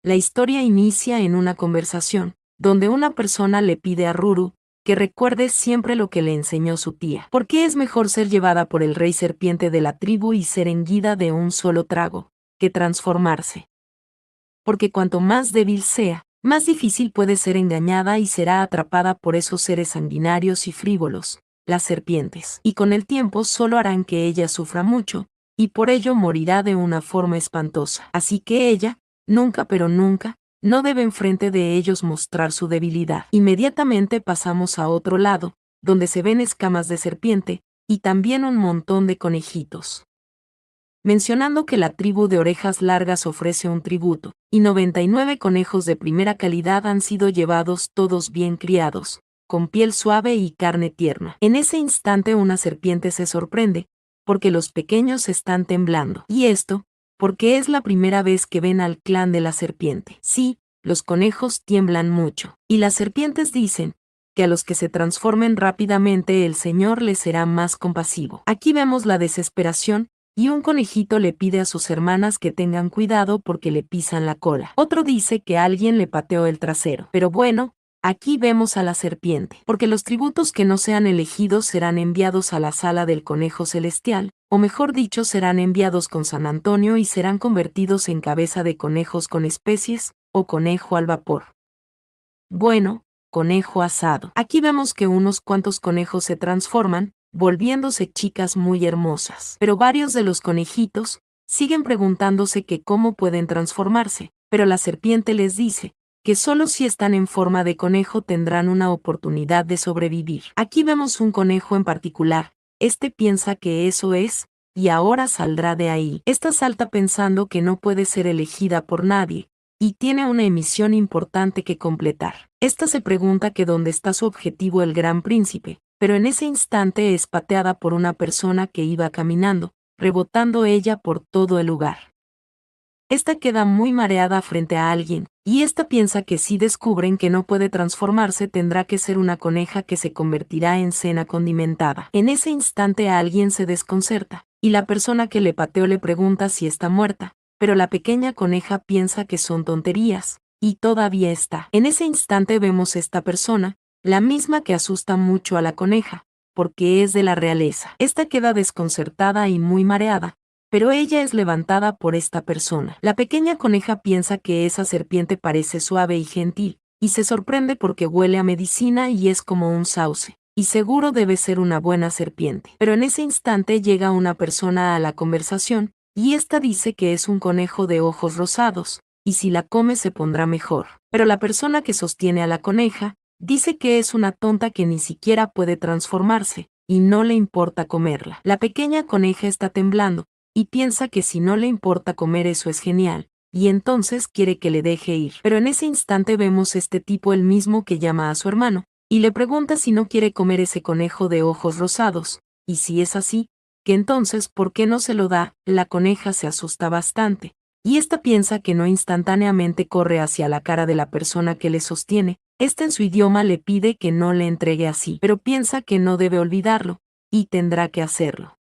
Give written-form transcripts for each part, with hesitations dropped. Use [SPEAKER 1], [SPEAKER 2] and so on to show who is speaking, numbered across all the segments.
[SPEAKER 1] La historia inicia en una conversación, donde una persona le pide a Ruru que recuerde siempre lo que le enseñó su tía. ¿Por qué es mejor ser llevada por el rey serpiente de la tribu y ser henchida de un solo trago, que transformarse? Porque cuanto más débil sea, más difícil puede ser engañada y será atrapada por esos seres sanguinarios y frívolos, las serpientes. Y con el tiempo solo harán que ella sufra mucho, y por ello morirá de una forma espantosa. Así que ella, nunca pero nunca, no debe enfrente de ellos mostrar su debilidad. Inmediatamente pasamos a otro lado, donde se ven escamas de serpiente, y también un montón de conejitos. Mencionando que la tribu de orejas largas ofrece un tributo, y 99 conejos de primera calidad han sido llevados todos bien criados, con piel suave y carne tierna. En ese instante una serpiente se sorprende, porque los pequeños están temblando. Y esto, porque es la primera vez que ven al clan de la serpiente. Sí, los conejos tiemblan mucho. Y las serpientes dicen que a los que se transformen rápidamente el Señor les será más compasivo. Aquí vemos la desesperación, y un conejito le pide a sus hermanas que tengan cuidado porque le pisan la cola. Otro dice que alguien le pateó el trasero. Pero bueno, aquí vemos a la serpiente, porque los tributos que no sean elegidos serán enviados a la sala del conejo celestial, o mejor dicho, serán enviados con San Antonio y serán convertidos en cabeza de conejos con especies, o conejo al vapor. Bueno, conejo asado. Aquí vemos que unos cuantos conejos se transforman, volviéndose chicas muy hermosas. Pero varios de los conejitos siguen preguntándose que cómo pueden transformarse, pero la serpiente les dice que solo si están en forma de conejo tendrán una oportunidad de sobrevivir. Aquí vemos un conejo en particular, este piensa que eso es, y ahora saldrá de ahí. Esta salta pensando que no puede ser elegida por nadie, y tiene una misión importante que completar. Esta se pregunta que dónde está su objetivo el gran príncipe, pero en ese instante es pateada por una persona que iba caminando, rebotando ella por todo el lugar. Esta queda muy mareada frente a alguien, y esta piensa que si descubren que no puede transformarse tendrá que ser una coneja que se convertirá en cena condimentada. En ese instante alguien se desconcerta, y la persona que le pateó le pregunta si está muerta, pero la pequeña coneja piensa que son tonterías, y todavía está. En ese instante vemos esta persona, la misma que asusta mucho a la coneja, porque es de la realeza. Esta queda desconcertada y muy mareada, pero ella es levantada por esta persona. La pequeña coneja piensa que esa serpiente parece suave y gentil, y se sorprende porque huele a medicina y es como un sauce, y seguro debe ser una buena serpiente. Pero en ese instante llega una persona a la conversación, y esta dice que es un conejo de ojos rosados, y si la come se pondrá mejor. Pero la persona que sostiene a la coneja, dice que es una tonta que ni siquiera puede transformarse, y no le importa comerla. La pequeña coneja está temblando, y piensa que si no le importa comer eso es genial, y entonces quiere que le deje ir. Pero en ese instante vemos este tipo el mismo que llama a su hermano, y le pregunta si no quiere comer ese conejo de ojos rosados, y si es así, que entonces ¿por qué no se lo da? La coneja se asusta bastante, y esta piensa que no instantáneamente corre hacia la cara de la persona que le sostiene, esta en su idioma le pide que no le entregue así, pero piensa que no debe olvidarlo, y tendrá que hacerlo.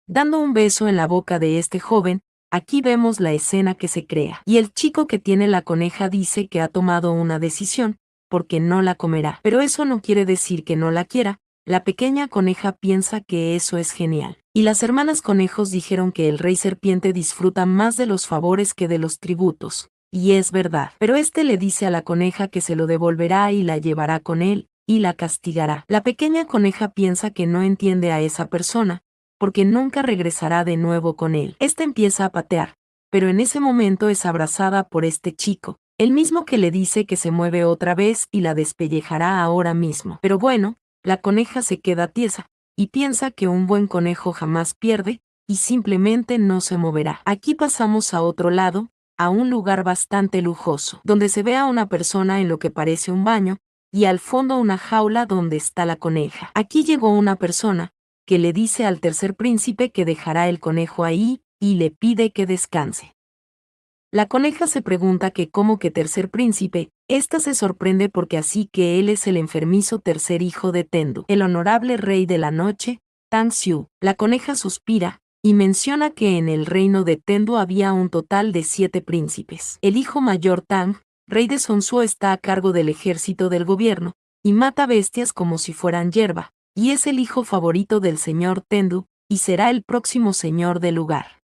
[SPEAKER 1] Dando un beso en la boca de este joven, aquí vemos la escena que se crea. Y el chico que tiene la coneja dice que ha tomado una decisión, porque no la comerá. Pero eso no quiere decir que no la quiera, la pequeña coneja piensa que eso es genial. Y las hermanas conejos dijeron que el rey serpiente disfruta más de los favores que de los tributos. Y es verdad. Pero este le dice a la coneja que se lo devolverá y la llevará con él, y la castigará. La pequeña coneja piensa que no entiende a esa persona, porque nunca regresará de nuevo con él. Esta empieza a patear, pero en ese momento es abrazada por este chico, el mismo que le dice que se mueve otra vez y la despellejará ahora mismo. Pero bueno, la coneja se queda tiesa, y piensa que un buen conejo jamás pierde, y simplemente no se moverá. Aquí pasamos a otro lado, a un lugar bastante lujoso, donde se ve a una persona en lo que parece un baño, y al fondo una jaula donde está la coneja. Aquí llegó una persona, que le dice al tercer príncipe que dejará el conejo ahí, y le pide que descanse. La coneja se pregunta que cómo que tercer príncipe, esta se sorprende porque así que él es el enfermizo tercer hijo de Tendu, el honorable rey de la noche, Tang Xiu. La coneja suspira, y menciona que en el reino de Tendu había un total de 7 príncipes. El hijo mayor Tang, rey de Sonsuo, está a cargo del ejército del gobierno, y mata bestias como si fueran hierba, y es el hijo favorito del señor Tendu, y será el próximo señor del lugar.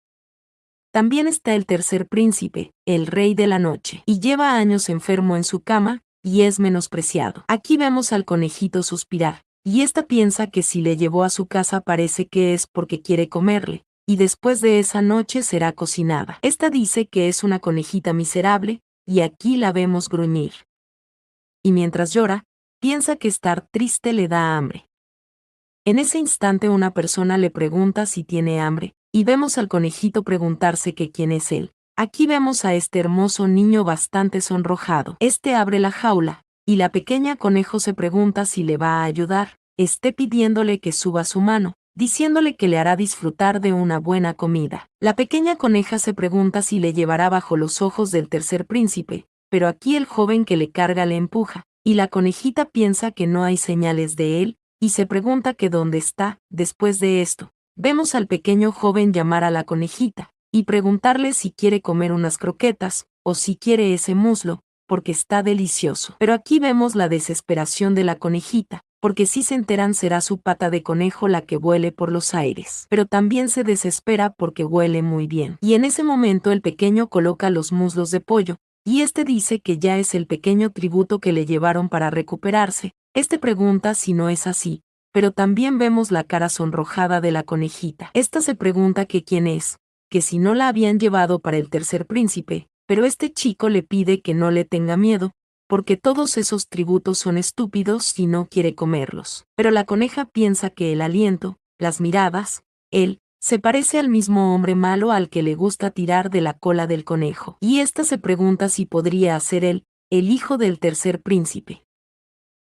[SPEAKER 1] También está el tercer príncipe, el rey de la noche, y lleva años enfermo en su cama, y es menospreciado. Aquí vemos al conejito suspirar, y ésta piensa que si le llevó a su casa parece que es porque quiere comerle, y después de esa noche será cocinada. Esta dice que es una conejita miserable, y aquí la vemos gruñir. Y mientras llora, piensa que estar triste le da hambre. En ese instante una persona le pregunta si tiene hambre, y vemos al conejito preguntarse que quién es él. Aquí vemos a este hermoso niño bastante sonrojado. Este abre la jaula, y la pequeña conejo se pregunta si le va a ayudar, pidiéndole que suba su mano, diciéndole que le hará disfrutar de una buena comida. La pequeña coneja se pregunta si le llevará bajo los ojos del tercer príncipe, pero aquí el joven que le carga le empuja, y la conejita piensa que no hay señales de él, y se pregunta que dónde está. Después de esto, vemos al pequeño joven llamar a la conejita, y preguntarle si quiere comer unas croquetas, o si quiere ese muslo, porque está delicioso. Pero aquí vemos la desesperación de la conejita, porque si se enteran será su pata de conejo la que vuele por los aires. Pero también se desespera porque huele muy bien. Y en ese momento el pequeño coloca los muslos de pollo, y dice que ya es el pequeño tributo que le llevaron para recuperarse. Pregunta si no es así, pero también vemos la cara sonrojada de la conejita. Esta se pregunta que quién es, que si no la habían llevado para el tercer príncipe, pero este chico le pide que no le tenga miedo, porque todos esos tributos son estúpidos y no quiere comerlos. Pero la coneja piensa que el aliento, las miradas, él, se parece al mismo hombre malo al que le gusta tirar de la cola del conejo. Y esta se pregunta si podría ser él, el hijo del tercer príncipe.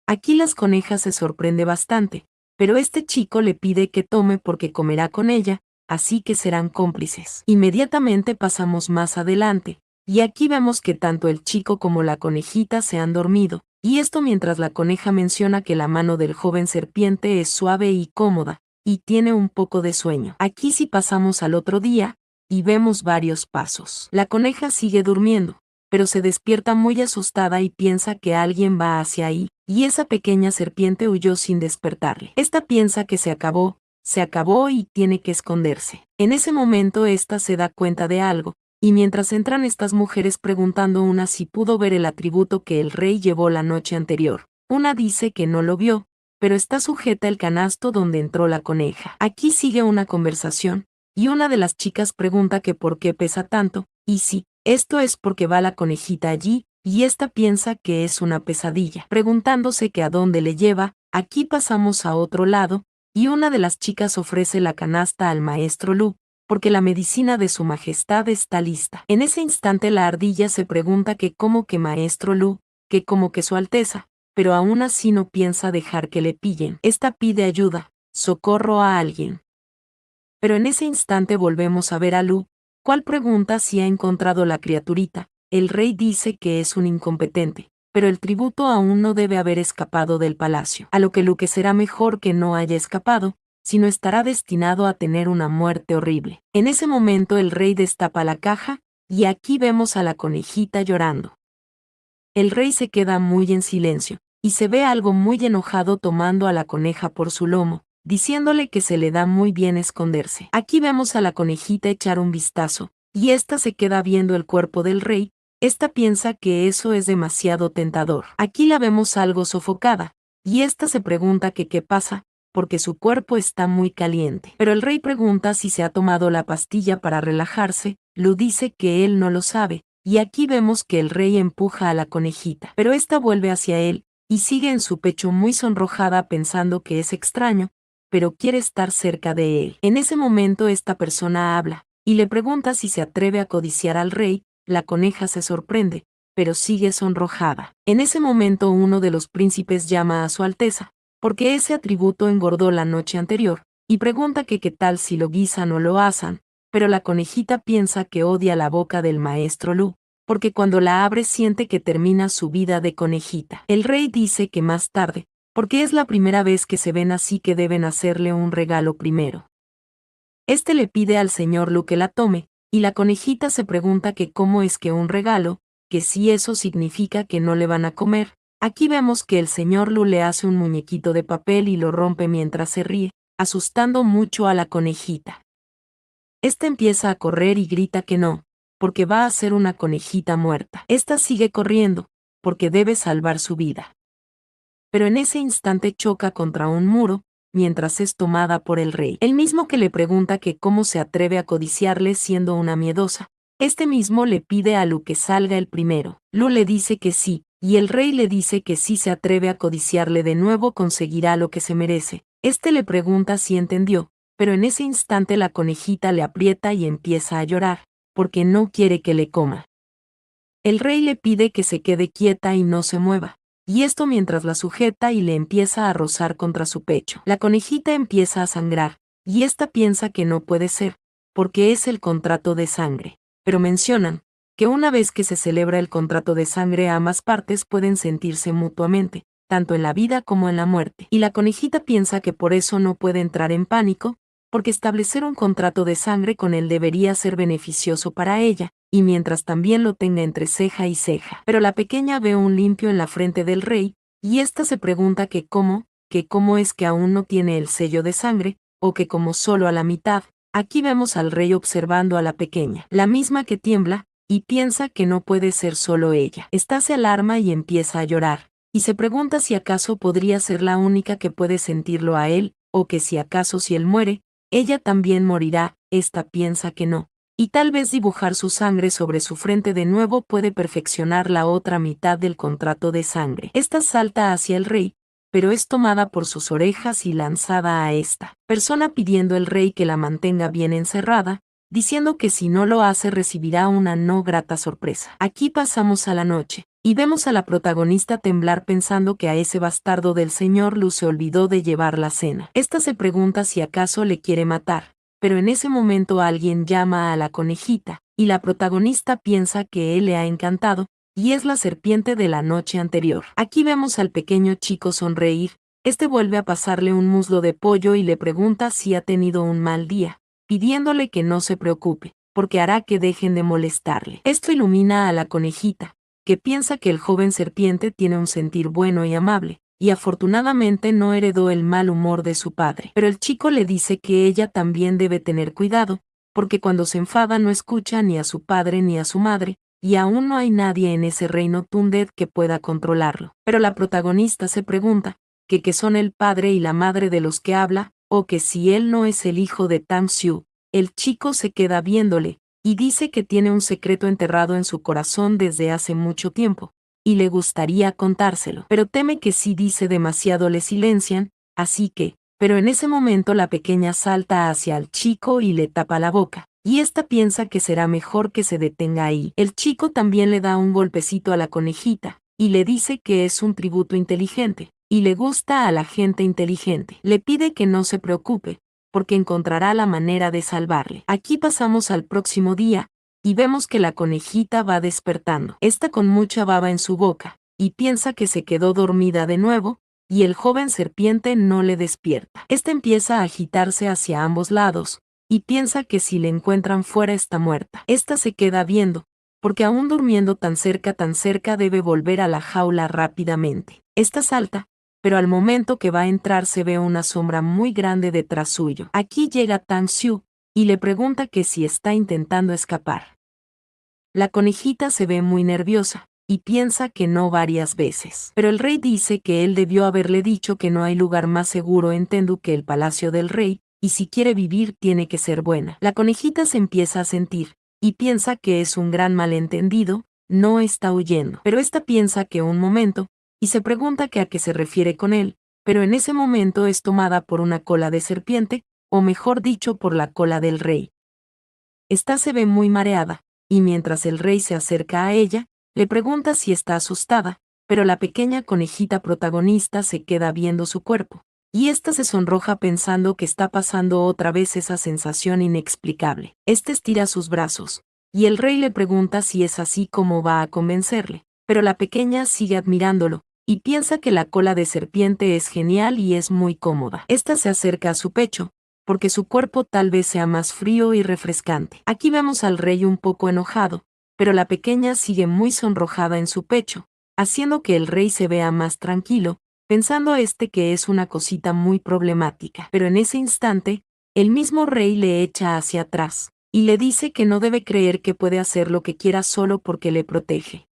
[SPEAKER 1] Aquí las conejas se sorprende bastante, pero este chico le pide que tome porque comerá con ella, así que serán cómplices. Inmediatamente pasamos más adelante, y aquí vemos que tanto el chico como la conejita se han dormido, y esto mientras la coneja menciona que la mano del joven serpiente es suave y cómoda, y tiene un poco de sueño. Aquí sí pasamos al otro día, y vemos varios pasos. La coneja sigue durmiendo, pero se despierta muy asustada y piensa que alguien va hacia ahí, y esa pequeña serpiente huyó sin despertarle. Esta piensa que se acabó y tiene que esconderse. En ese momento esta se da cuenta de algo, y mientras entran estas mujeres preguntando una si pudo ver el atributo que el rey llevó la noche anterior, una dice que no lo vio, pero está sujeta al canasto donde entró la coneja. Aquí sigue una conversación, y una de las chicas pregunta que por qué pesa tanto, y sí, esto es porque va la conejita allí, y esta piensa que es una pesadilla, preguntándose que a dónde le lleva. Aquí pasamos a otro lado, y una de las chicas ofrece la canasta al maestro Lu, porque la medicina de su majestad está lista. En ese instante la ardilla se pregunta que cómo que maestro Lu, que como que su alteza, pero aún así no piensa dejar que le pillen. Esta pide ayuda, socorro a alguien. Pero en ese instante volvemos a ver a Lu, cual pregunta si ha encontrado la criaturita. El rey dice que es un incompetente, pero el tributo aún no debe haber escapado del palacio. A lo que Lu que será mejor que no haya escapado, sino estará destinado a tener una muerte horrible. En ese momento el rey destapa la caja, y aquí vemos a la conejita llorando. El rey se queda muy en silencio, y se ve algo muy enojado tomando a la coneja por su lomo, diciéndole que se le da muy bien esconderse. Aquí vemos a la conejita echar un vistazo, y ésta se queda viendo el cuerpo del rey. Esta piensa que eso es demasiado tentador. Aquí la vemos algo sofocada, y esta se pregunta que qué pasa, porque su cuerpo está muy caliente. Pero el rey pregunta si se ha tomado la pastilla para relajarse. Lu dice que él no lo sabe, y aquí vemos que el rey empuja a la conejita, pero esta vuelve hacia él, y sigue en su pecho muy sonrojada pensando que es extraño, pero quiere estar cerca de él. En ese momento esta persona habla, y le pregunta si se atreve a codiciar al rey. La coneja se sorprende, pero sigue sonrojada. En ese momento uno de los príncipes llama a su alteza, porque ese atributo engordó la noche anterior, y pregunta que qué tal si lo guisan o lo asan, pero la conejita piensa que odia la boca del maestro Lu, porque cuando la abre siente que termina su vida de conejita. El rey dice que más tarde, porque es la primera vez que se ven así que deben hacerle un regalo primero. Este le pide al señor Lu que la tome, y la conejita se pregunta que cómo es que un regalo, que si eso significa que no le van a comer. Aquí vemos que el señor Lu le hace un muñequito de papel y lo rompe mientras se ríe, asustando mucho a la conejita. Esta empieza a correr y grita que no, porque va a ser una conejita muerta. Esta sigue corriendo, porque debe salvar su vida. Pero en ese instante choca contra un muro, mientras es tomada por el rey. El mismo que le pregunta que cómo se atreve a codiciarle siendo una miedosa. Este mismo le pide a Lu que salga el primero. Lu le dice que sí, y el rey le dice que si se atreve a codiciarle de nuevo conseguirá lo que se merece. Este le pregunta si entendió, pero en ese instante la conejita le aprieta y empieza a llorar, porque no quiere que le coma. El rey le pide que se quede quieta y no se mueva, y esto mientras la sujeta y le empieza a rozar contra su pecho. La conejita empieza a sangrar, y esta piensa que no puede ser, porque es el contrato de sangre. Pero mencionan que una vez que se celebra el contrato de sangre ambas partes pueden sentirse mutuamente, tanto en la vida como en la muerte. Y la conejita piensa que por eso no puede entrar en pánico, porque establecer un contrato de sangre con él debería ser beneficioso para ella, y mientras también lo tenga entre ceja y ceja. Pero la pequeña ve un limpio en la frente del rey, y ésta se pregunta que cómo es que aún no tiene el sello de sangre, o que como solo a la mitad. Aquí vemos al rey observando a la pequeña, la misma que tiembla, y piensa que no puede ser solo ella. Esta se alarma y empieza a llorar, y se pregunta si acaso podría ser la única que puede sentirlo a él, o que si acaso si él muere, ella también morirá. Esta piensa que no. Y tal vez dibujar su sangre sobre su frente de nuevo puede perfeccionar la otra mitad del contrato de sangre. Esta salta hacia el rey, pero es tomada por sus orejas y lanzada a esta persona pidiendo al rey que la mantenga bien encerrada, diciendo que si no lo hace recibirá una no grata sorpresa. Aquí pasamos a la noche, y vemos a la protagonista temblar pensando que a ese bastardo del señor Lu se olvidó de llevar la cena. Esta se pregunta si acaso le quiere matar, pero en ese momento alguien llama a la conejita, y la protagonista piensa que él le ha encantado, y es la serpiente de la noche anterior. Aquí vemos al pequeño chico sonreír, este vuelve a pasarle un muslo de pollo y le pregunta si ha tenido un mal día, pidiéndole que no se preocupe, porque hará que dejen de molestarle. Esto ilumina a la conejita, que piensa que el joven serpiente tiene un sentir bueno y amable, y afortunadamente no heredó el mal humor de su padre. Pero el chico le dice que ella también debe tener cuidado, porque cuando se enfada no escucha ni a su padre ni a su madre, y aún no hay nadie en ese reino Tundet que pueda controlarlo. Pero la protagonista se pregunta, que son el padre y la madre de los que habla, o que si él no es el hijo de Tam Siu. El chico se queda viéndole, y dice que tiene un secreto enterrado en su corazón desde hace mucho tiempo, y le gustaría contárselo, pero teme que si dice demasiado le silencian, así que, pero en ese momento la pequeña salta hacia el chico y le tapa la boca, y ésta piensa que será mejor que se detenga ahí. El chico también le da un golpecito a la conejita, y le dice que es un tributo inteligente, y le gusta a la gente inteligente. Le pide que no se preocupe, porque encontrará la manera de salvarle. Aquí pasamos al próximo día, y vemos que la conejita va despertando. Está con mucha baba en su boca, y piensa que se quedó dormida de nuevo, y el joven serpiente no le despierta. Esta empieza a agitarse hacia ambos lados, y piensa que si le encuentran fuera está muerta. Esta se queda viendo, porque aún durmiendo tan cerca debe volver a la jaula rápidamente. Esta salta, pero al momento que va a entrar se ve una sombra muy grande detrás suyo. Aquí llega Tang Xiu, y le pregunta que si está intentando escapar. La conejita se ve muy nerviosa, y piensa que no varias veces. Pero el rey dice que él debió haberle dicho que no hay lugar más seguro en Tendu que el palacio del rey, y si quiere vivir tiene que ser buena. La conejita se empieza a sentir, y piensa que es un gran malentendido, no está huyendo. Pero esta piensa que un momento, y se pregunta que a qué se refiere con él, pero en ese momento es tomada por una cola de serpiente, o mejor dicho por la cola del rey. Esta se ve muy mareada, y mientras el rey se acerca a ella, le pregunta si está asustada, pero la pequeña conejita protagonista se queda viendo su cuerpo, y ésta se sonroja pensando que está pasando otra vez esa sensación inexplicable. Este estira sus brazos, y el rey le pregunta si es así como va a convencerle, pero la pequeña sigue admirándolo, y piensa que la cola de serpiente es genial y es muy cómoda. Esta se acerca a su pecho, porque su cuerpo tal vez sea más frío y refrescante. Aquí vemos al rey un poco enojado, pero la pequeña sigue muy sonrojada en su pecho, haciendo que el rey se vea más tranquilo, pensando que es una cosita muy problemática. Pero en ese instante, el mismo rey le echa hacia atrás, y le dice que no debe creer que puede hacer lo que quiera solo porque le protege.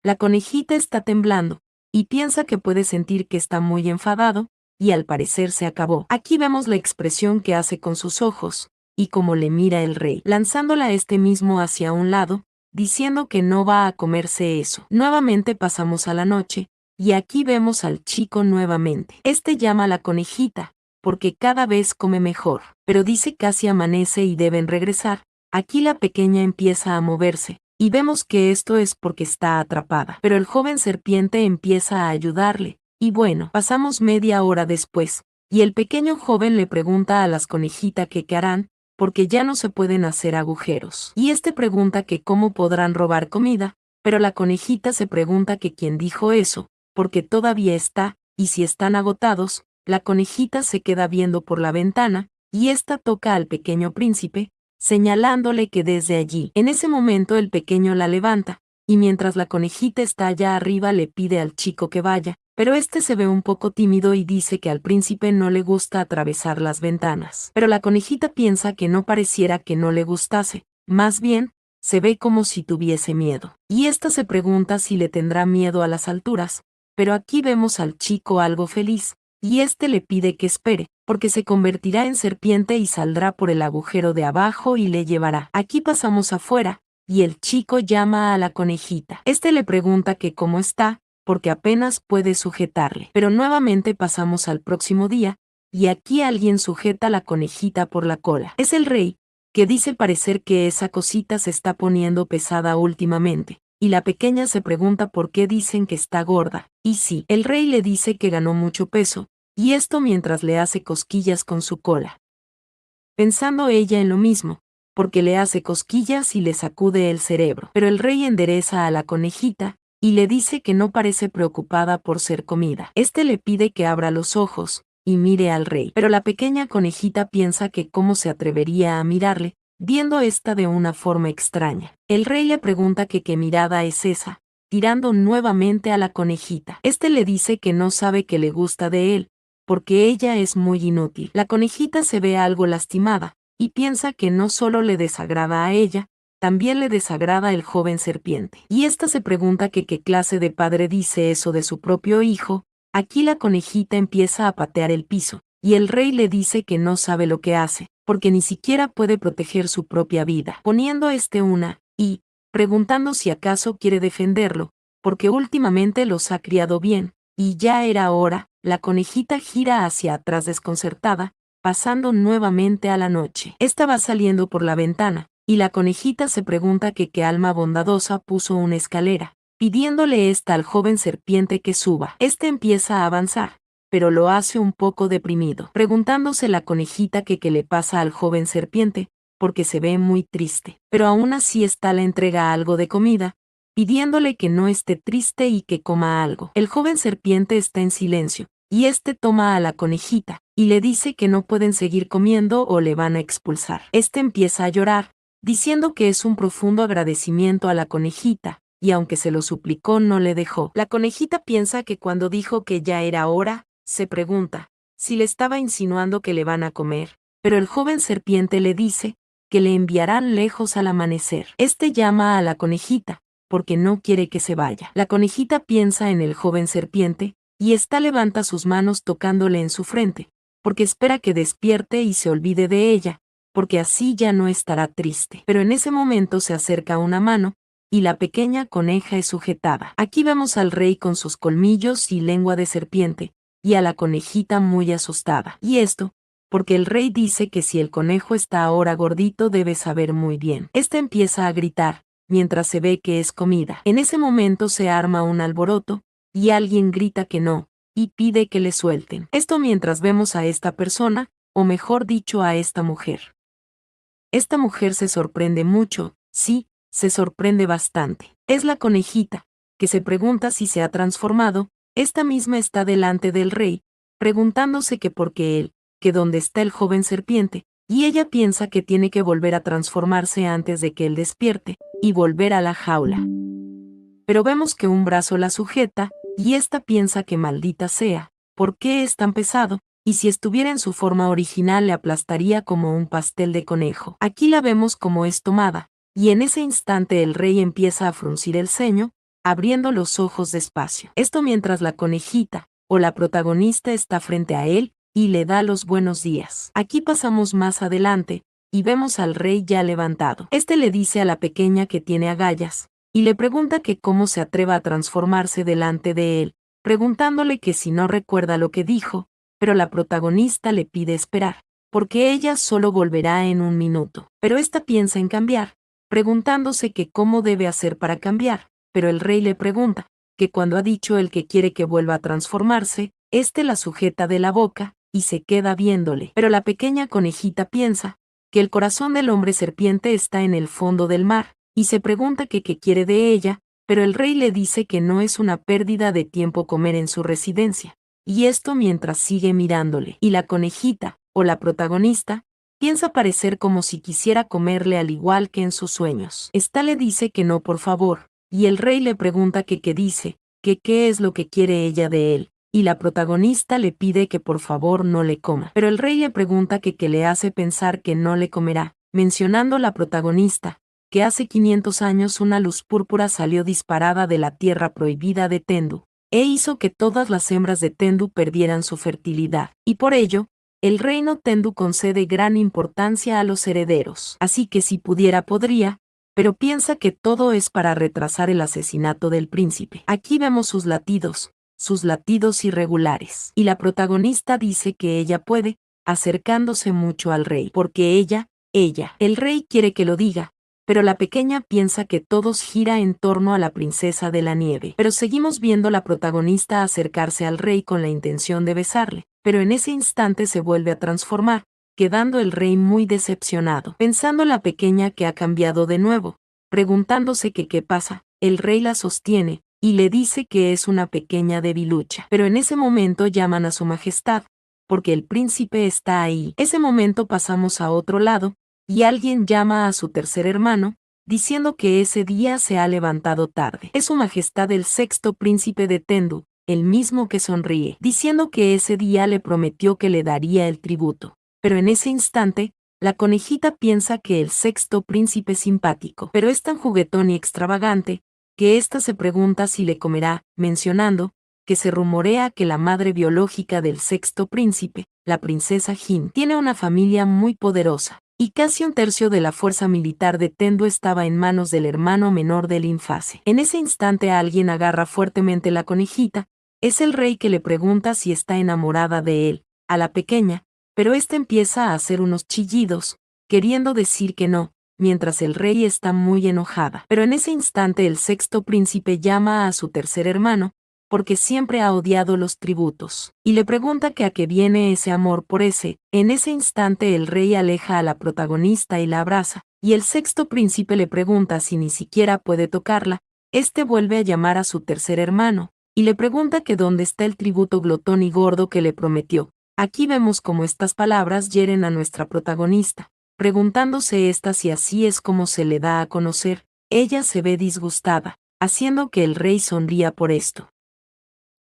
[SPEAKER 1] La conejita está temblando, y piensa que puede sentir que está muy enfadado, y al parecer se acabó. Aquí vemos la expresión que hace con sus ojos, y cómo le mira el rey, lanzándola mismo hacia un lado, diciendo que no va a comerse eso. Nuevamente pasamos a la noche, y aquí vemos al chico nuevamente. Llama a la conejita, porque cada vez come mejor, pero dice casi amanece y deben regresar. Aquí la pequeña empieza a moverse, y vemos que esto es porque está atrapada. Pero el joven serpiente empieza a ayudarle, y bueno, pasamos media hora después, y el pequeño joven le pregunta a las conejitas que qué harán, porque ya no se pueden hacer agujeros. Y pregunta que cómo podrán robar comida, pero la conejita se pregunta que quién dijo eso, porque todavía está, y si están agotados, la conejita se queda viendo por la ventana, y toca al pequeño príncipe, señalándole que desde allí. En ese momento el pequeño la levanta, y mientras la conejita está allá arriba le pide al chico que vaya, pero se ve un poco tímido y dice que al príncipe no le gusta atravesar las ventanas. Pero la conejita piensa que no pareciera que no le gustase, más bien, se ve como si tuviese miedo. Y se pregunta si le tendrá miedo a las alturas, pero aquí vemos al chico algo feliz, y le pide que espere, porque se convertirá en serpiente y saldrá por el agujero de abajo y le llevará. Aquí pasamos afuera, y el chico llama a la conejita. Le pregunta que cómo está, porque apenas puede sujetarle. Pero nuevamente pasamos al próximo día, y aquí alguien sujeta a la conejita por la cola. Es el rey, que dice parecer que esa cosita se está poniendo pesada últimamente, y la pequeña se pregunta por qué dicen que está gorda. Y sí, el rey le dice que ganó mucho peso, y mientras le hace cosquillas con su cola. Pensando ella en lo mismo, porque le hace cosquillas y le sacude el cerebro. Pero el rey endereza a la conejita, y le dice que no parece preocupada por ser comida. Le pide que abra los ojos, y mire al rey. Pero la pequeña conejita piensa que cómo se atrevería a mirarle, viendo de una forma extraña. El rey le pregunta que qué mirada es esa, tirando nuevamente a la conejita. Le dice que no sabe que le gusta de él, porque ella es muy inútil. La conejita se ve algo lastimada, y piensa que no solo le desagrada a ella, también le desagrada el joven serpiente. Y se pregunta que qué clase de padre dice eso de su propio hijo. Aquí la conejita empieza a patear el piso, y el rey le dice que no sabe lo que hace, porque ni siquiera puede proteger su propia vida, poniendo y preguntando si acaso quiere defenderlo, porque últimamente los ha criado bien, y ya era hora. La conejita gira hacia atrás desconcertada, pasando nuevamente a la noche. Va saliendo por la ventana, y la conejita se pregunta que qué alma bondadosa puso una escalera, pidiéndole al joven serpiente que suba. Empieza a avanzar, pero lo hace un poco deprimido, preguntándose la conejita que qué le pasa al joven serpiente, porque se ve muy triste. Pero aún así le entrega algo de comida, pidiéndole que no esté triste y que coma algo. El joven serpiente está en silencio, y toma a la conejita, y le dice que no pueden seguir comiendo o le van a expulsar. Empieza a llorar, diciendo que es un profundo agradecimiento a la conejita, y aunque se lo suplicó no le dejó. La conejita piensa que cuando dijo que ya era hora, se pregunta si le estaba insinuando que le van a comer, pero el joven serpiente le dice que le enviarán lejos al amanecer. Llama a la conejita, porque no quiere que se vaya. La conejita piensa en el joven serpiente, y levanta sus manos tocándole en su frente, porque espera que despierte y se olvide de ella, porque así ya no estará triste. Pero en ese momento se acerca una mano, y la pequeña coneja es sujetada. Aquí vemos al rey con sus colmillos y lengua de serpiente, y a la conejita muy asustada. Y porque el rey dice que si el conejo está ahora gordito debe saber muy bien. Empieza a gritar, mientras se ve que es comida. En ese momento se arma un alboroto, y alguien grita que no, y pide que le suelten. Mientras vemos a esta persona, o mejor dicho a esta mujer. Esta mujer se sorprende mucho, sí, se sorprende bastante. Es la conejita, que se pregunta si se ha transformado. Esta misma está delante del rey, preguntándose que por qué él, que dónde está el joven serpiente, y ella piensa que tiene que volver a transformarse antes de que él despierte, y volver a la jaula. Pero vemos que un brazo la sujeta, y ésta piensa que maldita sea, ¿por qué es tan pesado? Y si estuviera en su forma original le aplastaría como un pastel de conejo. Aquí la vemos como es tomada, y en ese instante el rey empieza a fruncir el ceño, abriendo los ojos despacio. Esto mientras la conejita, o la protagonista está frente a él, y le da los buenos días. Aquí pasamos más adelante, y vemos al rey ya levantado. Este le dice a la pequeña que tiene agallas, y le pregunta que cómo se atreva a transformarse delante de él, preguntándole que si no recuerda lo que dijo, pero la protagonista le pide esperar, porque ella solo volverá en un minuto. Pero esta piensa en cambiar, preguntándose que cómo debe hacer para cambiar, pero el rey le pregunta, que cuando ha dicho el que quiere que vuelva a transformarse, éste la sujeta de la boca, y se queda viéndole. Pero la pequeña conejita piensa, que el corazón del hombre serpiente está en el fondo del mar, y se pregunta que qué quiere de ella, pero el rey le dice que no es una pérdida de tiempo comer en su residencia, y esto mientras sigue mirándole, y la conejita, o la protagonista, piensa parecer como si quisiera comerle al igual que en sus sueños. Esta le dice que no por favor, y el rey le pregunta que qué dice, que qué es lo que quiere ella de él, y la protagonista le pide que por favor no le coma. Pero el rey le pregunta que qué le hace pensar que no le comerá, mencionando la protagonista, que hace 500 años una luz púrpura salió disparada de la tierra prohibida de Tendu, e hizo que todas las hembras de Tendu perdieran su fertilidad, y por ello, el reino Tendu concede gran importancia a los herederos. Así que si pudiera podría, pero piensa que todo es para retrasar el asesinato del príncipe. Aquí vemos sus latidos irregulares, y la protagonista dice que ella puede, acercándose mucho al rey, porque el rey quiere que lo diga, pero la pequeña piensa que todos gira en torno a la princesa de la nieve. Pero seguimos viendo la protagonista acercarse al rey con la intención de besarle, pero en ese instante se vuelve a transformar, quedando el rey muy decepcionado, pensando la pequeña que ha cambiado de nuevo, preguntándose que qué pasa. El rey la sostiene, y le dice que es una pequeña debilucha. Pero en ese momento llaman a su majestad, porque el príncipe está ahí. Ese momento pasamos a otro lado, y alguien llama a su tercer hermano, diciendo que ese día se ha levantado tarde. Es su majestad el sexto príncipe de Tendu, el mismo que sonríe, diciendo que ese día le prometió que le daría el tributo. Pero en ese instante, la conejita piensa que el sexto príncipe es simpático, pero es tan juguetón y extravagante, que ésta se pregunta si le comerá, mencionando, que se rumorea que la madre biológica del sexto príncipe, la princesa Jin, tiene una familia muy poderosa, y casi un tercio de la fuerza militar de Tendu estaba en manos del hermano menor del Infase. En ese instante alguien agarra fuertemente la conejita, es el rey que le pregunta si está enamorada de él, a la pequeña, pero ésta empieza a hacer unos chillidos, queriendo decir que no, mientras el rey está muy enojada. Pero en ese instante el sexto príncipe llama a su tercer hermano, porque siempre ha odiado los tributos, y le pregunta que a qué viene ese amor por ese. En ese instante el rey aleja a la protagonista y la abraza, y el sexto príncipe le pregunta si ni siquiera puede tocarla. Este vuelve a llamar a su tercer hermano, y le pregunta que dónde está el tributo glotón y gordo que le prometió. Aquí vemos cómo estas palabras hieren a nuestra protagonista, preguntándose esta si así es como se le da a conocer. Ella se ve disgustada, haciendo que el rey sonría por esto.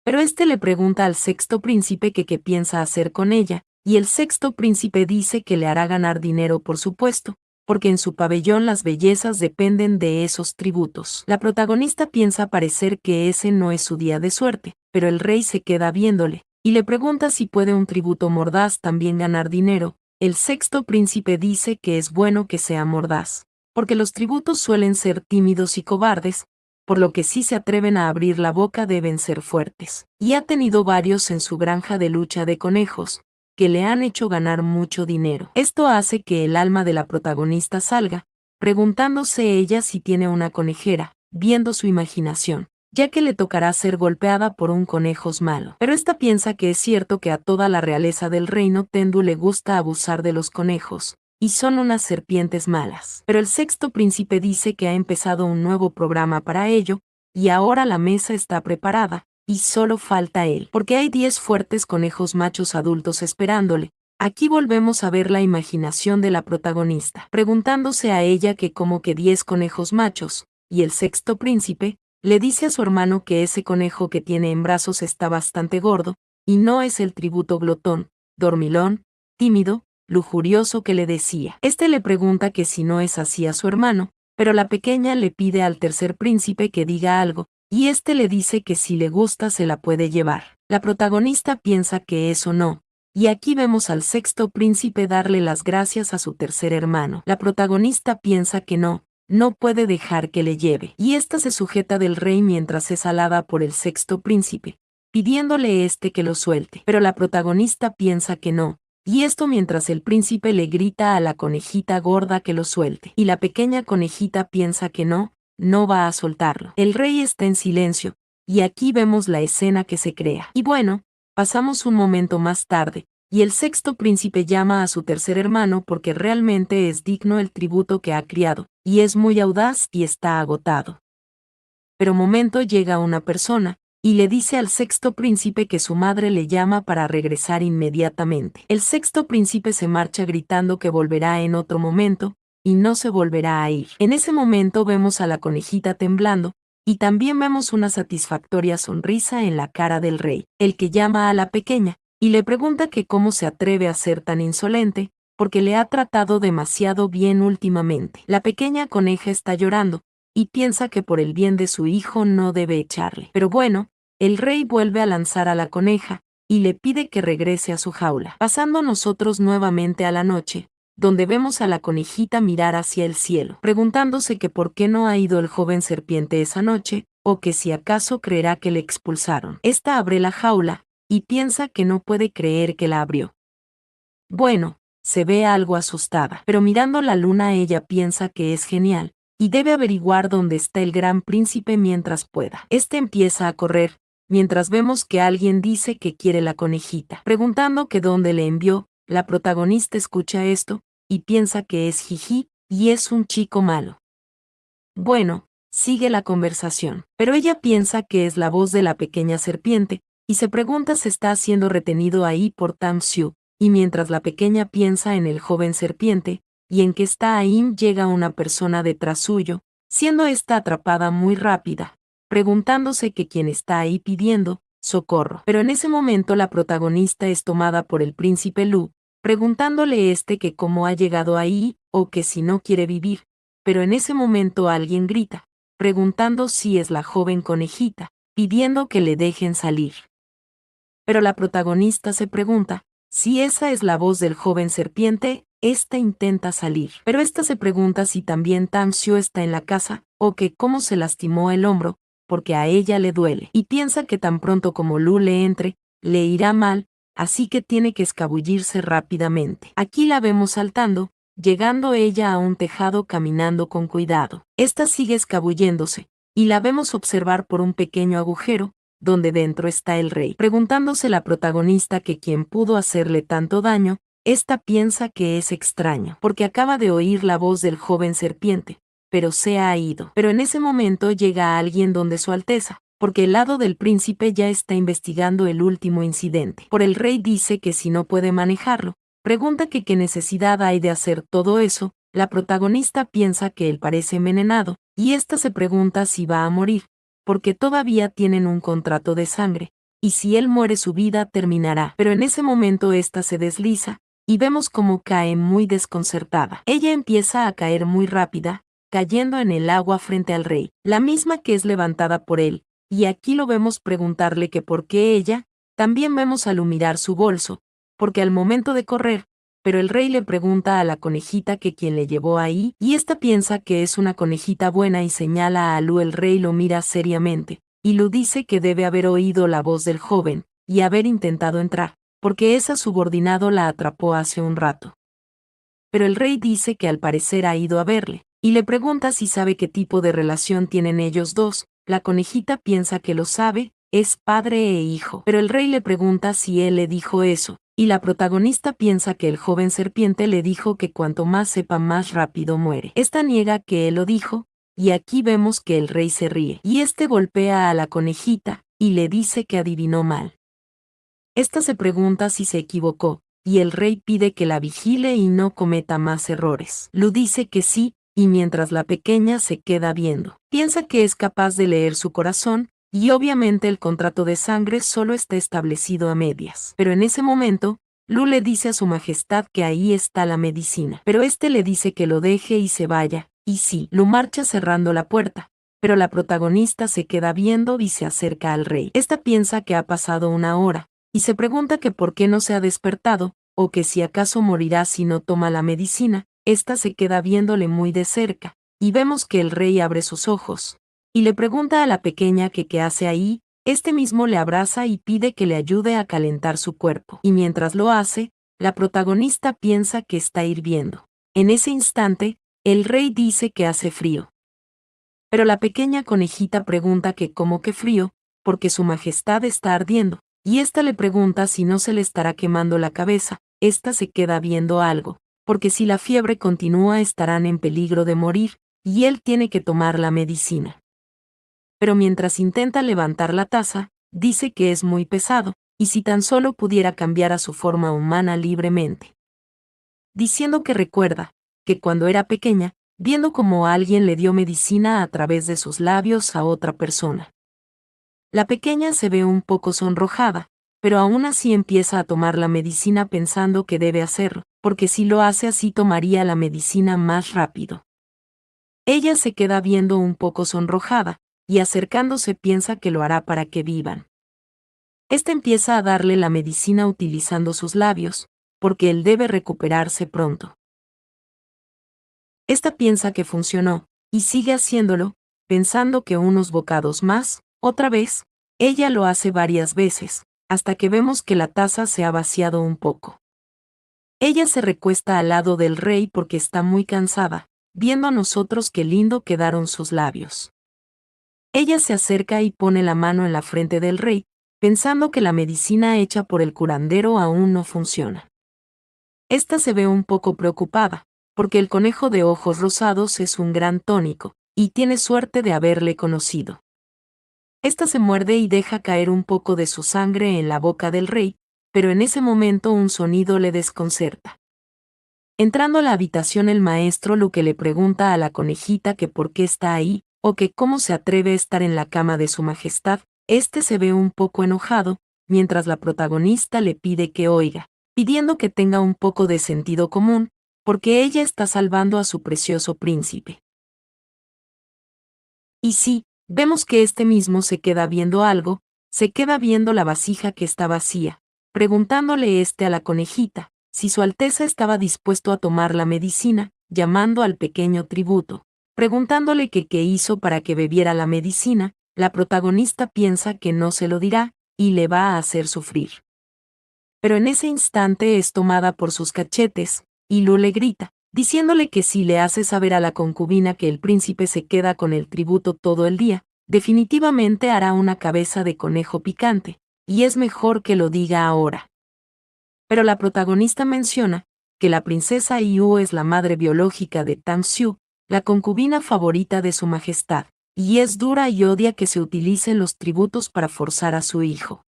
[SPEAKER 1] Pero este le pregunta al sexto príncipe que qué piensa hacer con ella, y el sexto príncipe dice que le hará ganar dinero por supuesto, porque en su pabellón las bellezas dependen de esos tributos. La protagonista piensa parecer que ese no es su día de suerte, pero el rey se queda viéndole, y le pregunta si puede un tributo mordaz también ganar dinero. El sexto príncipe dice que es bueno que sea mordaz, porque los tributos suelen ser tímidos y cobardes, por lo que si se atreven a abrir la boca deben ser fuertes. Y ha tenido varios en su granja de lucha de conejos, que le han hecho ganar mucho dinero. Esto hace que el alma de la protagonista salga, preguntándose ella si tiene una conejera, viendo su imaginación, ya que le tocará ser golpeada por un conejos malo. Pero esta piensa que es cierto que a toda la realeza del reino Tendu le gusta abusar de los conejos, y son unas serpientes malas. Pero el sexto príncipe dice que ha empezado un nuevo programa para ello, y ahora la mesa está preparada, y solo falta él, porque hay 10 fuertes conejos machos adultos esperándole. Aquí volvemos a ver la imaginación de la protagonista, preguntándose a ella que como que 10 conejos machos, y el sexto príncipe, le dice a su hermano que ese conejo que tiene en brazos está bastante gordo, y no es el tributo glotón, dormilón, tímido, lujurioso que le decía. Este le pregunta que si no es así a su hermano, pero la pequeña le pide al tercer príncipe que diga algo, y este le dice que si le gusta se la puede llevar. La protagonista piensa que eso no, y aquí vemos al sexto príncipe darle las gracias a su tercer hermano. La protagonista piensa que no puede dejar que le lleve, y ésta se sujeta del rey mientras es alada por el sexto príncipe, pidiéndole que lo suelte. Pero la protagonista piensa que no, y esto mientras el príncipe le grita a la conejita gorda que lo suelte. Y la pequeña conejita piensa que no va a soltarlo. El rey está en silencio, y aquí vemos la escena que se crea. Y bueno, pasamos un momento más tarde, y el sexto príncipe llama a su tercer hermano porque realmente es digno el tributo que ha criado, y es muy audaz y está agotado. Pero momento llega una persona, y le dice al sexto príncipe que su madre le llama para regresar inmediatamente. El sexto príncipe se marcha gritando que volverá en otro momento, y no se volverá a ir. En ese momento vemos a la conejita temblando, y también vemos una satisfactoria sonrisa en la cara del rey, el que llama a la pequeña, y le pregunta que cómo se atreve a ser tan insolente, porque le ha tratado demasiado bien últimamente. La pequeña coneja está llorando, y piensa que por el bien de su hijo no debe echarle. Pero bueno, el rey vuelve a lanzar a la coneja, y le pide que regrese a su jaula. Pasando nosotros nuevamente a la noche, donde vemos a la conejita mirar hacia el cielo, preguntándose que por qué no ha ido el joven serpiente esa noche, o que si acaso creerá que le expulsaron. Esta abre la jaula, y piensa que no puede creer que la abrió. Bueno, se ve algo asustada, pero mirando la luna ella piensa que es genial, y debe averiguar dónde está el gran príncipe mientras pueda. Este empieza a correr, mientras vemos que alguien dice que quiere la conejita. Preguntando que dónde le envió, la protagonista escucha esto, y piensa que es Jiji, y es un chico malo. Bueno, sigue la conversación, pero ella piensa que es la voz de la pequeña serpiente, y se pregunta si está siendo retenido ahí por Tam Xiu, y mientras la pequeña piensa en el joven serpiente, y en que está ahí llega una persona detrás suyo, siendo esta atrapada muy rápida, preguntándose que quién está ahí pidiendo socorro. Pero en ese momento la protagonista es tomada por el príncipe Lu, preguntándole que cómo ha llegado ahí, o que si no quiere vivir. Pero en ese momento alguien grita, preguntando si es la joven conejita, pidiendo que le dejen salir. Pero la protagonista se pregunta, si esa es la voz del joven serpiente, esta intenta salir. Pero esta se pregunta si también Tam Xiu está en la casa, o que cómo se lastimó el hombro, porque a ella le duele, y piensa que tan pronto como Lu le entre, le irá mal, así que tiene que escabullirse rápidamente. Aquí la vemos saltando, llegando ella a un tejado caminando con cuidado. Esta sigue escabulléndose, y la vemos observar por un pequeño agujero, donde dentro está el rey. Preguntándose la protagonista que quién pudo hacerle tanto daño, esta piensa que es extraño, porque acaba de oír la voz del joven serpiente, pero se ha ido. Pero en ese momento llega alguien donde Su Alteza, porque el lado del príncipe ya está investigando el último incidente. Por el rey dice que si no puede manejarlo, pregunta que qué necesidad hay de hacer todo eso. La protagonista piensa que él parece envenenado, y esta se pregunta si va a morir, porque todavía tienen un contrato de sangre, y si él muere su vida terminará. Pero en ese momento esta se desliza, y vemos cómo cae muy desconcertada. Ella empieza a caer muy rápida, cayendo en el agua frente al rey, la misma que es levantada por él, y aquí lo vemos preguntarle que por qué ella. También vemos al mirar su bolso, porque al momento de correr, pero el rey le pregunta a la conejita que quién le llevó ahí, y esta piensa que es una conejita buena y señala a Lu. El rey lo mira seriamente, y Lu dice que debe haber oído la voz del joven, y haber intentado entrar, porque esa subordinado la atrapó hace un rato. Pero el rey dice que al parecer ha ido a verle, y le pregunta si sabe qué tipo de relación tienen ellos dos. La conejita piensa que lo sabe, es padre e hijo, pero el rey le pregunta si él le dijo eso, y la protagonista piensa que el joven serpiente le dijo que cuanto más sepa más rápido muere. Esta niega que él lo dijo, y aquí vemos que el rey se ríe, y golpea a la conejita, y le dice que adivinó mal. Esta se pregunta si se equivocó, y el rey pide que la vigile y no cometa más errores. Lu dice que sí, y mientras la pequeña se queda viendo, piensa que es capaz de leer su corazón, y obviamente el contrato de sangre solo está establecido a medias. Pero en ese momento, Lu le dice a su majestad que ahí está la medicina. Pero este le dice que lo deje y se vaya, y sí, Lu marcha cerrando la puerta. Pero la protagonista se queda viendo y se acerca al rey. Esta piensa que ha pasado una hora, y se pregunta que por qué no se ha despertado, o que si acaso morirá si no toma la medicina. Esta se queda viéndole muy de cerca, y vemos que el rey abre sus ojos, y le pregunta a la pequeña que qué hace ahí. Este mismo le abraza y pide que le ayude a calentar su cuerpo, y mientras lo hace, la protagonista piensa que está hirviendo. En ese instante, el rey dice que hace frío. Pero la pequeña conejita pregunta que cómo que frío, porque su majestad está ardiendo, y ésta le pregunta si no se le estará quemando la cabeza. Esta se queda viendo algo, porque si la fiebre continúa estarán en peligro de morir, y él tiene que tomar la medicina. Pero mientras intenta levantar la taza, dice que es muy pesado, y si tan solo pudiera cambiar a su forma humana libremente. Diciendo que recuerda, que cuando era pequeña, viendo cómo alguien le dio medicina a través de sus labios a otra persona. La pequeña se ve un poco sonrojada, pero aún así empieza a tomar la medicina pensando que debe hacerlo, porque si lo hace así tomaría la medicina más rápido. Ella se queda viendo un poco sonrojada, y acercándose piensa que lo hará para que vivan. Esta empieza a darle la medicina utilizando sus labios, porque él debe recuperarse pronto. Esta piensa que funcionó, y sigue haciéndolo, pensando que unos bocados más. Otra vez, ella lo hace varias veces, hasta que vemos que la taza se ha vaciado un poco. Ella se recuesta al lado del rey porque está muy cansada, viendo a nosotros qué lindo quedaron sus labios. Ella se acerca y pone la mano en la frente del rey, pensando que la medicina hecha por el curandero aún no funciona. Esta se ve un poco preocupada, porque el conejo de ojos rosados es un gran tónico, y tiene suerte de haberle conocido. Esta se muerde y deja caer un poco de su sangre en la boca del rey, pero en ese momento un sonido le desconcerta. Entrando a la habitación el maestro Lu que le pregunta a la conejita que por qué está ahí, o que cómo se atreve a estar en la cama de su majestad. Este se ve un poco enojado, mientras la protagonista le pide que oiga, pidiendo que tenga un poco de sentido común, porque ella está salvando a su precioso príncipe. Y sí, vemos que este mismo se queda viendo algo, se queda viendo la vasija que está vacía, preguntándole a la conejita, si su Alteza estaba dispuesto a tomar la medicina, llamando al pequeño tributo, preguntándole que qué hizo para que bebiera la medicina. La protagonista piensa que no se lo dirá, y le va a hacer sufrir. Pero en ese instante es tomada por sus cachetes, y Lu le grita, diciéndole que si le hace saber a la concubina que el príncipe se queda con el tributo todo el día, definitivamente hará una cabeza de conejo picante, y es mejor que lo diga ahora. Pero la protagonista menciona que la princesa Yu es la madre biológica de Tang Xiu, la concubina favorita de su majestad, y es dura y odia que se utilicen los tributos para forzar a su hijo.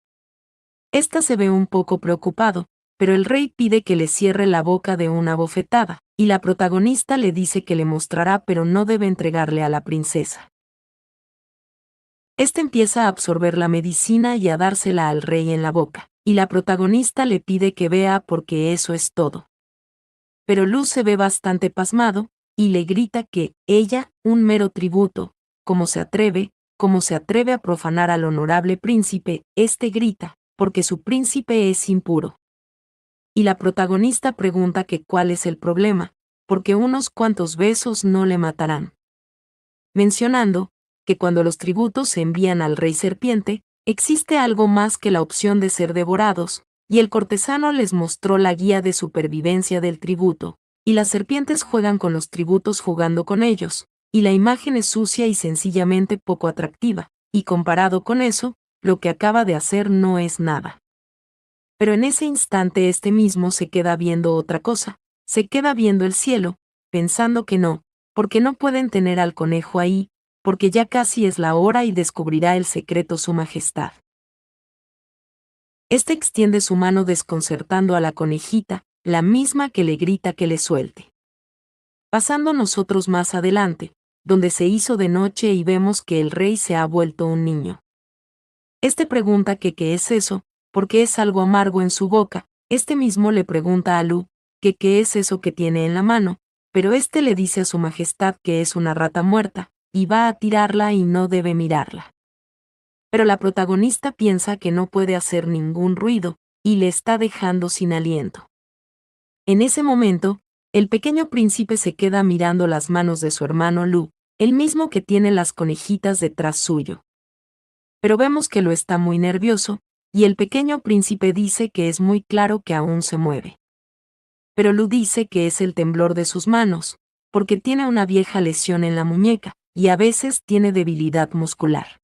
[SPEAKER 1] Esta se ve un poco preocupado, pero el rey pide que le cierre la boca de una bofetada, y la protagonista le dice que le mostrará pero no debe entregarle a la princesa. Este empieza a absorber la medicina y a dársela al rey en la boca, y la protagonista le pide que vea porque eso es todo. Pero Lu se ve bastante pasmado, y le grita que, ella, un mero tributo, ¿cómo se atreve a profanar al honorable príncipe? Este grita, porque su príncipe es impuro. Y la protagonista pregunta que cuál es el problema, porque unos cuantos besos no le matarán. Mencionando que cuando los tributos se envían al rey serpiente, existe algo más que la opción de ser devorados, y el cortesano les mostró la guía de supervivencia del tributo, y las serpientes juegan con los tributos jugando con ellos, y la imagen es sucia y sencillamente poco atractiva, y comparado con eso, lo que acaba de hacer no es nada. Pero en ese instante este mismo se queda viendo otra cosa, se queda viendo el cielo, pensando que no, porque no pueden tener al conejo ahí, porque ya casi es la hora y descubrirá el secreto su majestad. Este extiende su mano desconcertando a la conejita, la misma que le grita que le suelte. Pasando nosotros más adelante, donde se hizo de noche y vemos que el rey se ha vuelto un niño. Este pregunta que qué es eso, porque es algo amargo en su boca. Este mismo le pregunta a Lu, que qué es eso que tiene en la mano, pero este le dice a su majestad que es una rata muerta, y va a tirarla y no debe mirarla. Pero la protagonista piensa que no puede hacer ningún ruido, y le está dejando sin aliento. En ese momento, el pequeño príncipe se queda mirando las manos de su hermano Lu, el mismo que tiene las conejitas detrás suyo. Pero vemos que lo está muy nervioso, y el pequeño príncipe dice que es muy claro que aún se mueve. Pero Lu dice que es el temblor de sus manos, porque tiene una vieja lesión en la muñeca, y a veces tiene debilidad muscular.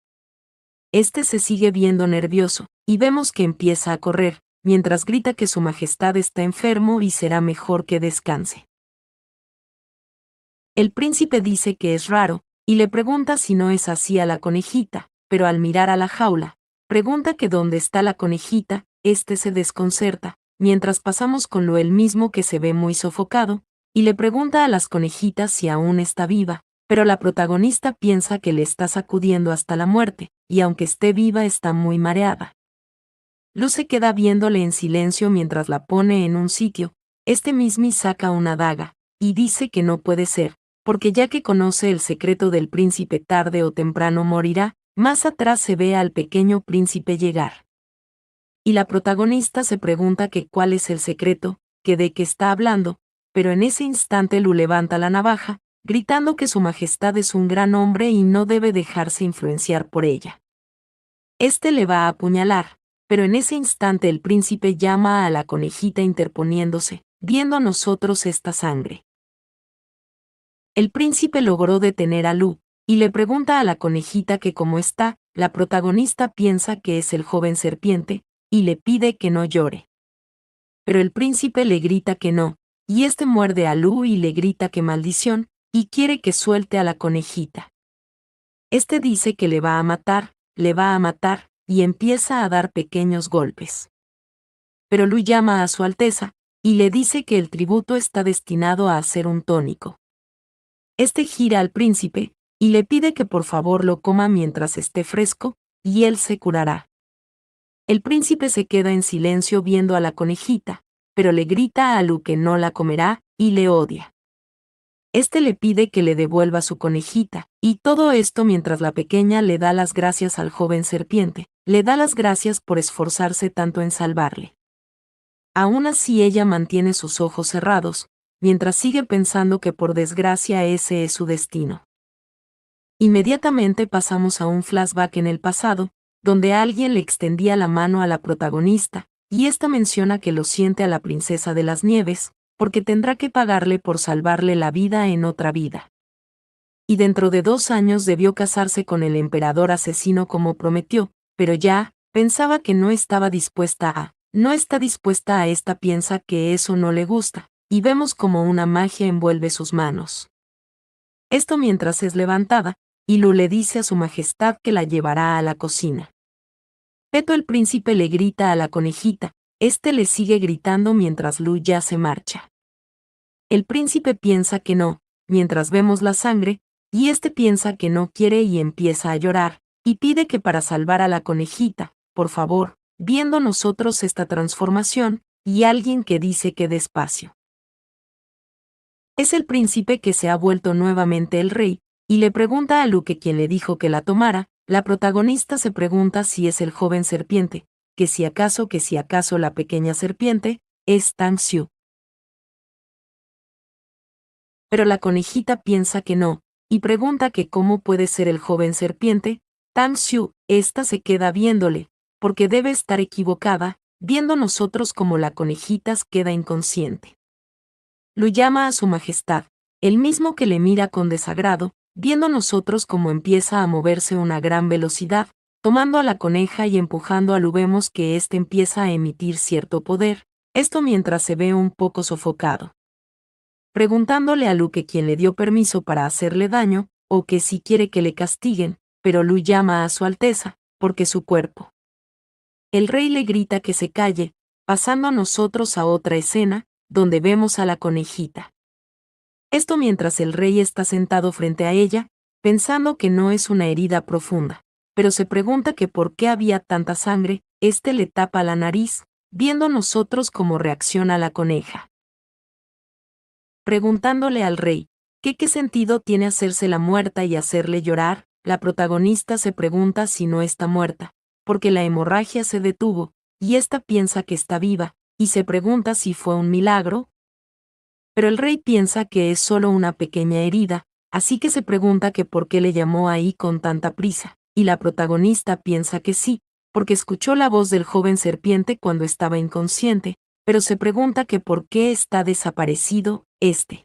[SPEAKER 1] Este se sigue viendo nervioso, y vemos que empieza a correr, mientras grita que su majestad está enfermo y será mejor que descanse. El príncipe dice que es raro, y le pregunta si no es así a la conejita, pero al mirar a la jaula, pregunta que dónde está la conejita, este se desconcerta, mientras pasamos con lo él mismo que se ve muy sofocado, y le pregunta a las conejitas si aún está viva, pero la protagonista piensa que le está sacudiendo hasta la muerte, y aunque esté viva está muy mareada. Luz se queda viéndole en silencio mientras la pone en un sitio. Este mismo saca una daga, y dice que no puede ser, porque ya que conoce el secreto del príncipe tarde o temprano morirá. Más atrás se ve al pequeño príncipe llegar. Y la protagonista se pregunta que cuál es el secreto, que de qué está hablando, pero en ese instante Lu levanta la navaja, gritando que su majestad es un gran hombre y no debe dejarse influenciar por ella. Este le va a apuñalar, pero en ese instante el príncipe llama a la conejita interponiéndose, viendo a nosotros esta sangre. El príncipe logró detener a Lu, y le pregunta a la conejita que cómo está. La protagonista piensa que es el joven serpiente, y le pide que no llore. Pero el príncipe le grita que no, y este muerde a Lu y le grita que maldición, y quiere que suelte a la conejita. Este dice que le va a matar, y empieza a dar pequeños golpes. Pero Lu llama a su Alteza, y le dice que el tributo está destinado a ser un tónico. Este gira al príncipe, y le pide que por favor lo coma mientras esté fresco, y él se curará. El príncipe se queda en silencio viendo a la conejita, pero le grita a Lu que no la comerá, y le odia. Este le pide que le devuelva su conejita, y todo esto mientras la pequeña le da las gracias al joven serpiente, le da las gracias por esforzarse tanto en salvarle. Aún así ella mantiene sus ojos cerrados, mientras sigue pensando que por desgracia ese es su destino. Inmediatamente pasamos a un flashback en el pasado, donde alguien le extendía la mano a la protagonista, y esta menciona que lo siente a la princesa de las nieves, porque tendrá que pagarle por salvarle la vida en otra vida. Y dentro de 2 años debió casarse con el emperador asesino como prometió, pero ya, pensaba que no está dispuesta a esta piensa que eso no le gusta, y vemos como una magia envuelve sus manos. Esto mientras es levantada, y Lu le dice a su majestad que la llevará a la cocina. Peto el príncipe le grita a la conejita, este le sigue gritando mientras Lu ya se marcha. El príncipe piensa que no, mientras vemos la sangre, y este piensa que no quiere y empieza a llorar, y pide que para salvar a la conejita, por favor, viendo nosotros esta transformación, y alguien que dice que despacio. Es el príncipe que se ha vuelto nuevamente el rey, y le pregunta a Lu que quien le dijo que la tomara. La protagonista se pregunta si es el joven serpiente, que si acaso la pequeña serpiente, es Tang Xiu. Pero la conejita piensa que no, y pregunta que cómo puede ser el joven serpiente. Tang Xiu, esta se queda viéndole, porque debe estar equivocada, viendo nosotros como la conejita queda inconsciente. Lo llama a su majestad, el mismo que le mira con desagrado, viendo nosotros cómo empieza a moverse a una gran velocidad, tomando a la coneja y empujando a Lu. Vemos que éste empieza a emitir cierto poder, esto mientras se ve un poco sofocado. Preguntándole a Lu que quién le dio permiso para hacerle daño, o que si quiere que le castiguen, pero Lu llama a su Alteza, porque su cuerpo. El rey le grita que se calle, pasando a nosotros a otra escena, donde vemos a la conejita. Esto mientras el rey está sentado frente a ella, pensando que no es una herida profunda, pero se pregunta que por qué había tanta sangre. Le tapa la nariz, viendo nosotros cómo reacciona la coneja. Preguntándole al rey, ¿qué sentido tiene hacerse la muerta y hacerle llorar? La protagonista se pregunta si no está muerta, porque la hemorragia se detuvo, y ésta piensa que está viva, y se pregunta si fue un milagro. Pero el rey piensa que es solo una pequeña herida, así que se pregunta que por qué le llamó ahí con tanta prisa, y la protagonista piensa que sí, porque escuchó la voz del joven serpiente cuando estaba inconsciente, pero se pregunta que por qué está desaparecido.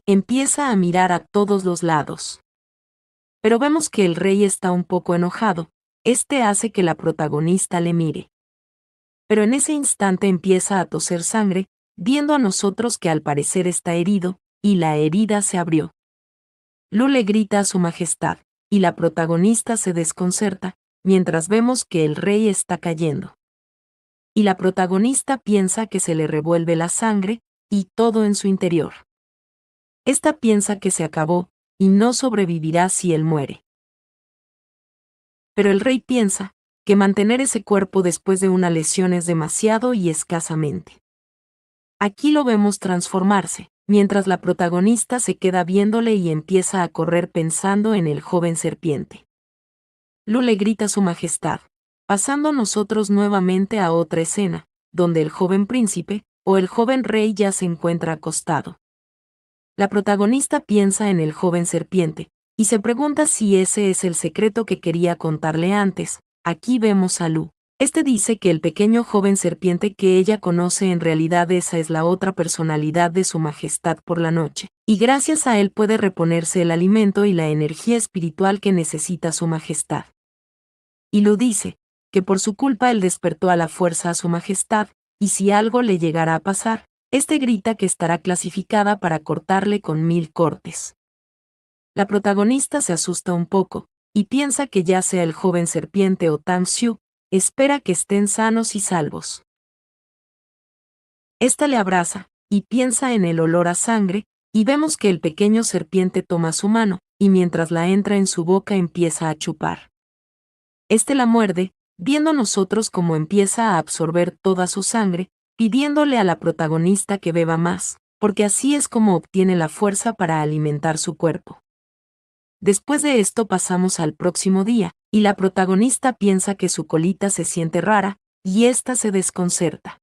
[SPEAKER 1] Empieza a mirar a todos los lados. Pero vemos que el rey está un poco enojado. Hace que la protagonista le mire. Pero en ese instante empieza a toser sangre, viendo a nosotros que al parecer está herido, y la herida se abrió. Lu le grita a su majestad, y la protagonista se desconcerta, mientras vemos que el rey está cayendo. Y la protagonista piensa que se le revuelve la sangre, y todo en su interior. Esta piensa que se acabó, y no sobrevivirá si él muere. Pero el rey piensa que mantener ese cuerpo después de una lesión es demasiado y escasamente. Aquí lo vemos transformarse, mientras la protagonista se queda viéndole y empieza a correr pensando en el joven serpiente. Lu le grita a su majestad, pasando nosotros nuevamente a otra escena, donde el joven príncipe, o el joven rey ya se encuentra acostado. La protagonista piensa en el joven serpiente, y se pregunta si ese es el secreto que quería contarle antes. Aquí vemos a Lu. Dice que el pequeño joven serpiente que ella conoce en realidad esa es la otra personalidad de su majestad por la noche, y gracias a él puede reponerse el alimento y la energía espiritual que necesita su majestad. Y Lu dice que por su culpa él despertó a la fuerza a su majestad, y si algo le llegara a pasar, grita que estará clasificada para cortarle con 1000 cortes. La protagonista se asusta un poco, y piensa que ya sea el joven serpiente o Tam Xiu, espera que estén sanos y salvos. Le abraza, y piensa en el olor a sangre, y vemos que el pequeño serpiente toma su mano, y mientras la entra en su boca empieza a chupar. La muerde, viendo nosotros cómo empieza a absorber toda su sangre, pidiéndole a la protagonista que beba más, porque así es como obtiene la fuerza para alimentar su cuerpo. Después de esto pasamos al próximo día, y la protagonista piensa que su colita se siente rara, y se desconcerta.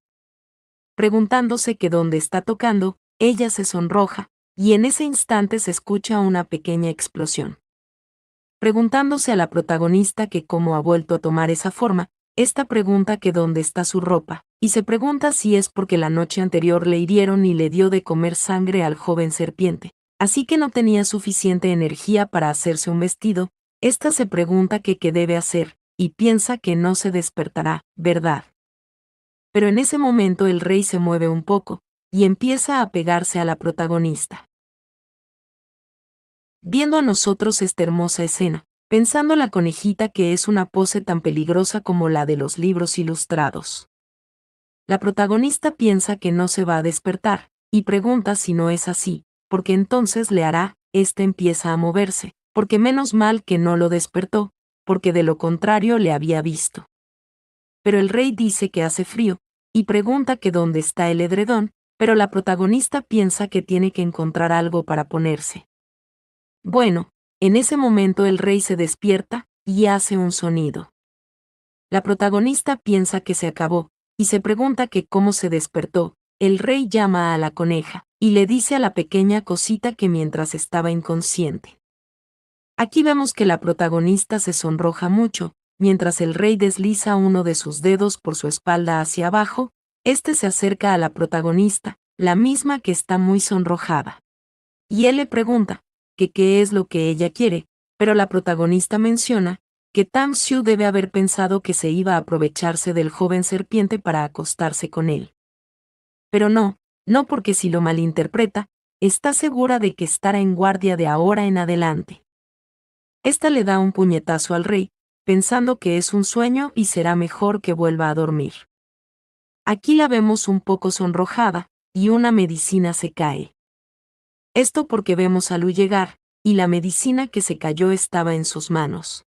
[SPEAKER 1] Preguntándose que dónde está tocando, ella se sonroja, y en ese instante se escucha una pequeña explosión. Preguntándose a la protagonista que cómo ha vuelto a tomar esa forma, pregunta que dónde está su ropa, y se pregunta si es porque la noche anterior le hirieron y le dio de comer sangre al joven serpiente, así que no tenía suficiente energía para hacerse un vestido. Se pregunta que qué debe hacer, y piensa que no se despertará, ¿verdad? Pero en ese momento el rey se mueve un poco, y empieza a pegarse a la protagonista. Viendo a nosotros esta hermosa escena, pensando la conejita que es una pose tan peligrosa como la de los libros ilustrados. La protagonista piensa que no se va a despertar, y pregunta si no es así, porque entonces le hará. Empieza a moverse, porque menos mal que no lo despertó, porque de lo contrario le había visto. Pero el rey dice que hace frío, y pregunta que dónde está el edredón, pero la protagonista piensa que tiene que encontrar algo para ponerse. Bueno, en ese momento el rey se despierta, y hace un sonido. La protagonista piensa que se acabó, y se pregunta que cómo se despertó. El rey llama a la coneja, y le dice a la pequeña cosita que mientras estaba inconsciente. Aquí vemos que la protagonista se sonroja mucho, mientras el rey desliza uno de sus dedos por su espalda hacia abajo. Se acerca a la protagonista, la misma que está muy sonrojada. Y él le pregunta que qué es lo que ella quiere, pero la protagonista menciona que Tam Xiu debe haber pensado que se iba a aprovecharse del joven serpiente para acostarse con él. Pero no porque si lo malinterpreta, está segura de que estará en guardia de ahora en adelante. Le da un puñetazo al rey, pensando que es un sueño y será mejor que vuelva a dormir. Aquí la vemos un poco sonrojada, y una medicina se cae. Esto porque vemos a Lu llegar, y la medicina que se cayó estaba en sus manos.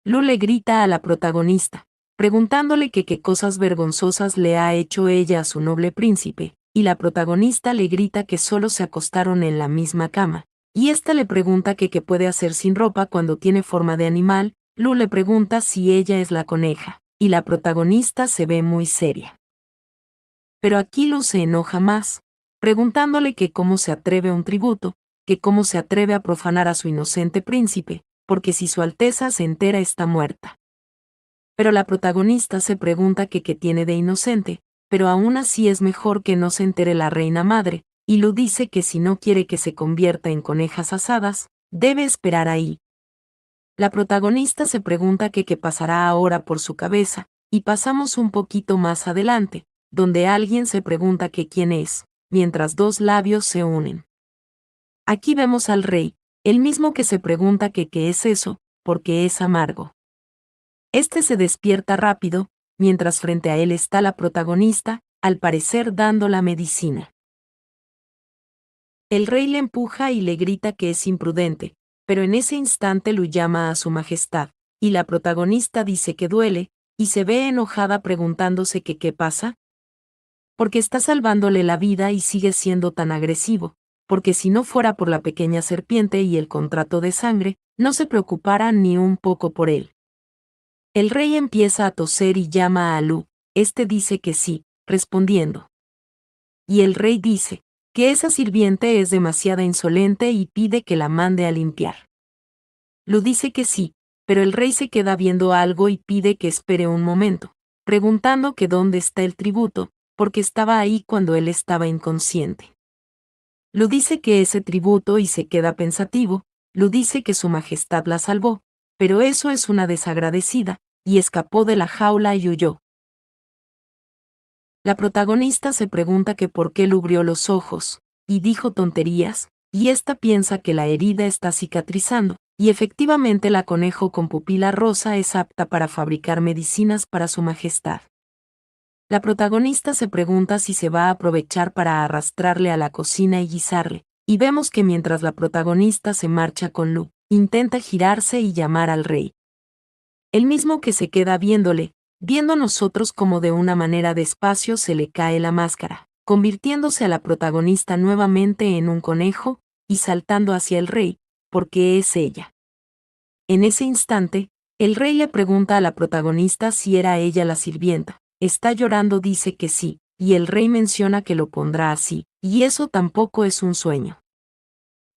[SPEAKER 1] Lu le grita a la protagonista, preguntándole que qué cosas vergonzosas le ha hecho ella a su noble príncipe, y la protagonista le grita que solo se acostaron en la misma cama, y ésta le pregunta que qué puede hacer sin ropa cuando tiene forma de animal. Lu le pregunta si ella es la coneja, y la protagonista se ve muy seria. Pero aquí Lu se enoja más, preguntándole que cómo se atreve a un tributo, que cómo se atreve a profanar a su inocente príncipe, porque si su Alteza se entera está muerta. Pero la protagonista se pregunta que qué tiene de inocente, pero aún así es mejor que no se entere la reina madre, y Lu dice que si no quiere que se convierta en conejas asadas, debe esperar ahí. La protagonista se pregunta que qué pasará ahora por su cabeza, y pasamos un poquito más adelante, donde alguien se pregunta que quién es, mientras dos labios se unen. Aquí vemos al rey, el mismo que se pregunta que qué es eso, porque es amargo. Este se despierta rápido, mientras frente a él está la protagonista, al parecer dando la medicina. El rey le empuja y le grita que es imprudente, pero en ese instante Lu llama a su majestad, y la protagonista dice que duele, y se ve enojada preguntándose que qué pasa. Porque está salvándole la vida y sigue siendo tan agresivo, porque si no fuera por la pequeña serpiente y el contrato de sangre, no se preocupara ni un poco por él. El rey empieza a toser y llama a Lu, este dice que sí, respondiendo. Y el rey dice, que esa sirviente es demasiado insolente y pide que la mande a limpiar. Lu dice que sí, pero el rey se queda viendo algo y pide que espere un momento, preguntando que dónde está el tributo, porque estaba ahí cuando él estaba inconsciente. Lu dice que ese tributo y se queda pensativo. Lu dice que su majestad la salvó, pero eso es una desagradecida, y escapó de la jaula y huyó. La protagonista se pregunta que por qué Lu abrió los ojos, y dijo tonterías, y ésta piensa que la herida está cicatrizando, y efectivamente la conejo con pupila rosa es apta para fabricar medicinas para su majestad. La protagonista se pregunta si se va a aprovechar para arrastrarle a la cocina y guisarle, y vemos que mientras la protagonista se marcha con Lu, intenta girarse y llamar al rey. El mismo que se queda viéndole, viendo a nosotros como de una manera despacio se le cae la máscara, convirtiéndose a la protagonista nuevamente en un conejo, y saltando hacia el rey, porque es ella. En ese instante, el rey le pregunta a la protagonista si era ella la sirvienta. Está llorando, dice que sí, y el rey menciona que lo pondrá así, y eso tampoco es un sueño.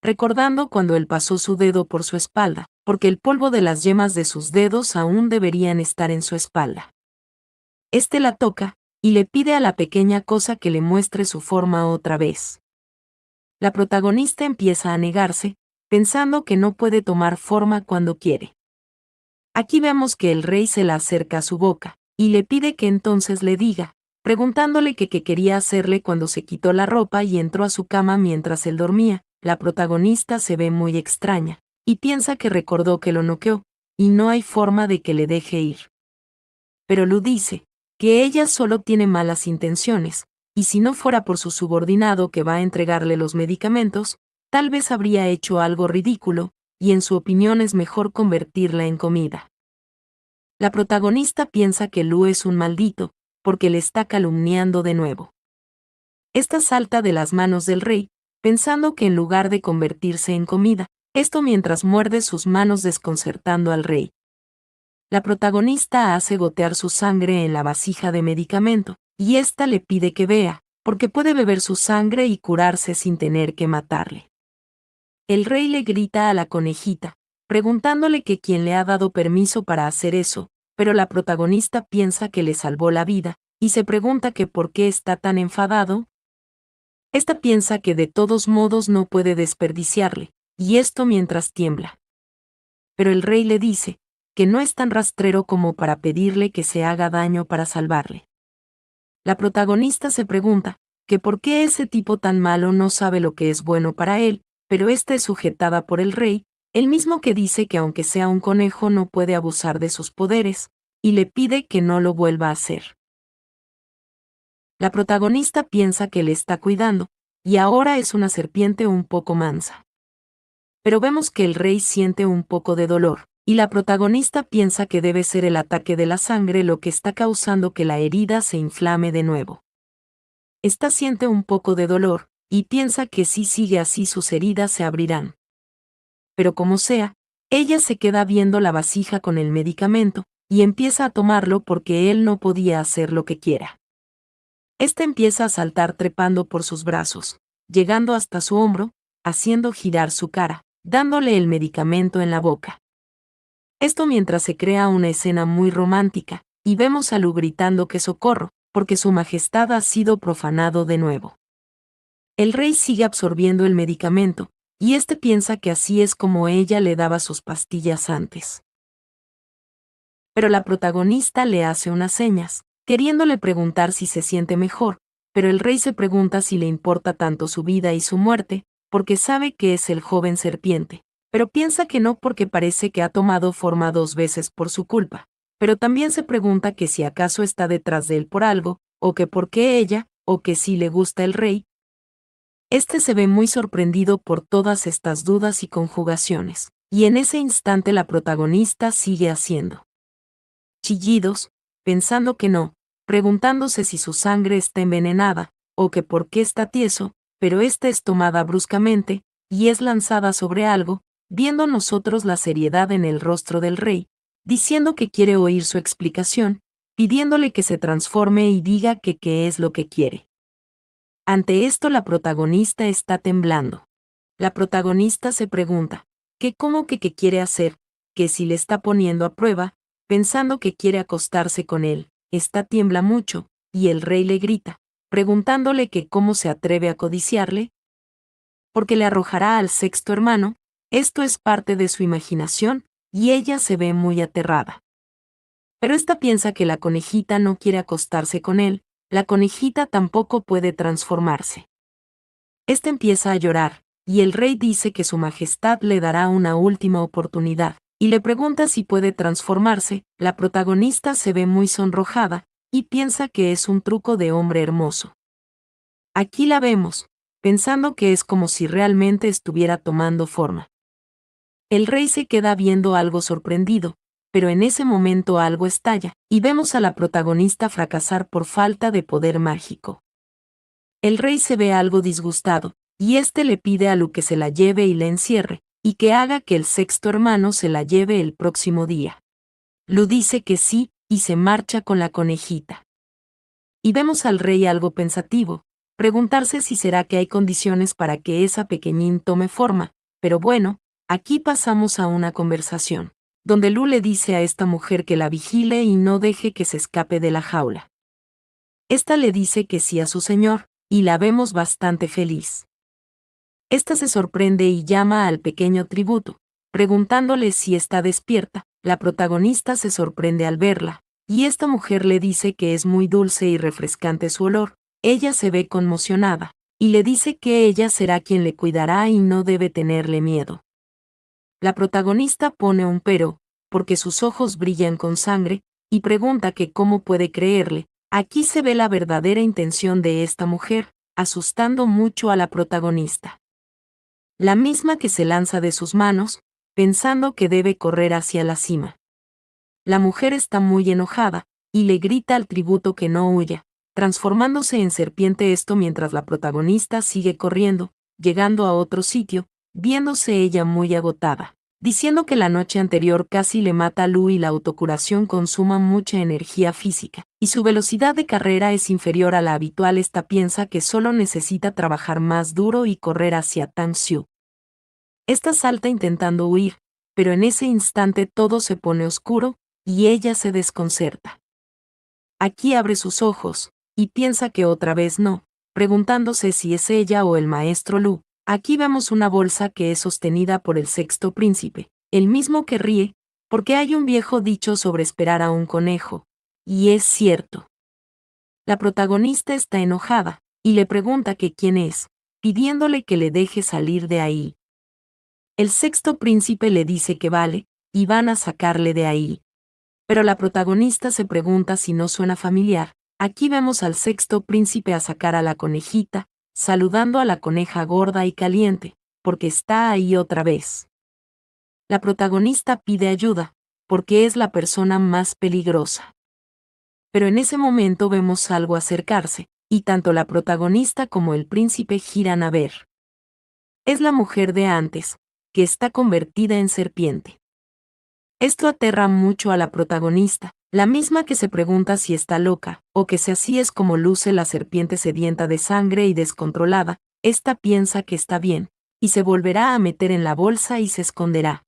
[SPEAKER 1] Recordando cuando él pasó su dedo por su espalda, porque el polvo de las yemas de sus dedos aún deberían estar en su espalda. Este la toca, y le pide a la pequeña cosa que le muestre su forma otra vez. La protagonista empieza a negarse, pensando que no puede tomar forma cuando quiere. Aquí vemos que el rey se la acerca a su boca, y le pide que entonces le diga, preguntándole que qué quería hacerle cuando se quitó la ropa y entró a su cama mientras él dormía. La protagonista se ve muy extraña, y piensa que recordó que lo noqueó, y no hay forma de que le deje ir. Pero Lu dice, que ella solo tiene malas intenciones, y si no fuera por su subordinado que va a entregarle los medicamentos, tal vez habría hecho algo ridículo, y en su opinión es mejor convertirla en comida. La protagonista piensa que Lu es un maldito, porque le está calumniando de nuevo. Esta salta de las manos del rey, pensando que en lugar de convertirse en comida, esto mientras muerde sus manos desconcertando al rey. La protagonista hace gotear su sangre en la vasija de medicamento, y ésta le pide que vea, porque puede beber su sangre y curarse sin tener que matarle. El rey le grita a la conejita, preguntándole que quién le ha dado permiso para hacer eso, pero la protagonista piensa que le salvó la vida, y se pregunta que por qué está tan enfadado. Esta piensa que de todos modos no puede desperdiciarle, y esto mientras tiembla. Pero el rey le dice, que no es tan rastrero como para pedirle que se haga daño para salvarle. La protagonista se pregunta, que por qué ese tipo tan malo no sabe lo que es bueno para él, pero esta es sujetada por el rey, el mismo que dice que aunque sea un conejo no puede abusar de sus poderes, y le pide que no lo vuelva a hacer. La protagonista piensa que le está cuidando, y ahora es una serpiente un poco mansa. Pero vemos que el rey siente un poco de dolor, y la protagonista piensa que debe ser el ataque de la sangre lo que está causando que la herida se inflame de nuevo. Esta siente un poco de dolor, y piensa que si sigue así sus heridas se abrirán. Pero como sea, ella se queda viendo la vasija con el medicamento, y empieza a tomarlo porque él no podía hacer lo que quiera. Esta empieza a saltar trepando por sus brazos, llegando hasta su hombro, haciendo girar su cara, dándole el medicamento en la boca. Esto mientras se crea una escena muy romántica, y vemos a Lu gritando que socorro, porque su majestad ha sido profanado de nuevo. El rey sigue absorbiendo el medicamento, y este piensa que así es como ella le daba sus pastillas antes. Pero la protagonista le hace unas señas, queriéndole preguntar si se siente mejor, pero el rey se pregunta si le importa tanto su vida y su muerte, porque sabe que es el joven serpiente, pero piensa que no porque parece que ha tomado forma 2 veces por su culpa, pero también se pregunta que si acaso está detrás de él por algo, o que por qué ella, o que si le gusta el rey. Este se ve muy sorprendido por todas estas dudas y conjugaciones, y en ese instante la protagonista sigue haciendo chillidos, pensando que no, preguntándose si su sangre está envenenada, o que por qué está tieso, pero esta es tomada bruscamente, y es lanzada sobre algo, viendo nosotros la seriedad en el rostro del rey, diciendo que quiere oír su explicación, pidiéndole que se transforme y diga que qué es lo que quiere. Ante esto la protagonista está temblando. La protagonista se pregunta, ¿qué cómo que qué quiere hacer? Que si le está poniendo a prueba, pensando que quiere acostarse con él, esta tiembla mucho, y el rey le grita, preguntándole que cómo se atreve a codiciarle, porque le arrojará al sexto hermano, esto es parte de su imaginación, y ella se ve muy aterrada. Pero esta piensa que la conejita no quiere acostarse con él, la conejita tampoco puede transformarse. Esta empieza a llorar, y el rey dice que su majestad le dará una última oportunidad, y le pregunta si puede transformarse. La protagonista se ve muy sonrojada, y piensa que es un truco de hombre hermoso. Aquí la vemos, pensando que es como si realmente estuviera tomando forma. El rey se queda viendo algo sorprendido, pero en ese momento algo estalla, y vemos a la protagonista fracasar por falta de poder mágico. El rey se ve algo disgustado, y éste le pide a Lu que se la lleve y la encierre, y que haga que el sexto hermano se la lleve el próximo día. Lu dice que sí, y se marcha con la conejita. Y vemos al rey algo pensativo, preguntarse si será que hay condiciones para que esa pequeñín tome forma, pero bueno, aquí pasamos a una conversación, donde Lu le dice a esta mujer que la vigile y no deje que se escape de la jaula. Esta le dice que sí a su señor, y la vemos bastante feliz. Esta se sorprende y llama al pequeño tributo, preguntándole si está despierta. La protagonista se sorprende al verla, y esta mujer le dice que es muy dulce y refrescante su olor. Ella se ve conmocionada, y le dice que ella será quien le cuidará y no debe tenerle miedo. La protagonista pone un pero, porque sus ojos brillan con sangre, y pregunta que cómo puede creerle. Aquí se ve la verdadera intención de esta mujer, asustando mucho a la protagonista. La misma que se lanza de sus manos, pensando que debe correr hacia la cima. La mujer está muy enojada, y le grita al tributo que no huya, transformándose en serpiente esto mientras la protagonista sigue corriendo, llegando a otro sitio, viéndose ella muy agotada, diciendo que la noche anterior casi le mata a Lu y la autocuración consuma mucha energía física, y su velocidad de carrera es inferior a la habitual. Esta piensa que solo necesita trabajar más duro y correr hacia Tang Xiu. Esta salta intentando huir, pero en ese instante todo se pone oscuro, y ella se desconcerta. Aquí abre sus ojos, y piensa que otra vez no, preguntándose si es ella o el maestro Lu. Aquí vemos una bolsa que es sostenida por el sexto príncipe, el mismo que ríe, porque hay un viejo dicho sobre esperar a un conejo, y es cierto. La protagonista está enojada, y le pregunta que quién es, pidiéndole que le deje salir de ahí. El sexto príncipe le dice que vale, y van a sacarle de ahí. Pero la protagonista se pregunta si no suena familiar. Aquí vemos al sexto príncipe a sacar a la conejita, saludando a la coneja gorda y caliente, porque está ahí otra vez. La protagonista pide ayuda, porque es la persona más peligrosa. Pero en ese momento vemos algo acercarse, y tanto la protagonista como el príncipe giran a ver. Es la mujer de antes, que está convertida en serpiente. Esto aterra mucho a la protagonista, la misma que se pregunta si está loca, o que si así es como luce la serpiente sedienta de sangre y descontrolada, esta piensa que está bien, y se volverá a meter en la bolsa y se esconderá.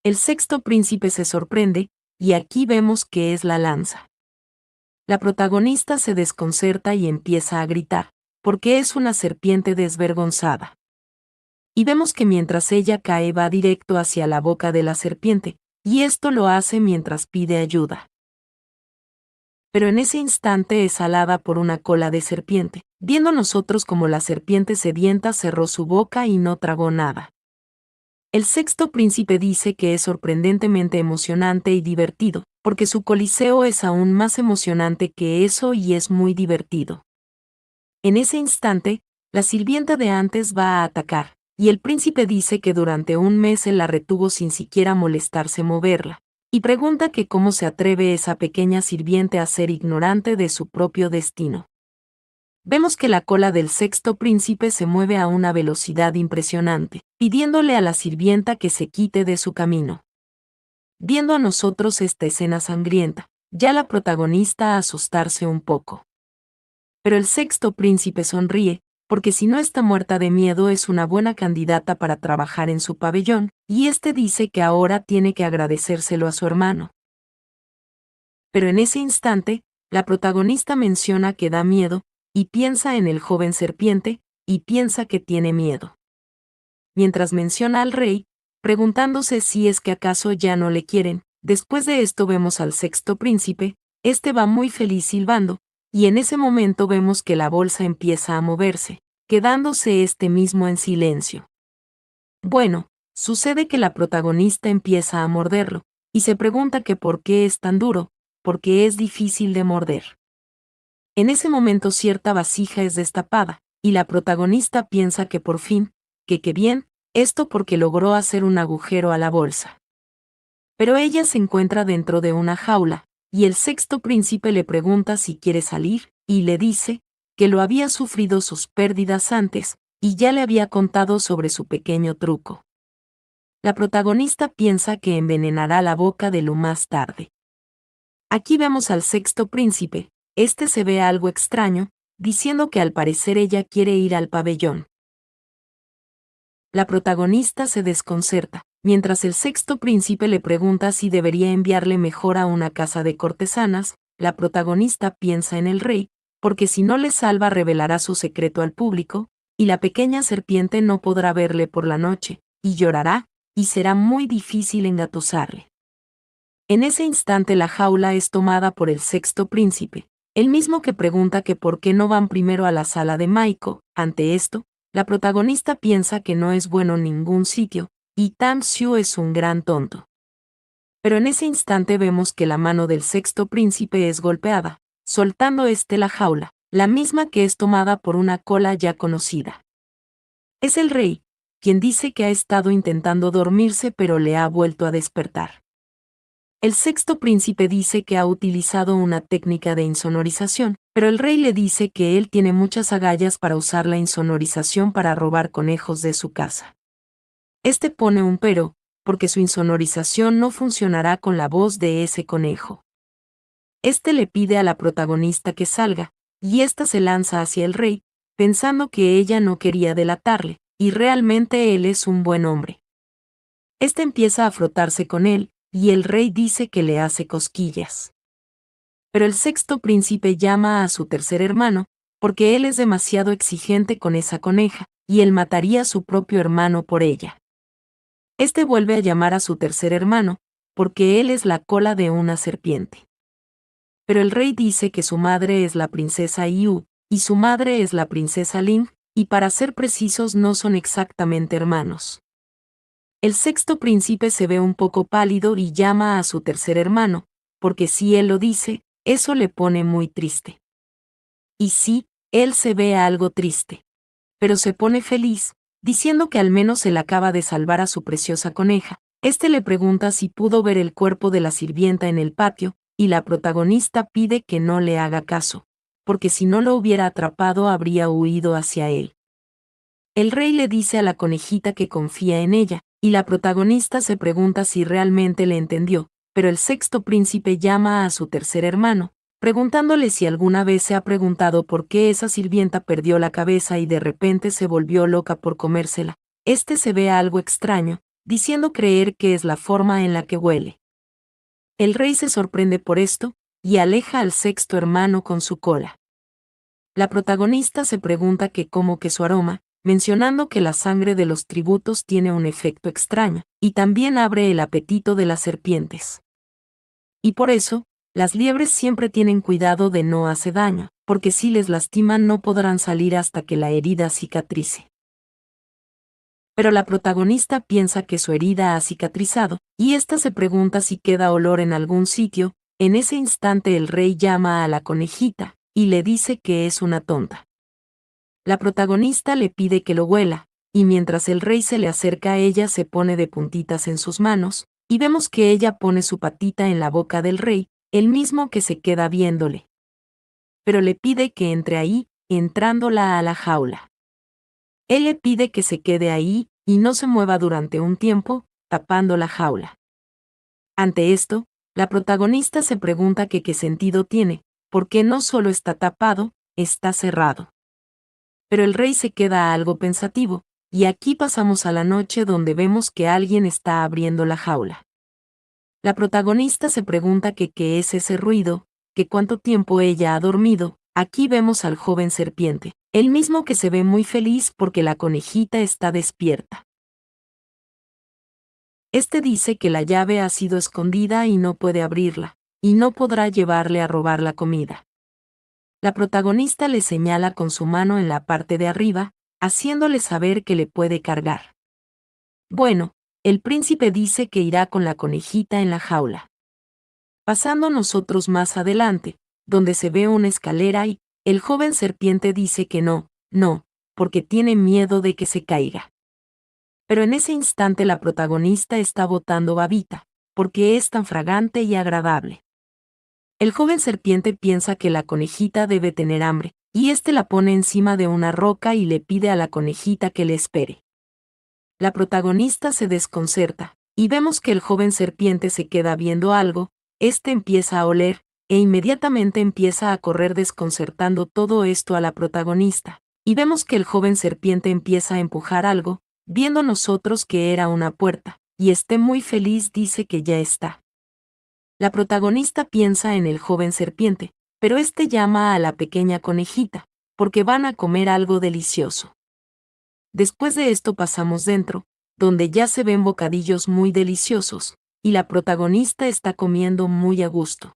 [SPEAKER 1] El sexto príncipe se sorprende, y aquí vemos que es la lanza. La protagonista se desconcerta y empieza a gritar, porque es una serpiente desvergonzada. Y vemos que mientras ella cae va directo hacia la boca de la serpiente, y esto lo hace mientras pide ayuda. Pero en ese instante es alada por una cola de serpiente, viendo nosotros como la serpiente sedienta cerró su boca y no tragó nada. El sexto príncipe dice que es sorprendentemente emocionante y divertido, porque su coliseo es aún más emocionante que eso y es muy divertido. En ese instante, la sirvienta de antes va a atacar, y el príncipe dice que durante un mes él la retuvo sin siquiera molestarse moverla, y pregunta que cómo se atreve esa pequeña sirviente a ser ignorante de su propio destino. Vemos que la cola del sexto príncipe se mueve a una velocidad impresionante, pidiéndole a la sirvienta que se quite de su camino. Viendo a nosotros esta escena sangrienta, ya la protagonista a asustarse un poco. Pero el sexto príncipe sonríe, porque si no está muerta de miedo es una buena candidata para trabajar en su pabellón, y este dice que ahora tiene que agradecérselo a su hermano. Pero en ese instante, la protagonista menciona que da miedo, y piensa en el joven serpiente, y piensa que tiene miedo. Mientras menciona al rey, preguntándose si es que acaso ya no le quieren, después de esto vemos al sexto príncipe, este va muy feliz silbando, y en ese momento vemos que la bolsa empieza a moverse, quedándose este mismo en silencio. Bueno, sucede que la protagonista empieza a morderlo, y se pregunta que por qué es tan duro, porque es difícil de morder. En ese momento cierta vasija es destapada, y la protagonista piensa que por fin, que bien, esto porque logró hacer un agujero a la bolsa. Pero ella se encuentra dentro de una jaula, y el sexto príncipe le pregunta si quiere salir, y le dice que lo había sufrido sus pérdidas antes, y ya le había contado sobre su pequeño truco. La protagonista piensa que envenenará la boca de lo más tarde. Aquí vemos al sexto príncipe, este se ve algo extraño, diciendo que al parecer ella quiere ir al pabellón. La protagonista se desconcerta, mientras el sexto príncipe le pregunta si debería enviarle mejor a una casa de cortesanas, la protagonista piensa en el rey, porque si no le salva revelará su secreto al público, y la pequeña serpiente no podrá verle por la noche, y llorará, y será muy difícil engatusarle. En ese instante la jaula es tomada por el sexto príncipe, el mismo que pregunta que por qué no van primero a la sala de Maiko. Ante esto, la protagonista piensa que no es bueno en ningún sitio, y Tam Xiu es un gran tonto. Pero en ese instante vemos que la mano del sexto príncipe es golpeada, soltando la jaula, la misma que es tomada por una cola ya conocida. Es el rey, quien dice que ha estado intentando dormirse pero le ha vuelto a despertar. El sexto príncipe dice que ha utilizado una técnica de insonorización, pero el rey le dice que él tiene muchas agallas para usar la insonorización para robar conejos de su casa. Este pone un pero, porque su insonorización no funcionará con la voz de ese conejo. Este le pide a la protagonista que salga, y ésta se lanza hacia el rey, pensando que ella no quería delatarle, y realmente él es un buen hombre. Este empieza a frotarse con él, y el rey dice que le hace cosquillas. Pero el sexto príncipe llama a su tercer hermano, porque él es demasiado exigente con esa coneja, y él mataría a su propio hermano por ella. Este vuelve a llamar a su tercer hermano, porque él es la cola de una serpiente. Pero el rey dice que su madre es la princesa Yu, y su madre es la princesa Ling, y para ser precisos no son exactamente hermanos. El sexto príncipe se ve un poco pálido y llama a su tercer hermano, porque si él lo dice, Eso le pone muy triste. Y sí, él se ve algo triste. Pero se pone feliz, diciendo que al menos él acaba de salvar a su preciosa coneja. Le pregunta si pudo ver el cuerpo de la sirvienta en el patio, y la protagonista pide que no le haga caso, porque si no lo hubiera atrapado habría huido hacia él. El rey le dice a la conejita que confía en ella, y la protagonista se pregunta si realmente le entendió, pero el sexto príncipe llama a su tercer hermano, preguntándole si alguna vez se ha preguntado por qué esa sirvienta perdió la cabeza y de repente se volvió loca por comérsela. Se ve algo extraño, diciendo creer que es la forma en la que huele. El rey se sorprende por esto, y aleja al sexto hermano con su cola. La protagonista se pregunta que cómo que su aroma, mencionando que la sangre de los tributos tiene un efecto extraño, y también abre el apetito de las serpientes. Y por eso, las liebres siempre tienen cuidado de no hacer daño, porque si les lastiman no podrán salir hasta que la herida cicatrice. Pero la protagonista piensa que su herida ha cicatrizado, y ésta se pregunta si queda olor en algún sitio. En ese instante el rey llama a la conejita, y le dice que es una tonta. La protagonista le pide que lo huela, y mientras el rey se le acerca a ella se pone de puntitas en sus manos, y vemos que ella pone su patita en la boca del rey, el mismo que se queda viéndole. Pero le pide que entre ahí, entrándola a la jaula. Él le pide que se quede ahí, y no se mueva durante un tiempo, tapando la jaula. Ante esto, la protagonista se pregunta que qué sentido tiene, porque no solo está tapado, está cerrado. Pero el rey se queda algo pensativo, y aquí pasamos a la noche donde vemos que alguien está abriendo la jaula. La protagonista se pregunta que qué es ese ruido, que cuánto tiempo ella ha dormido. Aquí vemos al joven serpiente, el mismo que se ve muy feliz porque la conejita está despierta. Dice que la llave ha sido escondida y no puede abrirla, y no podrá llevarle a robar la comida. La protagonista le señala con su mano en la parte de arriba, haciéndole saber que le puede cargar. Bueno, el príncipe dice que irá con la conejita en la jaula. Pasando nosotros más adelante, donde se ve una escalera y el joven serpiente dice que no, porque tiene miedo de que se caiga. Pero en ese instante la protagonista está botando babita, porque es tan fragante y agradable. El joven serpiente piensa que la conejita debe tener hambre, y la pone encima de una roca y le pide a la conejita que le espere. La protagonista se desconcerta, y vemos que el joven serpiente se queda viendo algo. Empieza a oler, e inmediatamente empieza a correr desconcertando todo esto a la protagonista, y vemos que el joven serpiente empieza a empujar algo, viendo nosotros que era una puerta, y muy feliz dice que ya está. La protagonista piensa en el joven serpiente, pero llama a la pequeña conejita, porque van a comer algo delicioso. Después de esto pasamos dentro, donde ya se ven bocadillos muy deliciosos, y la protagonista está comiendo muy a gusto.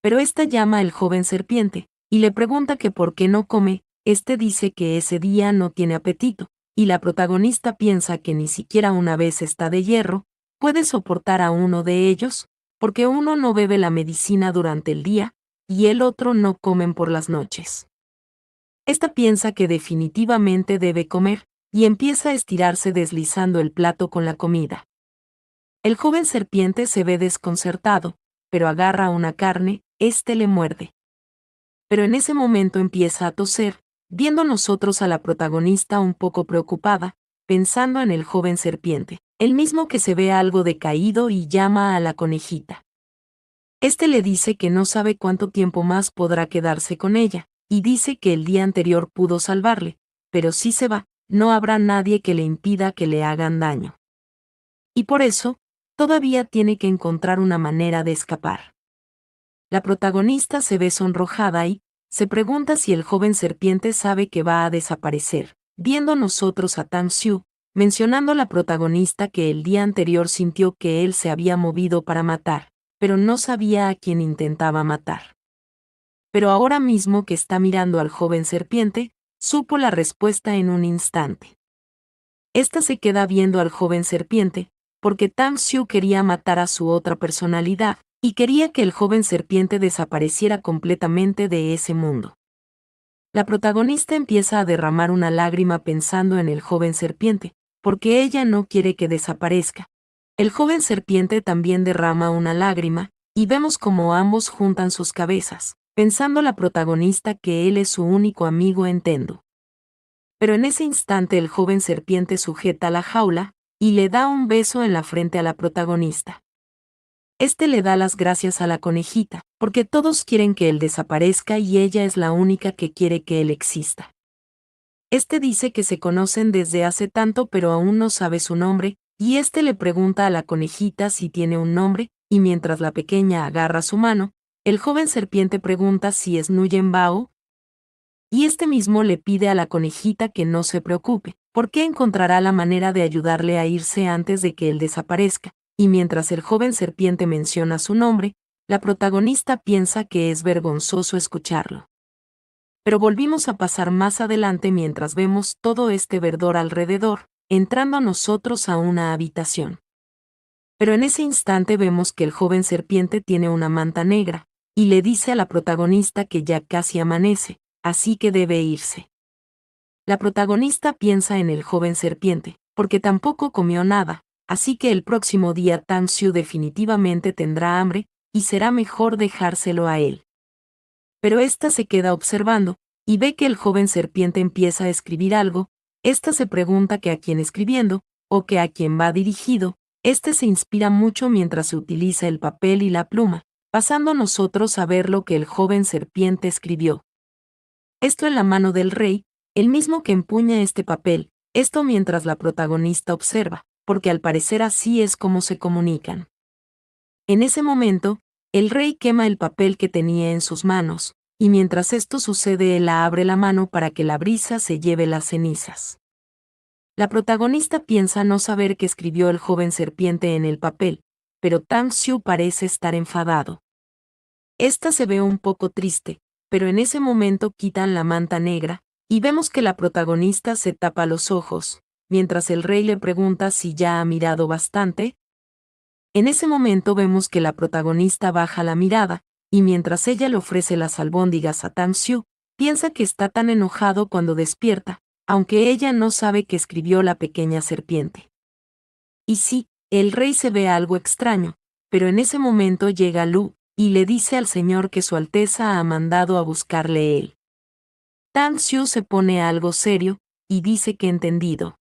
[SPEAKER 1] Pero llama al joven serpiente, y le pregunta que por qué no come. Dice que ese día no tiene apetito, y la protagonista piensa que ni siquiera una vez está de hierro, puede soportar a uno de ellos, porque uno no bebe la medicina durante el día, y el otro no comen por las noches. Piensa que definitivamente debe comer, y empieza a estirarse deslizando el plato con la comida. El joven serpiente se ve desconcertado, pero agarra una carne, le muerde. Pero en ese momento empieza a toser, viendo nosotros a la protagonista un poco preocupada, pensando en el joven serpiente, el mismo que se ve algo decaído y llama a la conejita. Le dice que no sabe cuánto tiempo más podrá quedarse con ella, y dice que el día anterior pudo salvarle, pero si se va, no habrá nadie que le impida que le hagan daño. Y por eso, todavía tiene que encontrar una manera de escapar. La protagonista se ve sonrojada y se pregunta si el joven serpiente sabe que va a desaparecer, viendo nosotros a Tang Xiu, mencionando la protagonista que el día anterior sintió que él se había movido para matar, pero no sabía a quién intentaba matar. Pero ahora mismo que está mirando al joven serpiente, supo la respuesta en un instante. Se queda viendo al joven serpiente, porque Tang Xiu quería matar a su otra personalidad, y quería que el joven serpiente desapareciera completamente de ese mundo. La protagonista empieza a derramar una lágrima pensando en el joven serpiente, porque ella no quiere que desaparezca. El joven serpiente también derrama una lágrima, y vemos como ambos juntan sus cabezas, pensando la protagonista que él es su único amigo en Tendu. Pero en ese instante el joven serpiente sujeta la jaula, y le da un beso en la frente a la protagonista. Este le da las gracias a la conejita, porque todos quieren que él desaparezca y ella es la única que quiere que él exista. Este dice que se conocen desde hace tanto pero aún no sabe su nombre, y este le pregunta a la conejita si tiene un nombre, y mientras la pequeña agarra su mano, el joven serpiente pregunta si es Nuyen Bao, y este mismo le pide a la conejita que no se preocupe, porque encontrará la manera de ayudarle a irse antes de que él desaparezca, y mientras el joven serpiente menciona su nombre, la protagonista piensa que es vergonzoso escucharlo. Pero volvimos a pasar más adelante mientras vemos todo este verdor alrededor, entrando nosotros a una habitación. Pero en ese instante vemos que el joven serpiente tiene una manta negra, y le dice a la protagonista que ya casi amanece, así que debe irse. La protagonista piensa en el joven serpiente, porque tampoco comió nada, así que el próximo día Tang Xiu definitivamente tendrá hambre, y será mejor dejárselo a él. Pero ésta se queda observando, y ve que el joven serpiente empieza a escribir algo, ésta se pregunta que a quién escribiendo, o que a quién va dirigido, este se inspira mucho mientras se utiliza el papel y la pluma, pasando nosotros a ver lo que el joven serpiente escribió. Esto en la mano del rey, el mismo que empuña este papel, esto mientras la protagonista observa, porque al parecer así es como se comunican. En ese momento, el rey quema el papel que tenía en sus manos, y mientras esto sucede él abre la mano para que la brisa se lleve las cenizas. La protagonista piensa no saber qué escribió el joven serpiente en el papel, pero Tang Xiu parece estar enfadado. Esta se ve un poco triste, pero en ese momento quitan la manta negra, y vemos que la protagonista se tapa los ojos, mientras el rey le pregunta si ya ha mirado bastante. En ese momento vemos que la protagonista baja la mirada, y mientras ella le ofrece las albóndigas a Tang Xiu, piensa que está tan enojado cuando despierta, aunque ella no sabe que escribió la pequeña serpiente. Y sí, el rey se ve algo extraño, pero en ese momento llega Lu, y le dice al señor que su Alteza ha mandado a buscarle él. Tang Xiu se pone algo serio, y dice que entendido.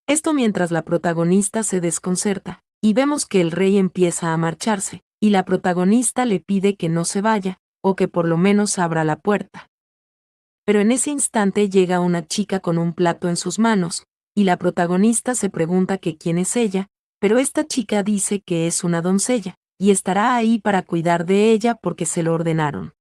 [SPEAKER 1] Esto mientras la protagonista se desconcerta, y vemos que el rey empieza a marcharse, y la protagonista le pide que no se vaya, o que por lo menos abra la puerta. Pero en ese instante llega una chica con un plato en sus manos, y la protagonista se pregunta que quién es ella, pero esta chica dice que es una doncella, y estará ahí para cuidar de ella porque se lo ordenaron.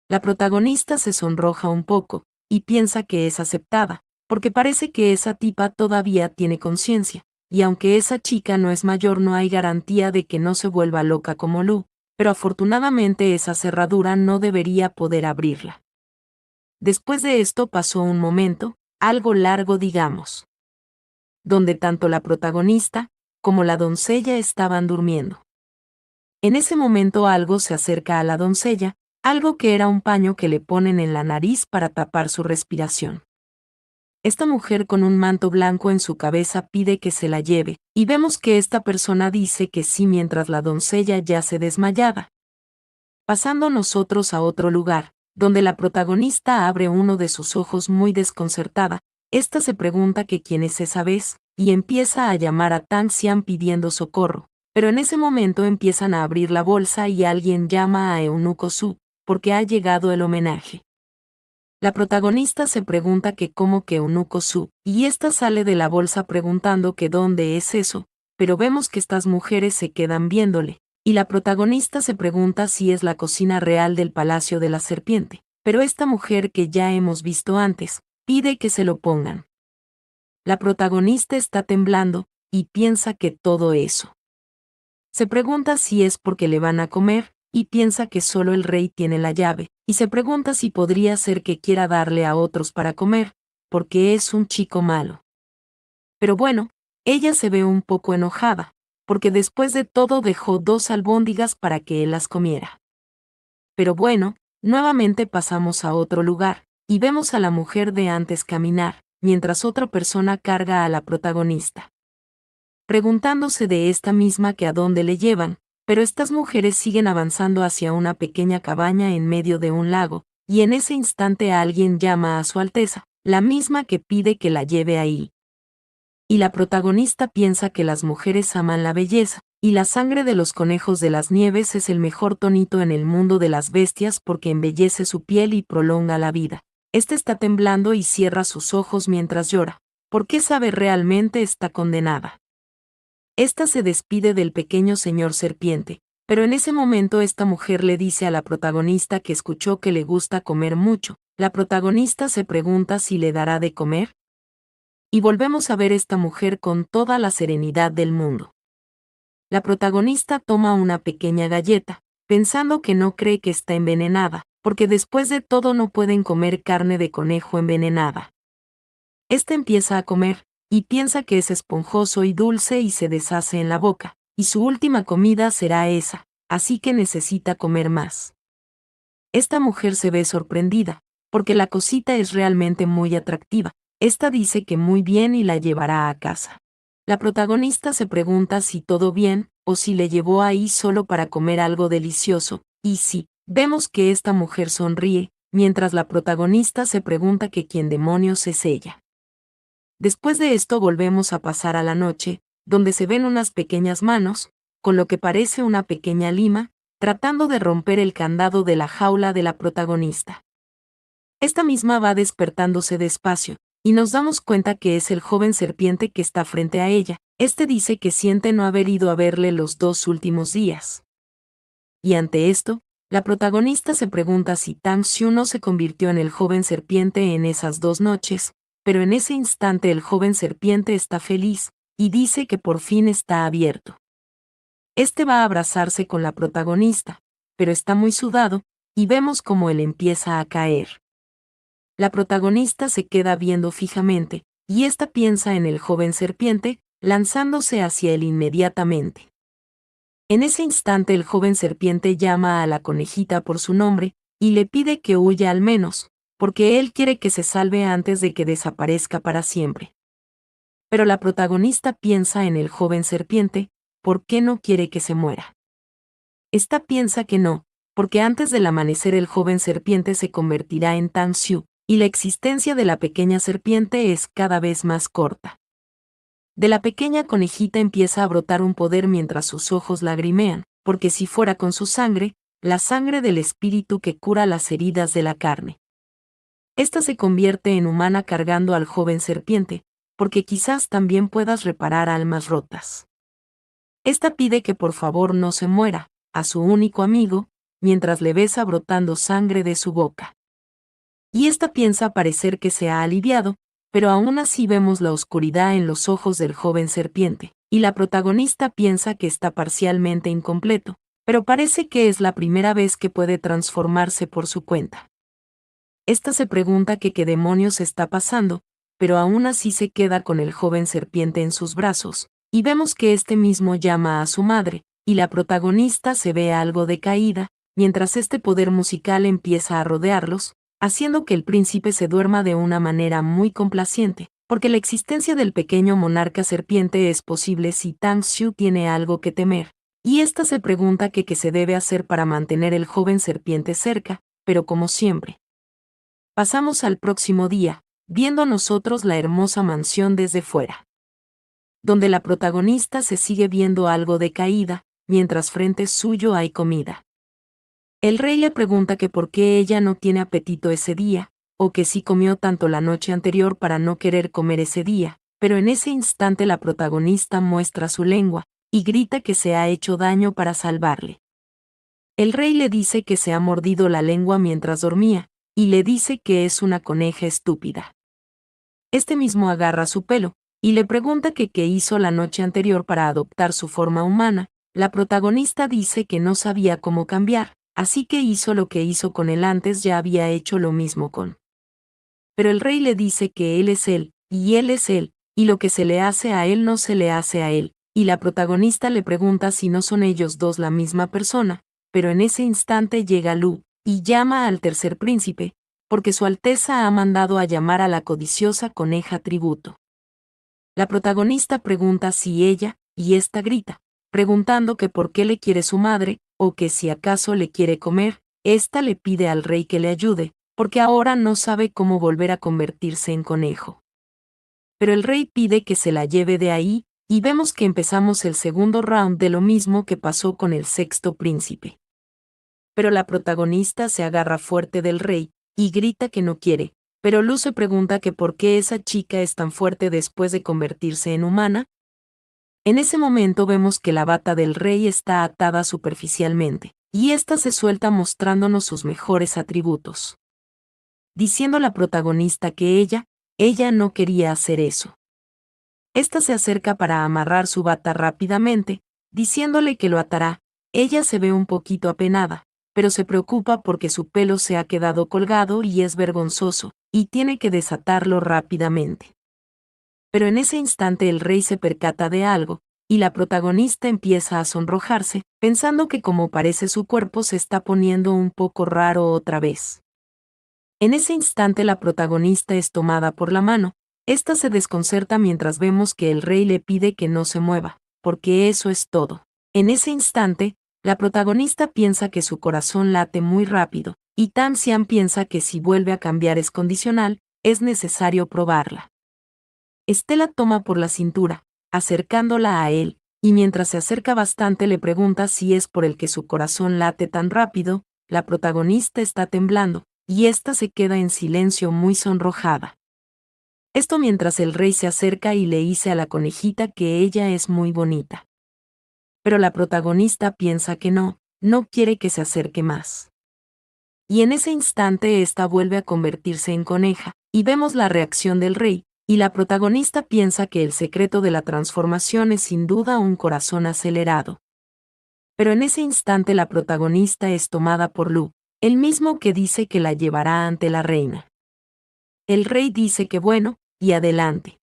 [SPEAKER 1] La protagonista se sonroja un poco, y piensa que es aceptada, porque parece que esa tipa todavía tiene conciencia, y aunque esa chica no es mayor no hay garantía de que no se vuelva loca como Lu, pero afortunadamente esa cerradura no debería poder abrirla. Después de esto pasó un momento, algo largo digamos, donde tanto la protagonista como la doncella estaban durmiendo. En ese momento algo se acerca a la doncella, algo que era un paño que le ponen en la nariz para tapar su respiración. Esta mujer con un manto blanco en su cabeza pide que se la lleve, y vemos que esta persona dice que sí mientras la doncella yace desmayada. Pasando nosotros a otro lugar, donde la protagonista abre uno de sus ojos muy desconcertada, esta se pregunta que quién es esa vez, y empieza a llamar a Tang Xian pidiendo socorro, pero en ese momento empiezan a abrir la bolsa y alguien llama a Eunuco Su, porque ha llegado el homenaje. La protagonista se pregunta que cómo que Eunuco Su, y esta sale de la bolsa preguntando que dónde es eso, pero vemos que estas mujeres se quedan viéndole, y la protagonista se pregunta si es la cocina real del Palacio de la Serpiente, pero esta mujer que ya hemos visto antes, pide que se lo pongan. La protagonista está temblando, y piensa que todo eso. Se pregunta si es porque le van a comer, y piensa que solo el rey tiene la llave, y se pregunta si podría ser que quiera darle a otros para comer, porque es un chico malo. Pero bueno, ella se ve un poco enojada, porque después de todo dejó 2 albóndigas para que él las comiera. Pero bueno, nuevamente pasamos a otro lugar, y vemos a la mujer de antes caminar, mientras otra persona carga a la protagonista. Preguntándose de esta misma que a dónde le llevan, pero estas mujeres siguen avanzando hacia una pequeña cabaña en medio de un lago, y en ese instante alguien llama a su Alteza, la misma que pide que la lleve ahí. Y la protagonista piensa que las mujeres aman la belleza, y la sangre de los conejos de las nieves es el mejor tonito en el mundo de las bestias porque embellece su piel y prolonga la vida. Este está temblando y cierra sus ojos mientras llora, porque sabe realmente está condenada. Esta se despide del pequeño señor serpiente, pero en ese momento esta mujer le dice a la protagonista que escuchó que le gusta comer mucho. La protagonista se pregunta si le dará de comer. Y volvemos a ver esta mujer con toda la serenidad del mundo. La protagonista toma una pequeña galleta, pensando que no cree que está envenenada, porque después de todo no pueden comer carne de conejo envenenada. Esta empieza a comer, y piensa que es esponjoso y dulce y se deshace en la boca, y su última comida será esa, así que necesita comer más. Esta mujer se ve sorprendida, porque la cosita es realmente muy atractiva. Esta dice que muy bien y la llevará a casa. La protagonista se pregunta si todo bien, o si le llevó ahí solo para comer algo delicioso, y sí, vemos que esta mujer sonríe, mientras la protagonista se pregunta que quién demonios es ella. Después de esto volvemos a pasar a la noche, donde se ven unas pequeñas manos, con lo que parece una pequeña lima, tratando de romper el candado de la jaula de la protagonista. Esta misma va despertándose despacio, y nos damos cuenta que es el joven serpiente que está frente a ella. Este dice que siente no haber ido a verle los 2 últimos días. Y ante esto, la protagonista se pregunta si Tang Xiu no se convirtió en el joven serpiente en esas 2 noches, pero en ese instante el joven serpiente está feliz, y dice que por fin está abierto. Este va a abrazarse con la protagonista, pero está muy sudado, y vemos cómo él empieza a caer. La protagonista se queda viendo fijamente, y esta piensa en el joven serpiente, lanzándose hacia él inmediatamente. En ese instante el joven serpiente llama a la conejita por su nombre, y le pide que huya al menos, porque él quiere que se salve antes de que desaparezca para siempre. Pero la protagonista piensa en el joven serpiente, ¿por qué no quiere que se muera? Esta piensa que no, porque antes del amanecer el joven serpiente se convertirá en Tang Xiu, y la existencia de la pequeña serpiente es cada vez más corta. De la pequeña conejita empieza a brotar un poder mientras sus ojos lagrimean, porque si fuera con su sangre, la sangre del espíritu que cura las heridas de la carne. Esta se convierte en humana cargando al joven serpiente, porque quizás también puedas reparar almas rotas. Esta pide que por favor no se muera, a su único amigo, mientras le besa brotando sangre de su boca. Y esta piensa parecer que se ha aliviado, pero aún así vemos la oscuridad en los ojos del joven serpiente, y la protagonista piensa que está parcialmente incompleto, pero parece que es la primera vez que puede transformarse por su cuenta. Esta se pregunta que qué demonios está pasando, pero aún así se queda con el joven serpiente en sus brazos, y vemos que este mismo llama a su madre, y la protagonista se ve algo decaída, mientras este poder musical empieza a rodearlos, haciendo que el príncipe se duerma de una manera muy complaciente, porque la existencia del pequeño monarca serpiente es posible si Tang Xiu tiene algo que temer, y esta se pregunta que qué se debe hacer para mantener el joven serpiente cerca, pero como siempre. Pasamos al próximo día, viendo nosotros la hermosa mansión desde fuera, donde la protagonista se sigue viendo algo decaída, mientras frente suyo hay comida. El rey le pregunta que por qué ella no tiene apetito ese día, o que sí comió tanto la noche anterior para no querer comer ese día, pero en ese instante la protagonista muestra su lengua, y grita que se ha hecho daño para salvarle. El rey le dice que se ha mordido la lengua mientras dormía, y le dice que es una coneja estúpida. Este mismo agarra su pelo, y le pregunta que qué hizo la noche anterior para adoptar su forma humana. La protagonista dice que no sabía cómo cambiar, así que hizo lo que hizo con él antes, ya había hecho lo mismo con. Pero el rey le dice que él es él, y él es él, y lo que se le hace a él no se le hace a él, y la protagonista le pregunta si no son ellos dos la misma persona, pero en ese instante llega Lu, y llama al tercer príncipe, porque Su Alteza ha mandado a llamar a la codiciosa coneja tributo. La protagonista pregunta si ella, y ésta grita, preguntando que por qué le quiere su madre, o que si acaso le quiere comer. Ésta le pide al rey que le ayude, porque ahora no sabe cómo volver a convertirse en conejo. Pero el rey pide que se la lleve de ahí, y vemos que empezamos el segundo round de lo mismo que pasó con el sexto príncipe. Pero la protagonista se agarra fuerte del rey, y grita que no quiere, pero Lu se pregunta que por qué esa chica es tan fuerte después de convertirse en humana. En ese momento vemos que la bata del rey está atada superficialmente, y ésta se suelta mostrándonos sus mejores atributos. Diciendo la protagonista que ella no quería hacer eso. Esta se acerca para amarrar su bata rápidamente, diciéndole que lo atará. Ella se ve un poquito apenada, pero se preocupa porque su pelo se ha quedado colgado y es vergonzoso, y tiene que desatarlo rápidamente. Pero en ese instante el rey se percata de algo, y la protagonista empieza a sonrojarse, pensando que como parece su cuerpo se está poniendo un poco raro otra vez. En ese instante la protagonista es tomada por la mano. Esta se desconcerta mientras vemos que el rey le pide que no se mueva, porque eso es todo. En ese instante, la protagonista piensa que su corazón late muy rápido, y Tam Xian piensa que si vuelve a cambiar es condicional, es necesario probarla. Estela toma por la cintura, acercándola a él, y mientras se acerca bastante le pregunta si es por el que su corazón late tan rápido. La protagonista está temblando, y ésta se queda en silencio muy sonrojada. Esto mientras el rey se acerca y le dice a la conejita que ella es muy bonita. Pero la protagonista piensa que no quiere que se acerque más. Y en ese instante ésta vuelve a convertirse en coneja, y vemos la reacción del rey, y la protagonista piensa que el secreto de la transformación es sin duda un corazón acelerado. Pero en ese instante la protagonista es tomada por Lu, el mismo que dice que la llevará ante la reina. El rey dice que bueno, y adelante.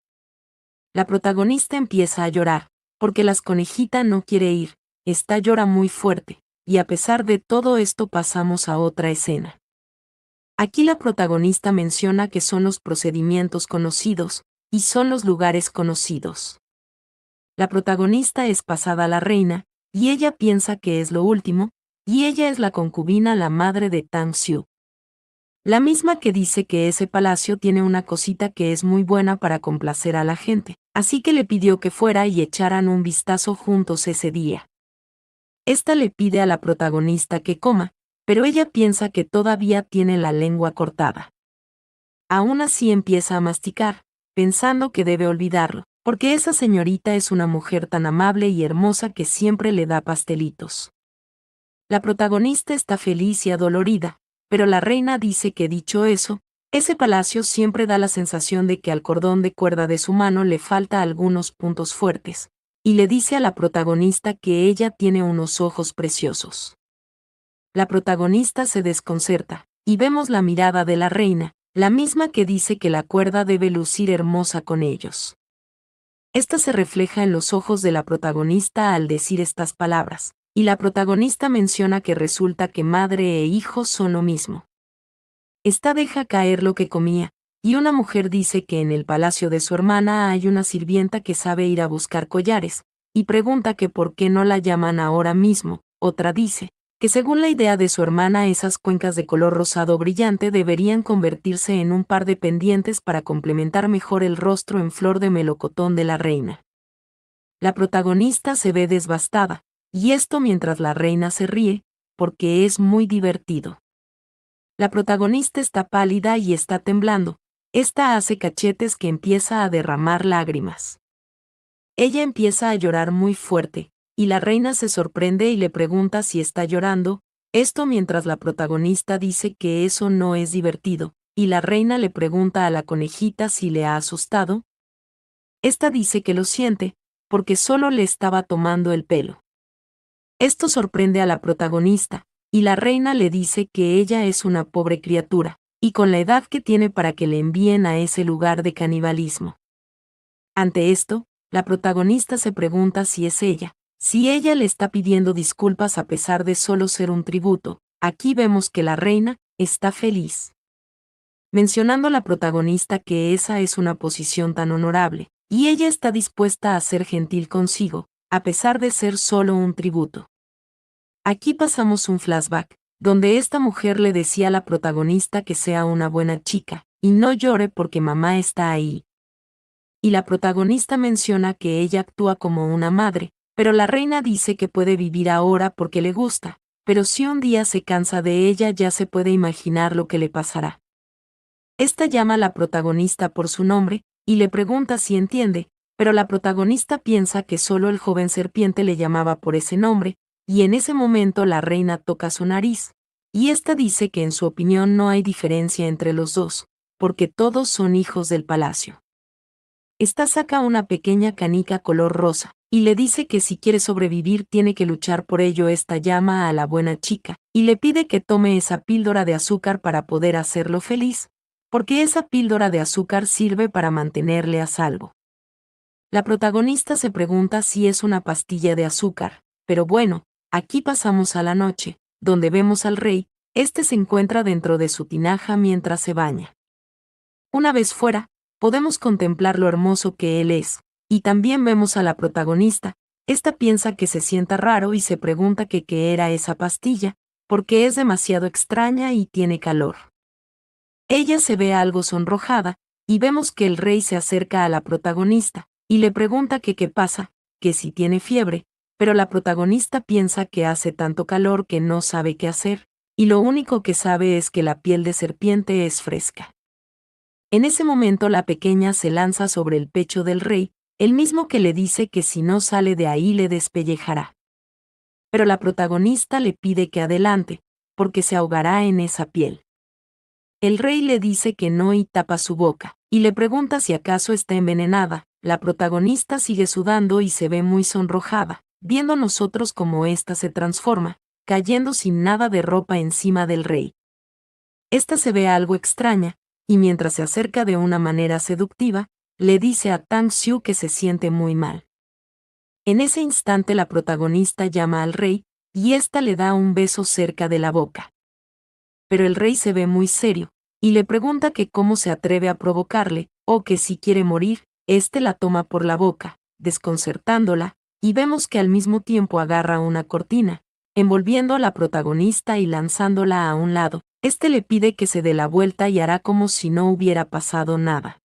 [SPEAKER 1] La protagonista empieza a llorar, porque la conejita no quiere ir, llora muy fuerte, y a pesar de todo esto pasamos a otra escena. Aquí la protagonista menciona que son los procedimientos conocidos, y son los lugares conocidos. La protagonista es pasada a la reina, y ella piensa que es lo último, y ella es la concubina, la madre de Tang Xiu. La misma que dice que ese palacio tiene una cosita que es muy buena para complacer a la gente, así que le pidió que fuera y echaran un vistazo juntos ese día. Esta le pide a la protagonista que coma, pero ella piensa que todavía tiene la lengua cortada. Aún así empieza a masticar, pensando que debe olvidarlo, porque esa señorita es una mujer tan amable y hermosa que siempre le da pastelitos. La protagonista está feliz y adolorida, pero la reina dice que dicho eso, ese palacio siempre da la sensación de que al cordón de cuerda de su mano le falta algunos puntos fuertes, y le dice a la protagonista que ella tiene unos ojos preciosos. La protagonista se desconcerta, y vemos la mirada de la reina, la misma que dice que la cuerda debe lucir hermosa con ellos. Esta se refleja en los ojos de la protagonista al decir estas palabras, y la protagonista menciona que resulta que madre e hijo son lo mismo. Esta deja caer lo que comía, y una mujer dice que en el palacio de su hermana hay una sirvienta que sabe ir a buscar collares, y pregunta que por qué no la llaman ahora mismo. Otra dice que según la idea de su hermana esas cuencas de color rosado brillante deberían convertirse en un par de pendientes para complementar mejor el rostro en flor de melocotón de la reina. La protagonista se ve devastada, y esto mientras la reina se ríe, porque es muy divertido. La protagonista está pálida y está temblando, esta hace cachetes que empieza a derramar lágrimas. Ella empieza a llorar muy fuerte, y la reina se sorprende y le pregunta si está llorando, esto mientras la protagonista dice que eso no es divertido, y la reina le pregunta a la conejita si le ha asustado. Esta dice que lo siente, porque solo le estaba tomando el pelo. Esto sorprende a la protagonista, y la reina le dice que ella es una pobre criatura, y con la edad que tiene para que le envíen a ese lugar de canibalismo. Ante esto, La protagonista se pregunta si es ella, si ella le está pidiendo disculpas a pesar de solo ser un tributo. Aquí vemos que la reina está feliz, mencionando a la protagonista que esa es una posición tan honorable, y ella está dispuesta a ser gentil consigo, a pesar de ser solo un tributo. Aquí pasamos un flashback, donde esta mujer le decía a la protagonista que sea una buena chica, y no llore porque mamá está ahí. Y la protagonista menciona que ella actúa como una madre, pero la reina dice que puede vivir ahora porque le gusta, pero si un día se cansa de ella ya se puede imaginar lo que le pasará. Esta llama a la protagonista por su nombre, y le pregunta si entiende, pero la protagonista piensa que solo el joven serpiente le llamaba por ese nombre, y en ese momento la reina toca su nariz, y esta dice que en su opinión no hay diferencia entre los dos, porque todos son hijos del palacio. Esta saca una pequeña canica color rosa, y le dice que si quiere sobrevivir tiene que luchar por ello. Esta llama a la buena chica, y le pide que tome esa píldora de azúcar para poder hacerlo feliz, porque esa píldora de azúcar sirve para mantenerle a salvo. La protagonista se pregunta si es una pastilla de azúcar, pero bueno, aquí pasamos a la noche, donde vemos al rey. Este se encuentra dentro de su tinaja mientras se baña. Una vez fuera, podemos contemplar lo hermoso que él es, y también vemos a la protagonista. Esta piensa que se sienta raro y se pregunta que qué era esa pastilla, porque es demasiado extraña y tiene calor. Ella se ve algo sonrojada, y vemos que el rey se acerca a la protagonista, y le pregunta que qué pasa, que si tiene fiebre, pero la protagonista piensa que hace tanto calor que no sabe qué hacer, y lo único que sabe es que la piel de serpiente es fresca. En ese momento la pequeña se lanza sobre el pecho del rey, el mismo que le dice que si no sale de ahí le despellejará. Pero la protagonista le pide que adelante, porque se ahogará en esa piel. El rey le dice que no y tapa su boca, y le pregunta si acaso está envenenada. La protagonista sigue sudando y se ve muy sonrojada, viendo nosotros cómo ésta se transforma, cayendo sin nada de ropa encima del rey. Esta se ve algo extraña, y mientras se acerca de una manera seductiva, le dice a Tang Xiu que se siente muy mal. En ese instante la protagonista llama al rey, y ésta le da un beso cerca de la boca. Pero el rey se ve muy serio, y le pregunta que cómo se atreve a provocarle, o que si quiere morir. Este la toma por la boca, desconcertándola, y vemos que al mismo tiempo agarra una cortina, envolviendo a la protagonista y lanzándola a un lado. Este le pide que se dé la vuelta y hará como si no hubiera pasado nada.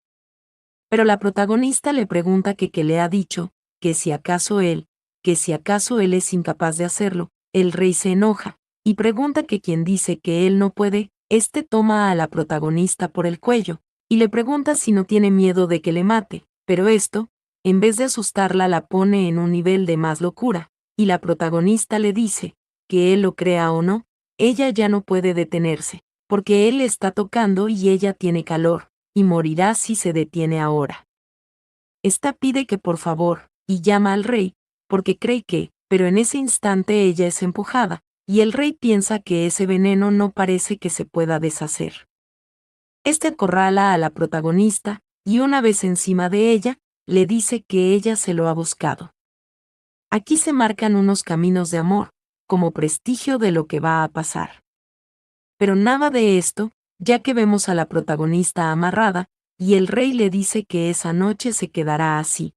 [SPEAKER 1] Pero la protagonista le pregunta que qué le ha dicho, que si acaso él es incapaz de hacerlo. El rey se enoja, y pregunta que quien dice que él no puede. Este toma a la protagonista por el cuello, y le pregunta si no tiene miedo de que le mate, pero esto, en vez de asustarla, la pone en un nivel de más locura, y la protagonista le dice, que él lo crea o no, ella ya no puede detenerse, porque él le está tocando y ella tiene calor, y morirá si se detiene ahora. Esta pide que por favor, y llama al rey, porque cree que, pero en ese instante ella es empujada, y el rey piensa que ese veneno no parece que se pueda deshacer. Este acorrala a la protagonista, y una vez encima de ella, le dice que ella se lo ha buscado. Aquí se marcan unos caminos de amor, como prestigio de lo que va a pasar. Pero nada de esto, ya que vemos a la protagonista amarrada, y el rey le dice que esa noche se quedará así.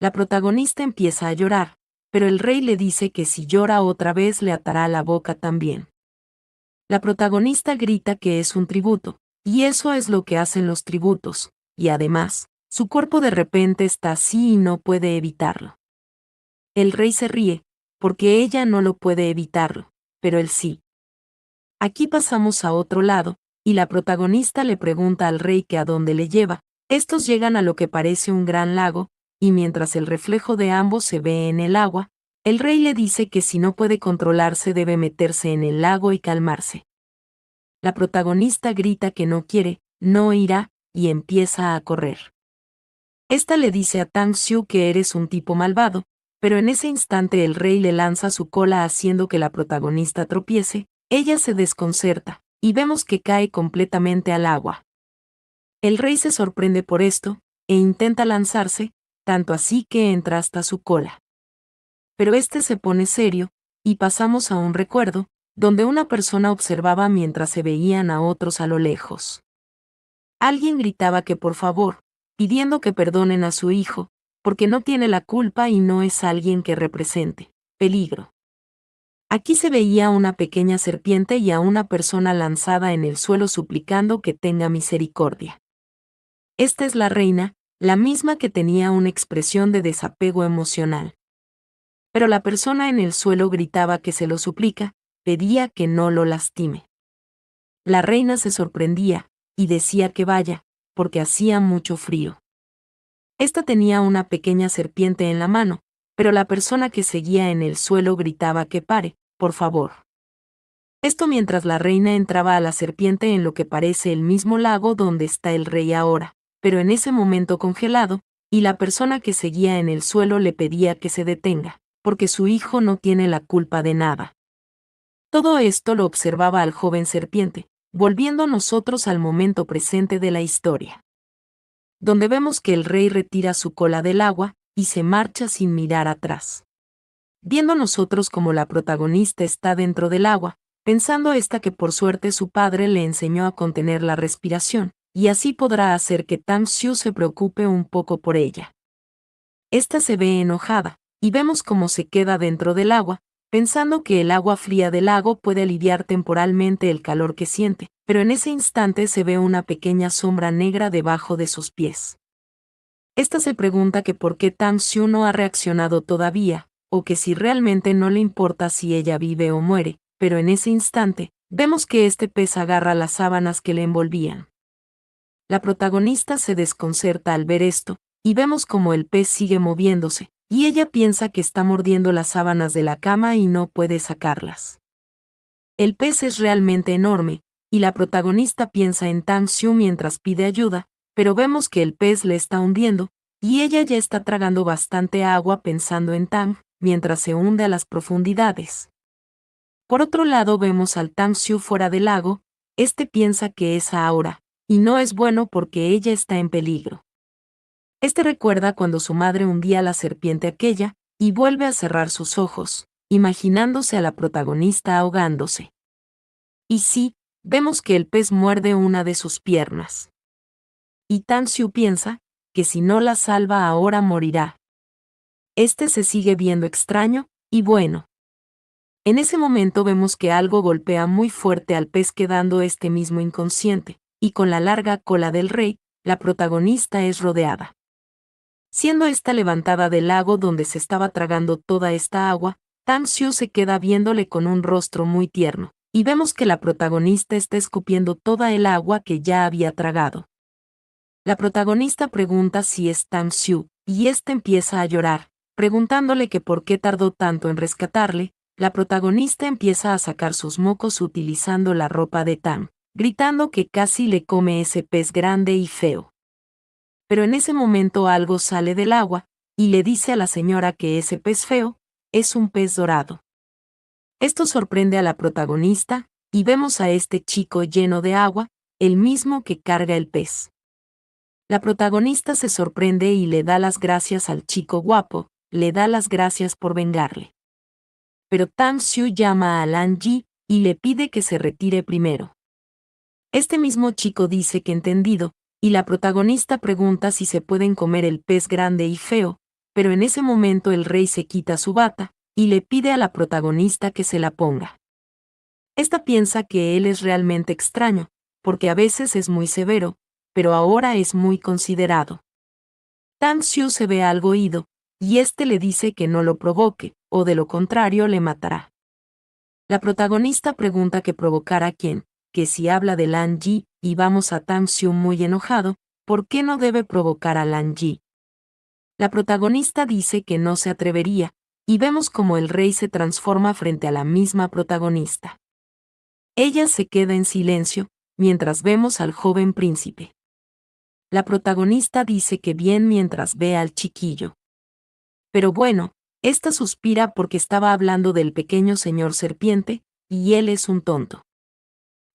[SPEAKER 1] La protagonista empieza a llorar, pero el rey le dice que si llora otra vez le atará la boca también. La protagonista grita que es un tributo, y eso es lo que hacen los tributos, y además, su cuerpo de repente está así y no puede evitarlo. El rey se ríe, porque ella no lo puede evitarlo, pero él sí. Aquí pasamos a otro lado, y la protagonista le pregunta al rey que a dónde le lleva. Estos llegan a lo que parece un gran lago, y mientras el reflejo de ambos se ve en el agua, el rey le dice que si no puede controlarse debe meterse en el lago y calmarse. La protagonista grita que no quiere, no irá, y empieza a correr. Esta le dice a Tang Xiu que eres un tipo malvado, pero en ese instante el rey le lanza su cola haciendo que la protagonista tropiece. Ella se desconcerta, y vemos que cae completamente al agua. El rey se sorprende por esto, e intenta lanzarse, tanto así que entra hasta su cola. Pero este se pone serio, y pasamos a un recuerdo, donde una persona observaba mientras se veían a otros a lo lejos. Alguien gritaba que por favor, pidiendo que perdonen a su hijo, porque no tiene la culpa y no es alguien que represente peligro. Aquí se veía una pequeña serpiente y a una persona lanzada en el suelo suplicando que tenga misericordia. Esta es la reina, la misma que tenía una expresión de desapego emocional. Pero la persona en el suelo gritaba que se lo suplica, pedía que no lo lastime. La reina se sorprendía, y decía que vaya, porque hacía mucho frío. Esta tenía una pequeña serpiente en la mano, pero la persona que seguía en el suelo gritaba que pare, por favor. Esto mientras la reina entraba a la serpiente en lo que parece el mismo lago donde está el rey ahora, pero en ese momento congelado, y la persona que seguía en el suelo le pedía que se detenga, porque su hijo no tiene la culpa de nada. Todo esto lo observaba al joven serpiente, volviendo nosotros al momento presente de la historia, donde vemos que el rey retira su cola del agua, y se marcha sin mirar atrás. Viendo nosotros como la protagonista está dentro del agua, pensando esta que por suerte su padre le enseñó a contener la respiración, y así podrá hacer que Tang Xiu se preocupe un poco por ella. Esta se ve enojada, y vemos cómo se queda dentro del agua, pensando que el agua fría del lago puede aliviar temporalmente el calor que siente, pero en ese instante se ve una pequeña sombra negra debajo de sus pies. Esta se pregunta que por qué Tang Xiu no ha reaccionado todavía, o que si realmente no le importa si ella vive o muere, pero en ese instante, vemos que este pez agarra las sábanas que le envolvían. La protagonista se desconcerta al ver esto, y vemos como el pez sigue moviéndose, y ella piensa que está mordiendo las sábanas de la cama y no puede sacarlas. El pez es realmente enorme, y la protagonista piensa en Tang Xiu mientras pide ayuda, pero vemos que el pez le está hundiendo, y ella ya está tragando bastante agua pensando en Tang, mientras se hunde a las profundidades. Por otro lado vemos al Tang Xiu fuera del lago, este piensa que es ahora, y no es bueno porque ella está en peligro. Este recuerda cuando su madre hundía a la serpiente aquella, y vuelve a cerrar sus ojos, imaginándose a la protagonista ahogándose. Y sí, vemos que el pez muerde una de sus piernas. Y Tang Xiu piensa que si no la salva ahora morirá. Este se sigue viendo extraño, y bueno. En ese momento vemos que algo golpea muy fuerte al pez quedando este mismo inconsciente, y con la larga cola del rey, la protagonista es rodeada. Siendo esta levantada del lago donde se estaba tragando toda esta agua, Tang Xiu se queda viéndole con un rostro muy tierno, y vemos que la protagonista está escupiendo toda el agua que ya había tragado. La protagonista pregunta si es Tang Xiu, y éste empieza a llorar, preguntándole que por qué tardó tanto en rescatarle. La protagonista empieza a sacar sus mocos utilizando la ropa de Tang, gritando que casi le come ese pez grande y feo. Pero en ese momento algo sale del agua, y le dice a la señora que ese pez feo es un pez dorado. Esto sorprende a la protagonista, y vemos a este chico lleno de agua, el mismo que carga el pez. La protagonista se sorprende y le da las gracias al chico guapo, le da las gracias por vengarle. Pero Tang Xiu llama a Lan Yi, y le pide que se retire primero. Este mismo chico dice que entendido, y la protagonista pregunta si se pueden comer el pez grande y feo, pero en ese momento el rey se quita su bata, y le pide a la protagonista que se la ponga. Esta piensa que él es realmente extraño, porque a veces es muy severo, pero ahora es muy considerado. Tang Xiu se ve algo ido, y este le dice que no lo provoque, o de lo contrario le matará. La protagonista pregunta que provocar a quién, que si habla de Lan Yi, y vamos a Tang Xiu muy enojado, ¿por qué no debe provocar a Lan Yi? La protagonista dice que no se atrevería, y vemos como el rey se transforma frente a la misma protagonista. Ella se queda en silencio, mientras vemos al joven príncipe. La protagonista dice que bien mientras ve al chiquillo. Pero bueno, esta suspira porque estaba hablando del pequeño señor serpiente, y él es un tonto.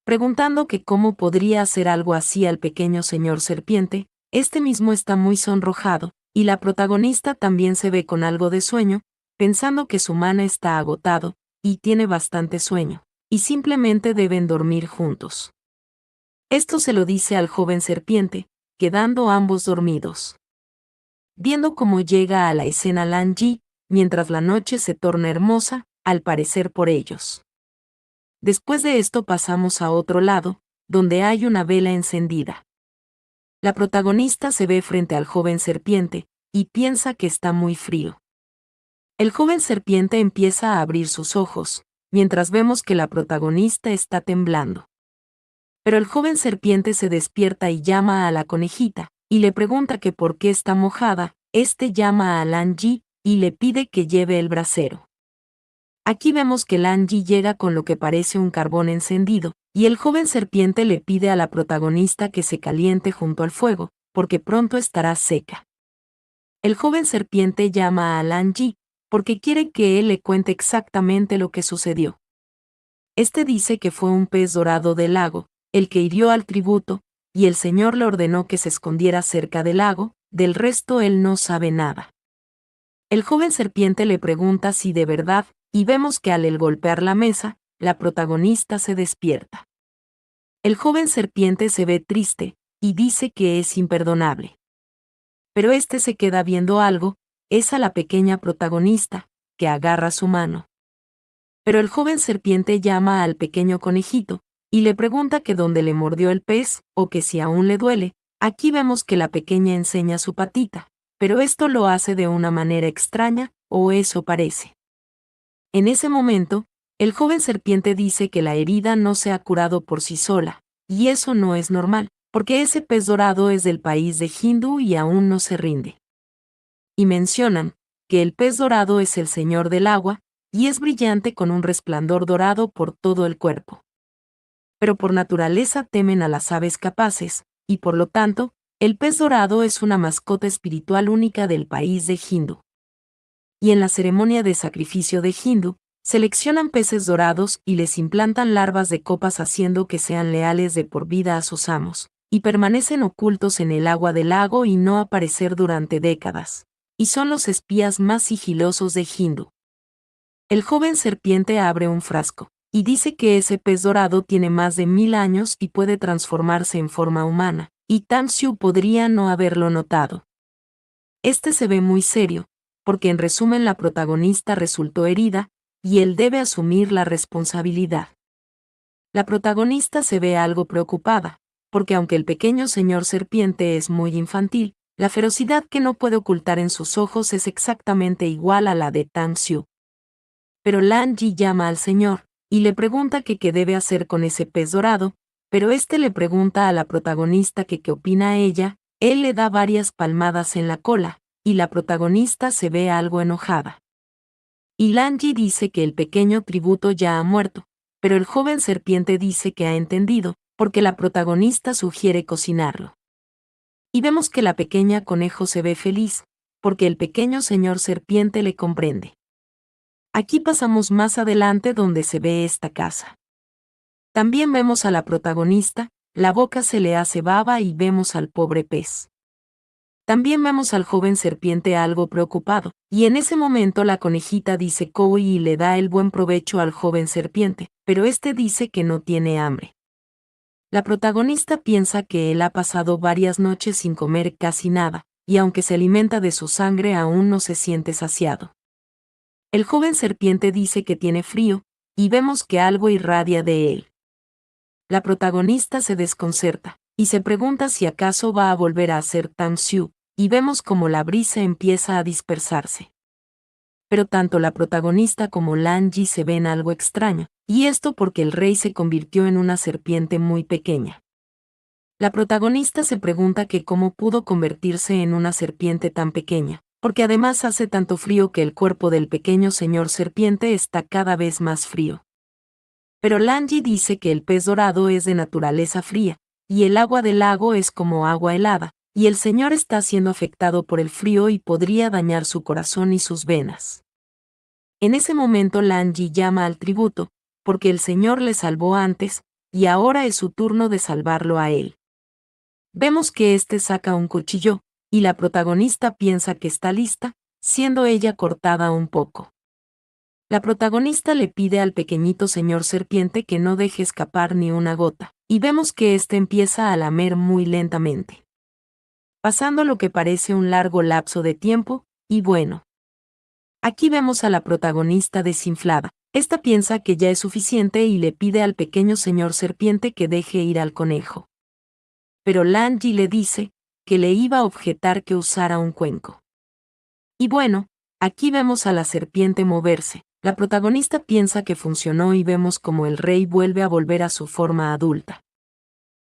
[SPEAKER 1] Preguntando que cómo podría hacer algo así al pequeño señor serpiente, este mismo está muy sonrojado, y la protagonista también se ve con algo de sueño, pensando que su mana está agotado, y tiene bastante sueño, y simplemente deben dormir juntos. Esto se lo dice al joven serpiente, quedando ambos dormidos. Viendo cómo llega a la escena Lan Yi, mientras la noche se torna hermosa, al parecer por ellos. Después de esto pasamos a otro lado, donde hay una vela encendida. La protagonista se ve frente al joven serpiente, y piensa que está muy frío. El joven serpiente empieza a abrir sus ojos, mientras vemos que la protagonista está temblando. Pero el joven serpiente se despierta y llama a la conejita, y le pregunta que por qué está mojada. Este llama a Lan Yi, y le pide que lleve el brasero. Aquí vemos que Lan Yi llega con lo que parece un carbón encendido, y el joven serpiente le pide a la protagonista que se caliente junto al fuego, porque pronto estará seca. El joven serpiente llama a Lan Yi, porque quiere que él le cuente exactamente lo que sucedió. Este dice que fue un pez dorado del lago, el que hirió al tributo, y el señor le ordenó que se escondiera cerca del lago, del resto él no sabe nada. El joven serpiente le pregunta si de verdad, y vemos que al él golpear la mesa, la protagonista se despierta. El joven serpiente se ve triste, y dice que es imperdonable. Pero este se queda viendo algo, es a la pequeña protagonista, que agarra su mano. Pero el joven serpiente llama al pequeño conejito, y le pregunta que dónde le mordió el pez, o que si aún le duele. Aquí vemos que la pequeña enseña su patita, pero esto lo hace de una manera extraña, o eso parece. En ese momento, el joven serpiente dice que la herida no se ha curado por sí sola, y eso no es normal, porque ese pez dorado es del país de Hindu y aún no se rinde. Y mencionan que el pez dorado es el señor del agua, y es brillante con un resplandor dorado por todo el cuerpo. Pero por naturaleza temen a las aves capaces, y por lo tanto, el pez dorado es una mascota espiritual única del país de Hindu. Y en la ceremonia de sacrificio de Hindu, seleccionan peces dorados y les implantan larvas de copas haciendo que sean leales de por vida a sus amos, y permanecen ocultos en el agua del lago y no aparecer durante décadas. Y son los espías más sigilosos de Hindu. El joven serpiente abre un frasco, y dice que ese pez dorado tiene más de 1000 años y puede transformarse en forma humana, y Tang Xiu podría no haberlo notado. Este se ve muy serio, porque en resumen la protagonista resultó herida, y él debe asumir la responsabilidad. La protagonista se ve algo preocupada, porque aunque el pequeño señor serpiente es muy infantil, la ferocidad que no puede ocultar en sus ojos es exactamente igual a la de Tang Xiu. Pero Lan Yi llama al señor, y le pregunta que qué debe hacer con ese pez dorado, pero este le pregunta a la protagonista que qué opina ella. Él le da varias palmadas en la cola, y la protagonista se ve algo enojada. Y Lan Yi dice que el pequeño tributo ya ha muerto, pero el joven serpiente dice que ha entendido, porque la protagonista sugiere cocinarlo. Y vemos que la pequeña conejo se ve feliz, porque el pequeño señor serpiente le comprende. Aquí pasamos más adelante donde se ve esta casa. También vemos a la protagonista, la boca se le hace baba y vemos al pobre pez. También vemos al joven serpiente algo preocupado, y en ese momento la conejita dice "Cowi" y le da el buen provecho al joven serpiente, pero este dice que no tiene hambre. La protagonista piensa que él ha pasado varias noches sin comer casi nada, y aunque se alimenta de su sangre aún no se siente saciado. El joven serpiente dice que tiene frío, y vemos que algo irradia de él. La protagonista se desconcerta, y se pregunta si acaso va a volver a ser Tang Xiu, y vemos como la brisa empieza a dispersarse. Pero tanto la protagonista como Lan Yi se ven algo extraño, y esto porque el rey se convirtió en una serpiente muy pequeña. La protagonista se pregunta que cómo pudo convertirse en una serpiente tan pequeña, porque además hace tanto frío que el cuerpo del pequeño señor serpiente está cada vez más frío. Pero Lan Yi dice que el pez dorado es de naturaleza fría, y el agua del lago es como agua helada, y el señor está siendo afectado por el frío y podría dañar su corazón y sus venas. En ese momento Lan Yi llama al tributo, porque el señor le salvó antes, y ahora es su turno de salvarlo a él. Vemos que este saca un cuchillo, y la protagonista piensa que está lista, siendo ella cortada un poco. La protagonista le pide al pequeñito señor serpiente que no deje escapar ni una gota, y vemos que éste empieza a lamer muy lentamente. Pasando lo que parece un largo lapso de tiempo, y bueno. Aquí vemos a la protagonista desinflada. Esta piensa que ya es suficiente y le pide al pequeño señor serpiente que deje ir al conejo. Pero Lan Yi le dice que le iba a objetar que usara un cuenco. Y bueno, aquí vemos a la serpiente moverse. La protagonista piensa que funcionó y vemos como el rey vuelve a volver a su forma adulta.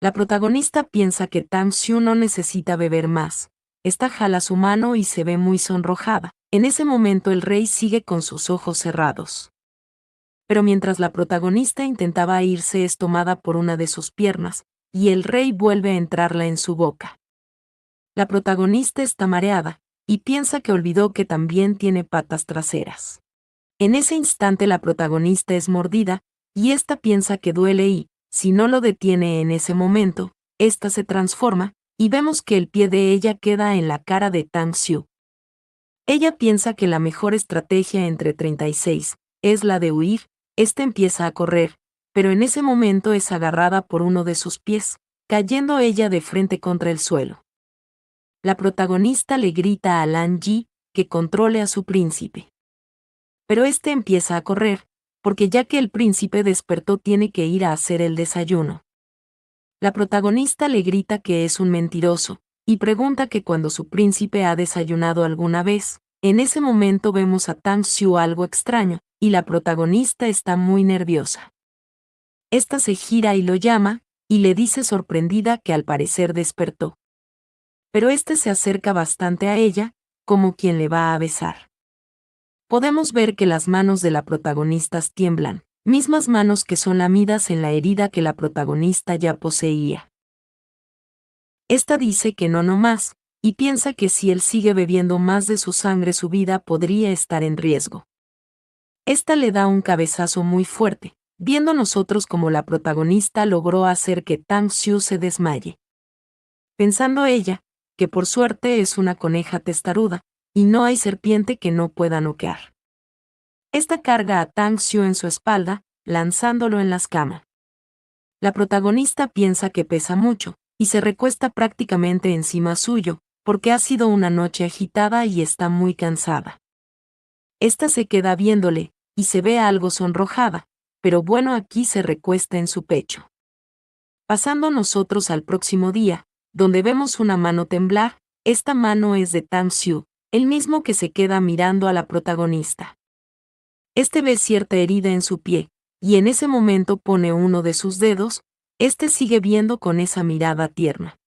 [SPEAKER 1] La protagonista piensa que Tang Xiu no necesita beber más. Esta jala su mano y se ve muy sonrojada. En ese momento el rey sigue con sus ojos cerrados. Pero mientras la protagonista intentaba irse es tomada por una de sus piernas, y el rey vuelve a entrarla en su boca. La protagonista está mareada, y piensa que olvidó que también tiene patas traseras. En ese instante la protagonista es mordida, y esta piensa que duele y, si no lo detiene en ese momento, esta se transforma, y vemos que el pie de ella queda en la cara de Tang Xiu. Ella piensa que la mejor estrategia entre 36 es la de huir, empieza a correr, pero en ese momento es agarrada por uno de sus pies, cayendo ella de frente contra el suelo. La protagonista le grita a Lan Yi que controle a su príncipe. Pero empieza a correr, porque ya que el príncipe despertó tiene que ir a hacer el desayuno. La protagonista le grita que es un mentiroso, y pregunta que cuando su príncipe ha desayunado alguna vez. En ese momento vemos a Tang Xiu algo extraño, y la protagonista está muy nerviosa. Esta se gira y lo llama, y le dice sorprendida que al parecer despertó. Pero se acerca bastante a ella, como quien le va a besar. Podemos ver que las manos de la protagonista tiemblan, mismas manos que son lamidas en la herida que la protagonista ya poseía. Esta dice que no más, y piensa que si él sigue bebiendo más de su sangre su vida podría estar en riesgo. Esta le da un cabezazo muy fuerte, viendo nosotros como la protagonista logró hacer que Tang Xiu se desmaye. Pensando ella, que por suerte es una coneja testaruda, y no hay serpiente que no pueda noquear. Esta carga a Tang Xiu en su espalda, lanzándolo en las camas. La protagonista piensa que pesa mucho, y se recuesta prácticamente encima suyo, porque ha sido una noche agitada y está muy cansada. Esta se queda viéndole, y se ve algo sonrojada, pero bueno aquí se recuesta en su pecho. Pasando nosotros al próximo día, donde vemos una mano temblar, esta mano es de Tang Xiu, el mismo que se queda mirando a la protagonista. Ve cierta herida en su pie, y en ese momento pone uno de sus dedos, sigue viendo con esa mirada tierna.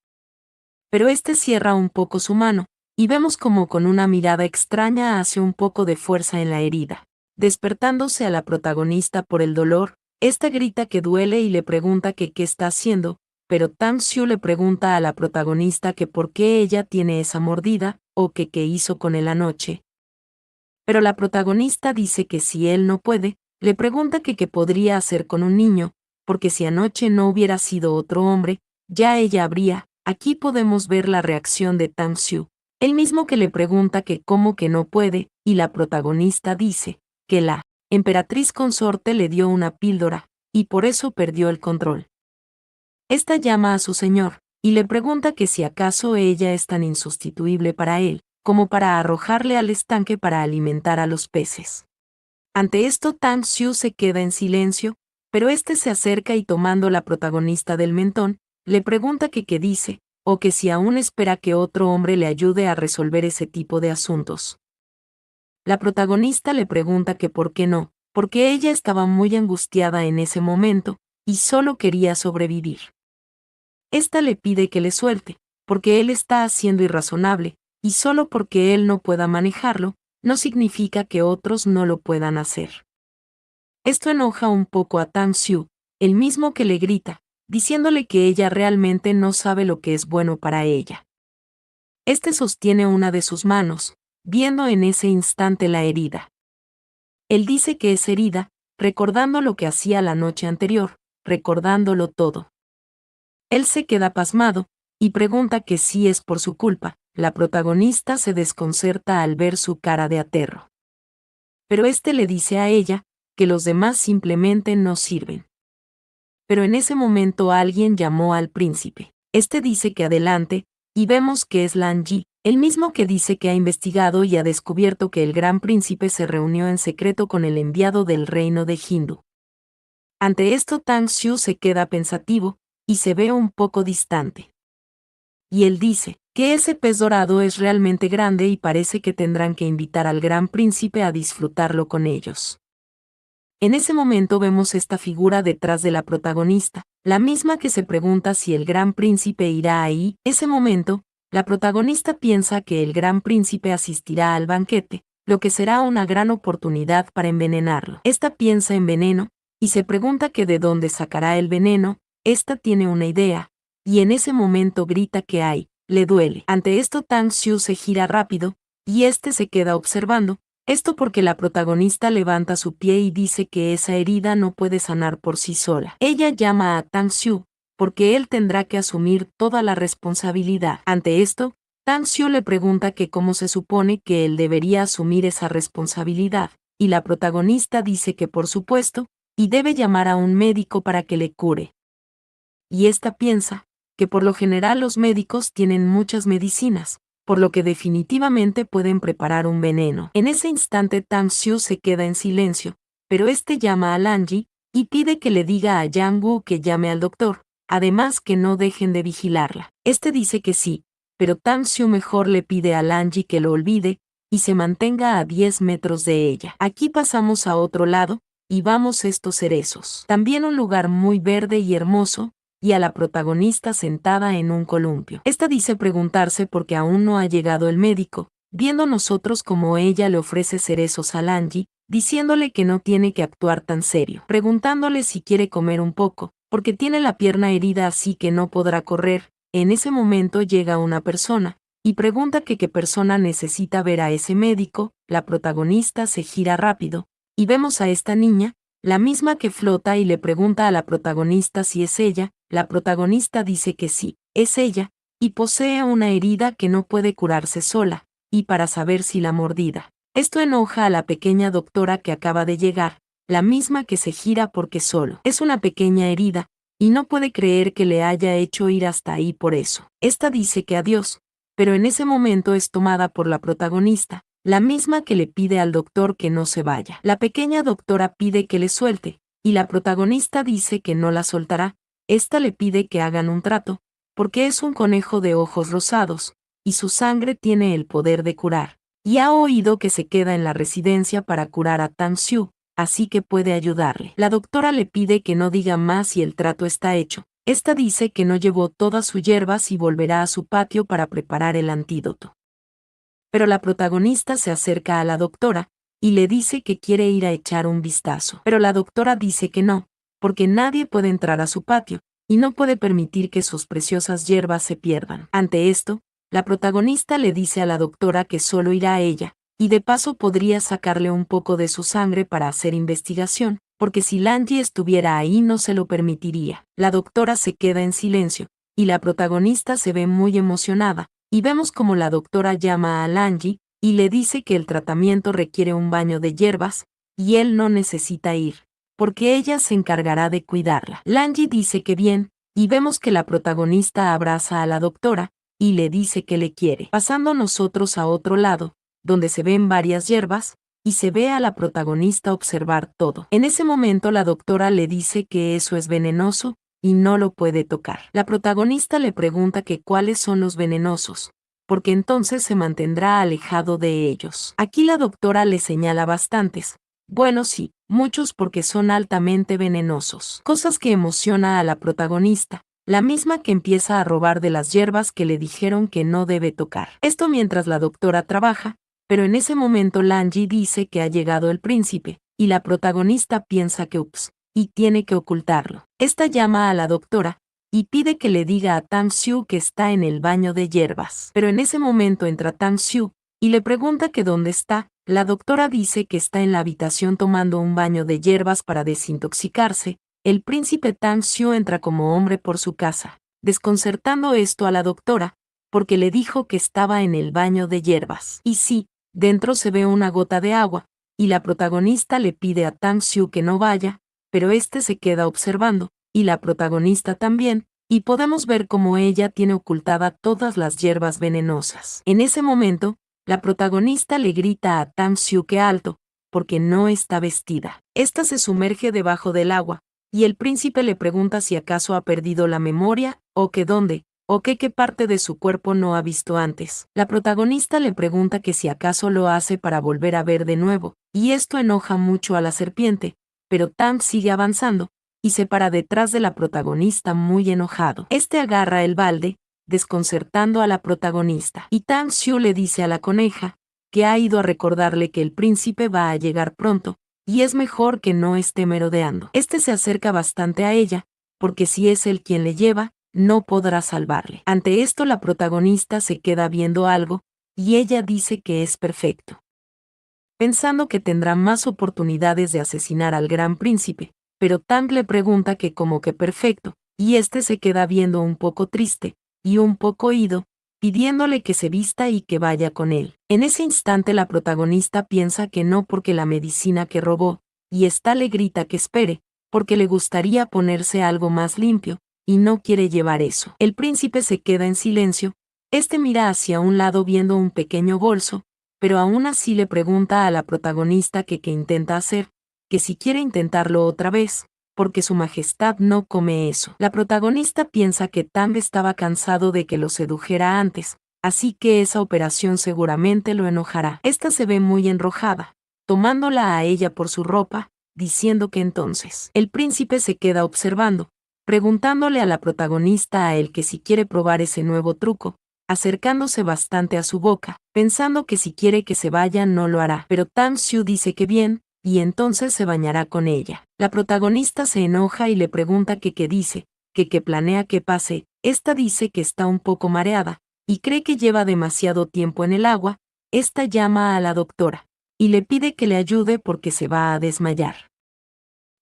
[SPEAKER 1] Pero cierra un poco su mano, y vemos como con una mirada extraña hace un poco de fuerza en la herida. Despertándose a la protagonista por el dolor, grita que duele y le pregunta que qué está haciendo, pero Tang Xiu le pregunta a la protagonista que por qué ella tiene esa mordida, o que qué hizo con él anoche. Pero la protagonista dice que si él no puede, le pregunta que qué podría hacer con un niño, porque si anoche no hubiera sido otro hombre, ya ella habría. Aquí podemos ver la reacción de Tang Xiu, él mismo que le pregunta que cómo que no puede, y la protagonista dice que la emperatriz consorte le dio una píldora, y por eso perdió el control. Esta llama a su señor, y le pregunta que si acaso ella es tan insustituible para él, como para arrojarle al estanque para alimentar a los peces. Ante esto Tang Xiu se queda en silencio, pero se acerca y tomando la protagonista del mentón, le pregunta que qué dice, o que si aún espera que otro hombre le ayude a resolver ese tipo de asuntos. La protagonista le pregunta que por qué no, porque ella estaba muy angustiada en ese momento, y solo quería sobrevivir. Esta le pide que le suelte, porque él está haciendo irrazonable, y solo porque él no pueda manejarlo, no significa que otros no lo puedan hacer. Esto enoja un poco a Tang Xiu, el mismo que le grita, diciéndole que ella realmente no sabe lo que es bueno para ella. Sostiene una de sus manos, viendo en ese instante la herida. Él dice que es herida, recordando lo que hacía la noche anterior, recordándolo todo. Él se queda pasmado, y pregunta que si es por su culpa. la protagonista se desconcerta al ver su cara de aterro. Pero este le dice a ella que los demás simplemente no sirven. Pero en ese momento alguien llamó al príncipe. Este dice que adelante, y vemos que es Lan Yi, el mismo que dice que ha investigado y ha descubierto que el gran príncipe se reunió en secreto con el enviado del reino de Hindu. Ante esto Tang Xiu se queda pensativo, y se ve un poco distante. Y él dice que ese pez dorado es realmente grande y parece que tendrán que invitar al gran príncipe a disfrutarlo con ellos. En ese momento vemos esta figura detrás de la protagonista, la misma que se pregunta si el gran príncipe irá ahí. Ese momento, la protagonista piensa que el gran príncipe asistirá al banquete, lo que será una gran oportunidad para envenenarlo. Esta piensa en veneno, y se pregunta que de dónde sacará el veneno. Esta tiene una idea, y en ese momento grita que le duele. Ante esto Tang Xiu se gira rápido, y este se queda observando. Esto porque la protagonista levanta su pie y dice que esa herida no puede sanar por sí sola. Ella llama a Tang Xiu, porque él tendrá que asumir toda la responsabilidad. Ante esto, Tang Xiu le pregunta que cómo se supone que él debería asumir esa responsabilidad, y la protagonista dice que por supuesto, y debe llamar a un médico para que le cure. Y esta piensa que por lo general los médicos tienen muchas medicinas, por lo que definitivamente pueden preparar un veneno. En ese instante Tang Xiu se queda en silencio, pero este llama a Lan Yi y pide que le diga a Yang Wu que llame al doctor, además que no dejen de vigilarla. Este dice que sí, pero Tang Xiu mejor le pide a Lan Yi que lo olvide y se mantenga a 10 metros de ella. Aquí pasamos a otro lado y vamos estos cerezos. También un lugar muy verde y hermoso, y a la protagonista sentada en un columpio. Esta dice preguntarse por qué aún no ha llegado el médico, viendo nosotros como ella le ofrece cerezos a Lan Yi, diciéndole que no tiene que actuar tan serio, preguntándole si quiere comer un poco, porque tiene la pierna herida así que no podrá correr. En ese momento llega una persona, y pregunta que qué persona necesita ver a ese médico. La protagonista se gira rápido, y vemos a esta niña, la misma que flota, y le pregunta a la protagonista si es ella. La protagonista dice que sí, es ella, y posee una herida que no puede curarse sola, y para saber si la mordida. Esto enoja a la pequeña doctora que acaba de llegar, la misma que se gira porque solo es una pequeña herida, y no puede creer que le haya hecho ir hasta ahí por eso. Esta dice que adiós, pero en ese momento es tomada por la protagonista, la misma que le pide al doctor que no se vaya. La pequeña doctora pide que le suelte, y la protagonista dice que no la soltará. Esta le pide que hagan un trato, porque es un conejo de ojos rosados, y su sangre tiene el poder de curar. Y ha oído que se queda en la residencia para curar a Tang Xiu, así que puede ayudarle. La doctora le pide que no diga más y el trato está hecho. Esta dice que no llevó todas sus hierbas y volverá a su patio para preparar el antídoto. Pero la protagonista se acerca a la doctora, y le dice que quiere ir a echar un vistazo. Pero la doctora dice que no, porque nadie puede entrar a su patio, y no puede permitir que sus preciosas hierbas se pierdan. Ante esto, la protagonista le dice a la doctora que solo irá a ella, y de paso podría sacarle un poco de su sangre para hacer investigación, porque si Lan Yi estuviera ahí no se lo permitiría. La doctora se queda en silencio, y la protagonista se ve muy emocionada, y vemos como la doctora llama a Lan Yi, y le dice que el tratamiento requiere un baño de hierbas, y él no necesita ir, porque ella se encargará de cuidarla. Lan Yi dice que bien, y vemos que la protagonista abraza a la doctora, y le dice que le quiere. Pasando nosotros a otro lado, donde se ven varias hierbas, y se ve a la protagonista observar todo. En ese momento la doctora le dice que eso es venenoso, y no lo puede tocar. La protagonista le pregunta que cuáles son los venenosos, porque entonces se mantendrá alejado de ellos. Aquí la doctora le señala bastantes. Bueno, sí, muchos porque son altamente venenosos. Cosas que emociona a la protagonista, la misma que empieza a robar de las hierbas que le dijeron que no debe tocar. Esto mientras la doctora trabaja, pero en ese momento Lan Yi dice que ha llegado el príncipe, y la protagonista piensa que ups, y tiene que ocultarlo. Esta llama a la doctora, y pide que le diga a Tang Xiu que está en el baño de hierbas. Pero en ese momento entra Tang Xiu, y le pregunta que dónde está. La doctora dice que está en la habitación tomando un baño de hierbas para desintoxicarse. El príncipe Tang Xiu entra como hombre por su casa, desconcertando esto a la doctora, porque le dijo que estaba en el baño de hierbas. Y sí, dentro se ve una gota de agua, y la protagonista le pide a Tang-Xiu que no vaya, pero este se queda observando, y la protagonista también, y podemos ver cómo ella tiene ocultada todas las hierbas venenosas. En ese momento, la protagonista le grita a Tang-Xiu que alto, porque no está vestida. Esta se sumerge debajo del agua, y el príncipe le pregunta si acaso ha perdido la memoria, o que dónde, o qué parte de su cuerpo no ha visto antes. La protagonista le pregunta que si acaso lo hace para volver a ver de nuevo, y esto enoja mucho a la serpiente, pero Tang sigue avanzando, y se para detrás de la protagonista muy enojado. Este agarra el balde, desconcertando a la protagonista, y Tang Xiu le dice a la coneja que ha ido a recordarle que el príncipe va a llegar pronto, y es mejor que no esté merodeando. Este se acerca bastante a ella, porque si es él quien le lleva, no podrá salvarle. Ante esto la protagonista se queda viendo algo, y ella dice que es perfecto, pensando que tendrá más oportunidades de asesinar al gran príncipe, pero Tang le pregunta que como que perfecto, y este se queda viendo un poco triste, y un poco ido, pidiéndole que se vista y que vaya con él. En ese instante la protagonista piensa que no porque la medicina que robó, y esta le grita que espere, porque le gustaría ponerse algo más limpio, y no quiere llevar eso. El príncipe se queda en silencio, este mira hacia un lado viendo un pequeño bolso, pero aún así le pregunta a la protagonista que qué intenta hacer, que si quiere intentarlo otra vez, porque su majestad no come eso. La protagonista piensa que Tang estaba cansado de que lo sedujera antes, así que esa operación seguramente lo enojará. Esta se ve muy enrojada, tomándola a ella por su ropa, diciendo que entonces el príncipe se queda observando, preguntándole a la protagonista a él que si quiere probar ese nuevo truco, acercándose bastante a su boca, pensando que si quiere que se vaya no lo hará. Pero Tang Xiu dice que bien, y entonces se bañará con ella. La protagonista se enoja y le pregunta que qué dice, que planea que pase. Esta dice que está un poco mareada, y cree que lleva demasiado tiempo en el agua. Esta llama a la doctora, y le pide que le ayude porque se va a desmayar.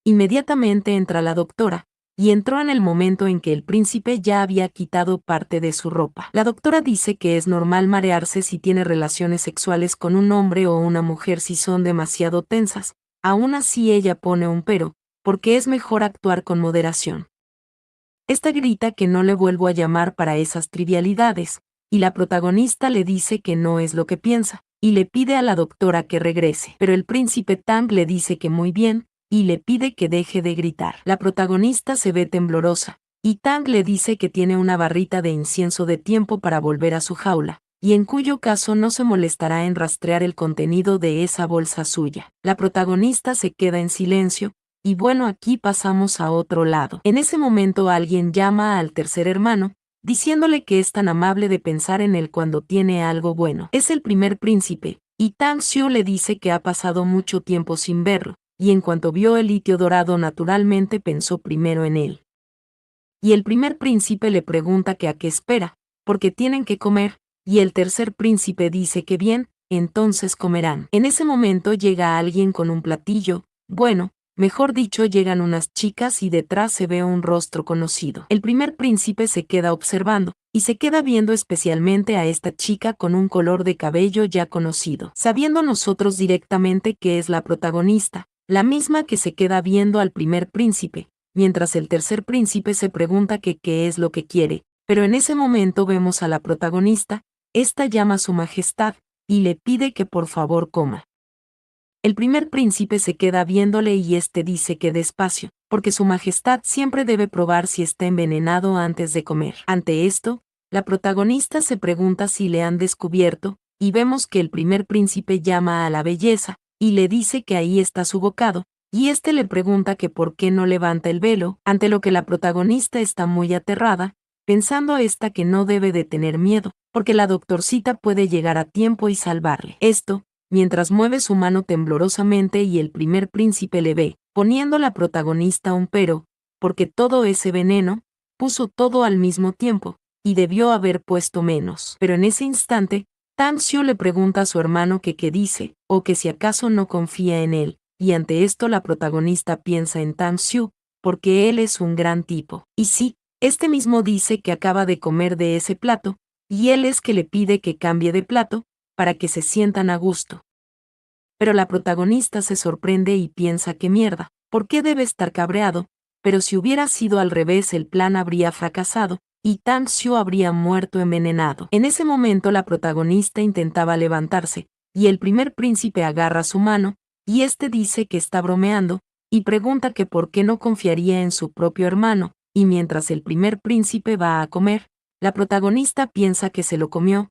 [SPEAKER 1] Inmediatamente entra la doctora, y entró en el momento en que el príncipe ya había quitado parte de su ropa. La doctora dice que es normal marearse si tiene relaciones sexuales con un hombre o una mujer si son demasiado tensas. Aún así ella pone un pero, porque es mejor actuar con moderación. Esta grita que no le vuelvo a llamar para esas trivialidades, y la protagonista le dice que no es lo que piensa, y le pide a la doctora que regrese. Pero el príncipe Tang le dice que muy bien, y le pide que deje de gritar. La protagonista se ve temblorosa, y Tang le dice que tiene una barrita de incienso de tiempo para volver a su jaula, y en cuyo caso no se molestará en rastrear el contenido de esa bolsa suya. La protagonista se queda en silencio, y bueno, aquí pasamos a otro lado. En ese momento alguien llama al tercer hermano, diciéndole que es tan amable de pensar en él cuando tiene algo bueno. Es el primer príncipe, y Tang Xiu le dice que ha pasado mucho tiempo sin verlo, y en cuanto vio el litio dorado naturalmente pensó primero en él. Y el primer príncipe le pregunta que a qué espera, porque tienen que comer, y el tercer príncipe dice que bien, entonces comerán. En ese momento llega alguien con un platillo, bueno, mejor dicho llegan unas chicas y detrás se ve un rostro conocido. El primer príncipe se queda observando, y se queda viendo especialmente a esta chica con un color de cabello ya conocido, sabiendo nosotros directamente que es la protagonista, la misma que se queda viendo al primer príncipe, mientras el tercer príncipe se pregunta que qué es lo que quiere, pero en ese momento vemos a la protagonista, esta llama a su majestad, y le pide que por favor coma. El primer príncipe se queda viéndole y este dice que despacio, porque su majestad siempre debe probar si está envenenado antes de comer. Ante esto, la protagonista se pregunta si le han descubierto, y vemos que el primer príncipe llama a la belleza, y le dice que ahí está su bocado, y este le pregunta que por qué no levanta el velo, ante lo que la protagonista está muy aterrada, pensando esta que no debe de tener miedo, porque la doctorcita puede llegar a tiempo y salvarle. Esto, mientras mueve su mano temblorosamente y el primer príncipe le ve, poniendo la protagonista un pero, porque todo ese veneno, puso todo al mismo tiempo, y debió haber puesto menos. Pero en ese instante, Tang Xiu le pregunta a su hermano que qué dice, o que si acaso no confía en él, y ante esto la protagonista piensa en Tang Xiu, porque él es un gran tipo. Y sí, este mismo dice que acaba de comer de ese plato, y él es que le pide que cambie de plato, para que se sientan a gusto. Pero la protagonista se sorprende y piensa que mierda, ¿por qué debe estar cabreado? Pero si hubiera sido al revés el plan habría fracasado, y Tang Xiu habría muerto envenenado. En ese momento la protagonista intentaba levantarse, y el primer príncipe agarra su mano, y este dice que está bromeando, y pregunta que por qué no confiaría en su propio hermano, y mientras el primer príncipe va a comer, la protagonista piensa que se lo comió,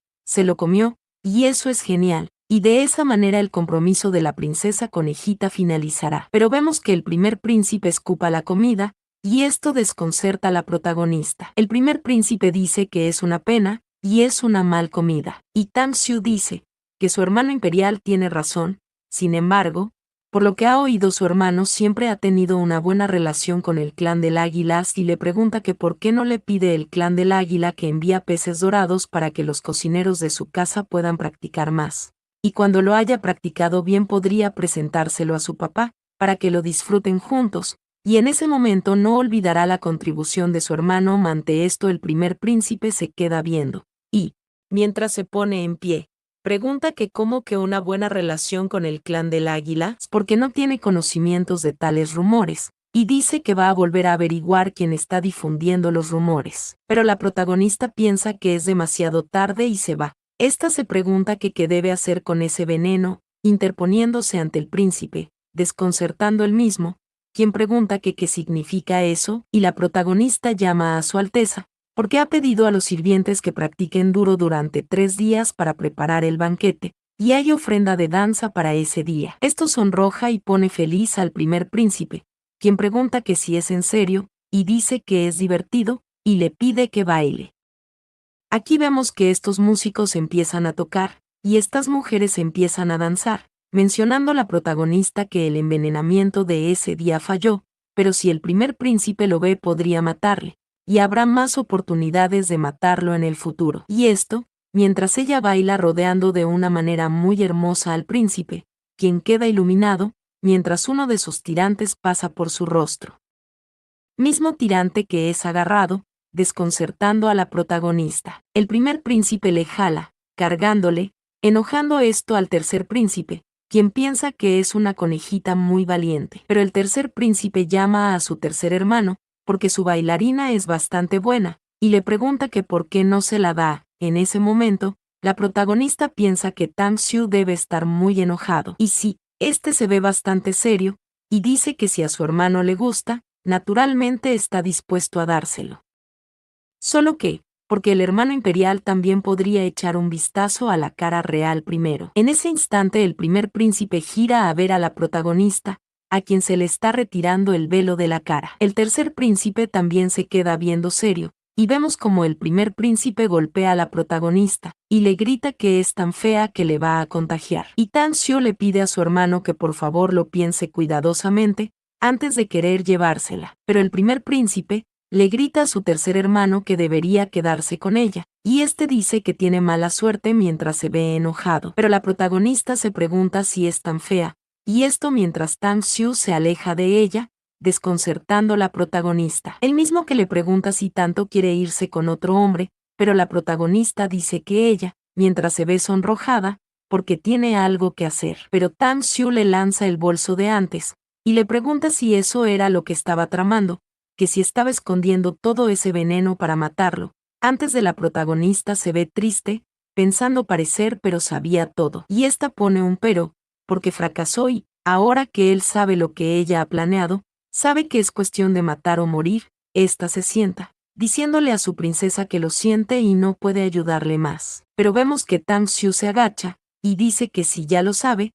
[SPEAKER 1] y eso es genial. Y de esa manera el compromiso de la princesa conejita finalizará. Pero vemos que el primer príncipe escupa la comida, y esto desconcerta a la protagonista. El primer príncipe dice que es una pena, y es una mal comida. Y Tang Xiu dice que su hermano imperial tiene razón, sin embargo, por lo que ha oído su hermano siempre ha tenido una buena relación con el clan del águila y le pregunta que por qué no le pide el clan del águila que envía peces dorados para que los cocineros de su casa puedan practicar más. Y cuando lo haya practicado bien podría presentárselo a su papá, para que lo disfruten juntos, y en ese momento no olvidará la contribución de su hermano. Ante esto el primer príncipe se queda viendo, y, mientras se pone en pie, pregunta que cómo que una buena relación con el clan del águila, porque no tiene conocimientos de tales rumores, y dice que va a volver a averiguar quién está difundiendo los rumores. Pero la protagonista piensa que es demasiado tarde y se va. Esta se pregunta que qué debe hacer con ese veneno, interponiéndose ante el príncipe, desconcertando el mismo, quien pregunta que qué significa eso, y la protagonista llama a su Alteza, porque ha pedido a los sirvientes que practiquen duro durante 3 días para preparar el banquete, y hay ofrenda de danza para ese día. Esto sonroja y pone feliz al primer príncipe, quien pregunta que si es en serio, y dice que es divertido, y le pide que baile. Aquí vemos que estos músicos empiezan a tocar, y estas mujeres empiezan a danzar, mencionando la protagonista que el envenenamiento de ese día falló, pero si el primer príncipe lo ve podría matarle, y habrá más oportunidades de matarlo en el futuro. Y esto, mientras ella baila rodeando de una manera muy hermosa al príncipe, quien queda iluminado, mientras uno de sus tirantes pasa por su rostro. Mismo tirante que es agarrado, desconcertando a la protagonista. El primer príncipe le jala, cargándole, enojando esto al tercer príncipe, quien piensa que es una conejita muy valiente. Pero el tercer príncipe llama a su tercer hermano, porque su bailarina es bastante buena, y le pregunta que por qué no se la da. En ese momento, la protagonista piensa que Tang Xiu debe estar muy enojado. Y sí, este se ve bastante serio, y dice que si a su hermano le gusta, naturalmente está dispuesto a dárselo. Solo que, porque el hermano imperial también podría echar un vistazo a la cara real primero. En ese instante el primer príncipe gira a ver a la protagonista, a quien se le está retirando el velo de la cara. El tercer príncipe también se queda viendo serio, y vemos como el primer príncipe golpea a la protagonista, y le grita que es tan fea que le va a contagiar. Y Tang Xiu le pide a su hermano que por favor lo piense cuidadosamente, antes de querer llevársela. Pero el primer príncipe le grita a su tercer hermano que debería quedarse con ella, y este dice que tiene mala suerte mientras se ve enojado. Pero la protagonista se pregunta si es tan fea, y esto mientras Tang Xiu se aleja de ella, desconcertando a la protagonista. El mismo que le pregunta si tanto quiere irse con otro hombre, pero la protagonista dice que ella, mientras se ve sonrojada, porque tiene algo que hacer. Pero Tang Xiu le lanza el bolso de antes, y le pregunta si eso era lo que estaba tramando, que si estaba escondiendo todo ese veneno para matarlo. Antes de la protagonista se ve triste, pensando parecer pero sabía todo. Y esta pone un pero, porque fracasó y, ahora que él sabe lo que ella ha planeado, sabe que es cuestión de matar o morir, esta se sienta, diciéndole a su princesa que lo siente y no puede ayudarle más. Pero vemos que Tang Xiu se agacha, y dice que si ya lo sabe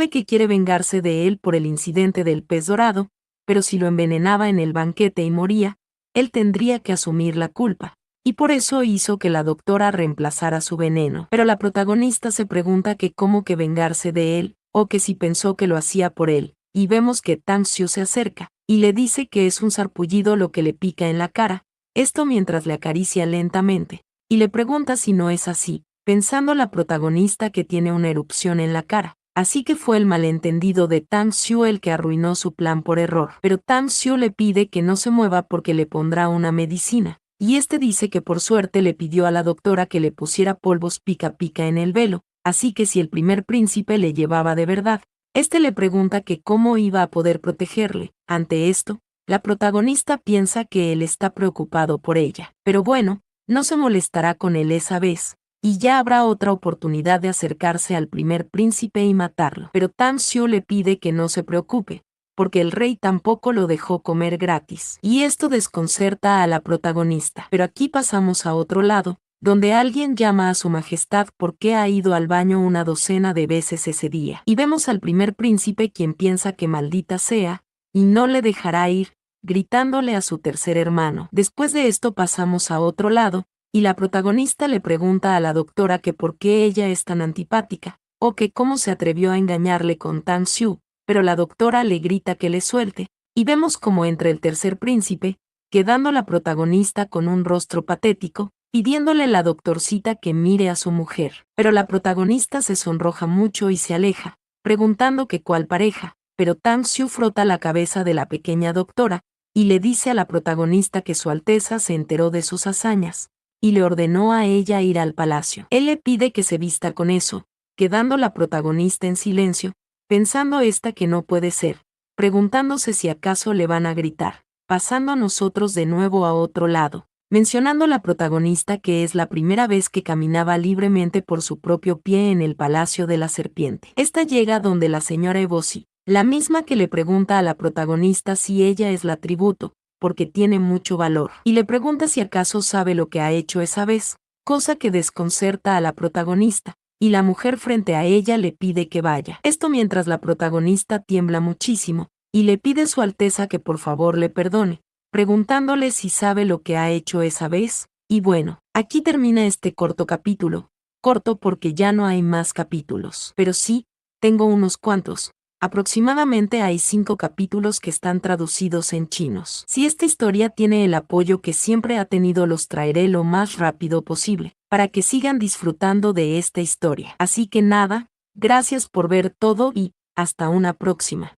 [SPEAKER 1] que quiere vengarse de él por el incidente del pez dorado, pero si lo envenenaba en el banquete y moría, él tendría que asumir la culpa, y por eso hizo que la doctora reemplazara su veneno. Pero la protagonista se pregunta que cómo que vengarse de él, o que si pensó que lo hacía por él, y vemos que Tang Xiu se acerca, y le dice que es un sarpullido lo que le pica en la cara, esto mientras le acaricia lentamente, y le pregunta si no es así, pensando la protagonista que tiene una erupción en la cara. Así que fue el malentendido de Tang Xiu el que arruinó su plan por error. Pero Tang Xiu le pide que no se mueva porque le pondrá una medicina, y este dice que por suerte le pidió a la doctora que le pusiera polvos pica pica en el velo, así que si el primer príncipe le llevaba de verdad, este le pregunta que cómo iba a poder protegerle. Ante esto, la protagonista piensa que él está preocupado por ella, pero bueno, no se molestará con él esa vez, y ya habrá otra oportunidad de acercarse al primer príncipe y matarlo. Pero Tang Xiu le pide que no se preocupe, porque el rey tampoco lo dejó comer gratis. Y esto desconcerta a la protagonista. Pero aquí pasamos a otro lado, donde alguien llama a su majestad porque ha ido al baño una docena de veces ese día. Y vemos al primer príncipe quien piensa que maldita sea, y no le dejará ir, gritándole a su tercer hermano. Después de esto pasamos a otro lado, y la protagonista le pregunta a la doctora que por qué ella es tan antipática, o que cómo se atrevió a engañarle con Tang Xiu, pero la doctora le grita que le suelte, y vemos como entra el tercer príncipe, quedando la protagonista con un rostro patético, pidiéndole la doctorcita que mire a su mujer. Pero la protagonista se sonroja mucho y se aleja, preguntando que cuál pareja, pero Tang Xiu frota la cabeza de la pequeña doctora, y le dice a la protagonista que Su Alteza se enteró de sus hazañas, y le ordenó a ella ir al palacio. Él le pide que se vista con eso, quedando la protagonista en silencio, pensando esta que no puede ser, preguntándose si acaso le van a gritar, pasando a nosotros de nuevo a otro lado, mencionando la protagonista que es la primera vez que caminaba libremente por su propio pie en el Palacio de la Serpiente. Esta llega donde la señora Ebosi, la misma que le pregunta a la protagonista si ella es la tributo, porque tiene mucho valor, y le pregunta si acaso sabe lo que ha hecho esa vez, cosa que desconcerta a la protagonista, y la mujer frente a ella le pide que vaya. Esto mientras la protagonista tiembla muchísimo, y le pide a Su Alteza que por favor le perdone, preguntándole si sabe lo que ha hecho esa vez, y bueno, aquí termina este corto capítulo, corto porque ya no hay más capítulos, pero sí, tengo unos cuantos. Aproximadamente hay 5 capítulos que están traducidos en chinos. Si esta historia tiene el apoyo que siempre ha tenido, los traeré lo más rápido posible, para que sigan disfrutando de esta historia. Así que nada, gracias por ver todo y hasta una próxima.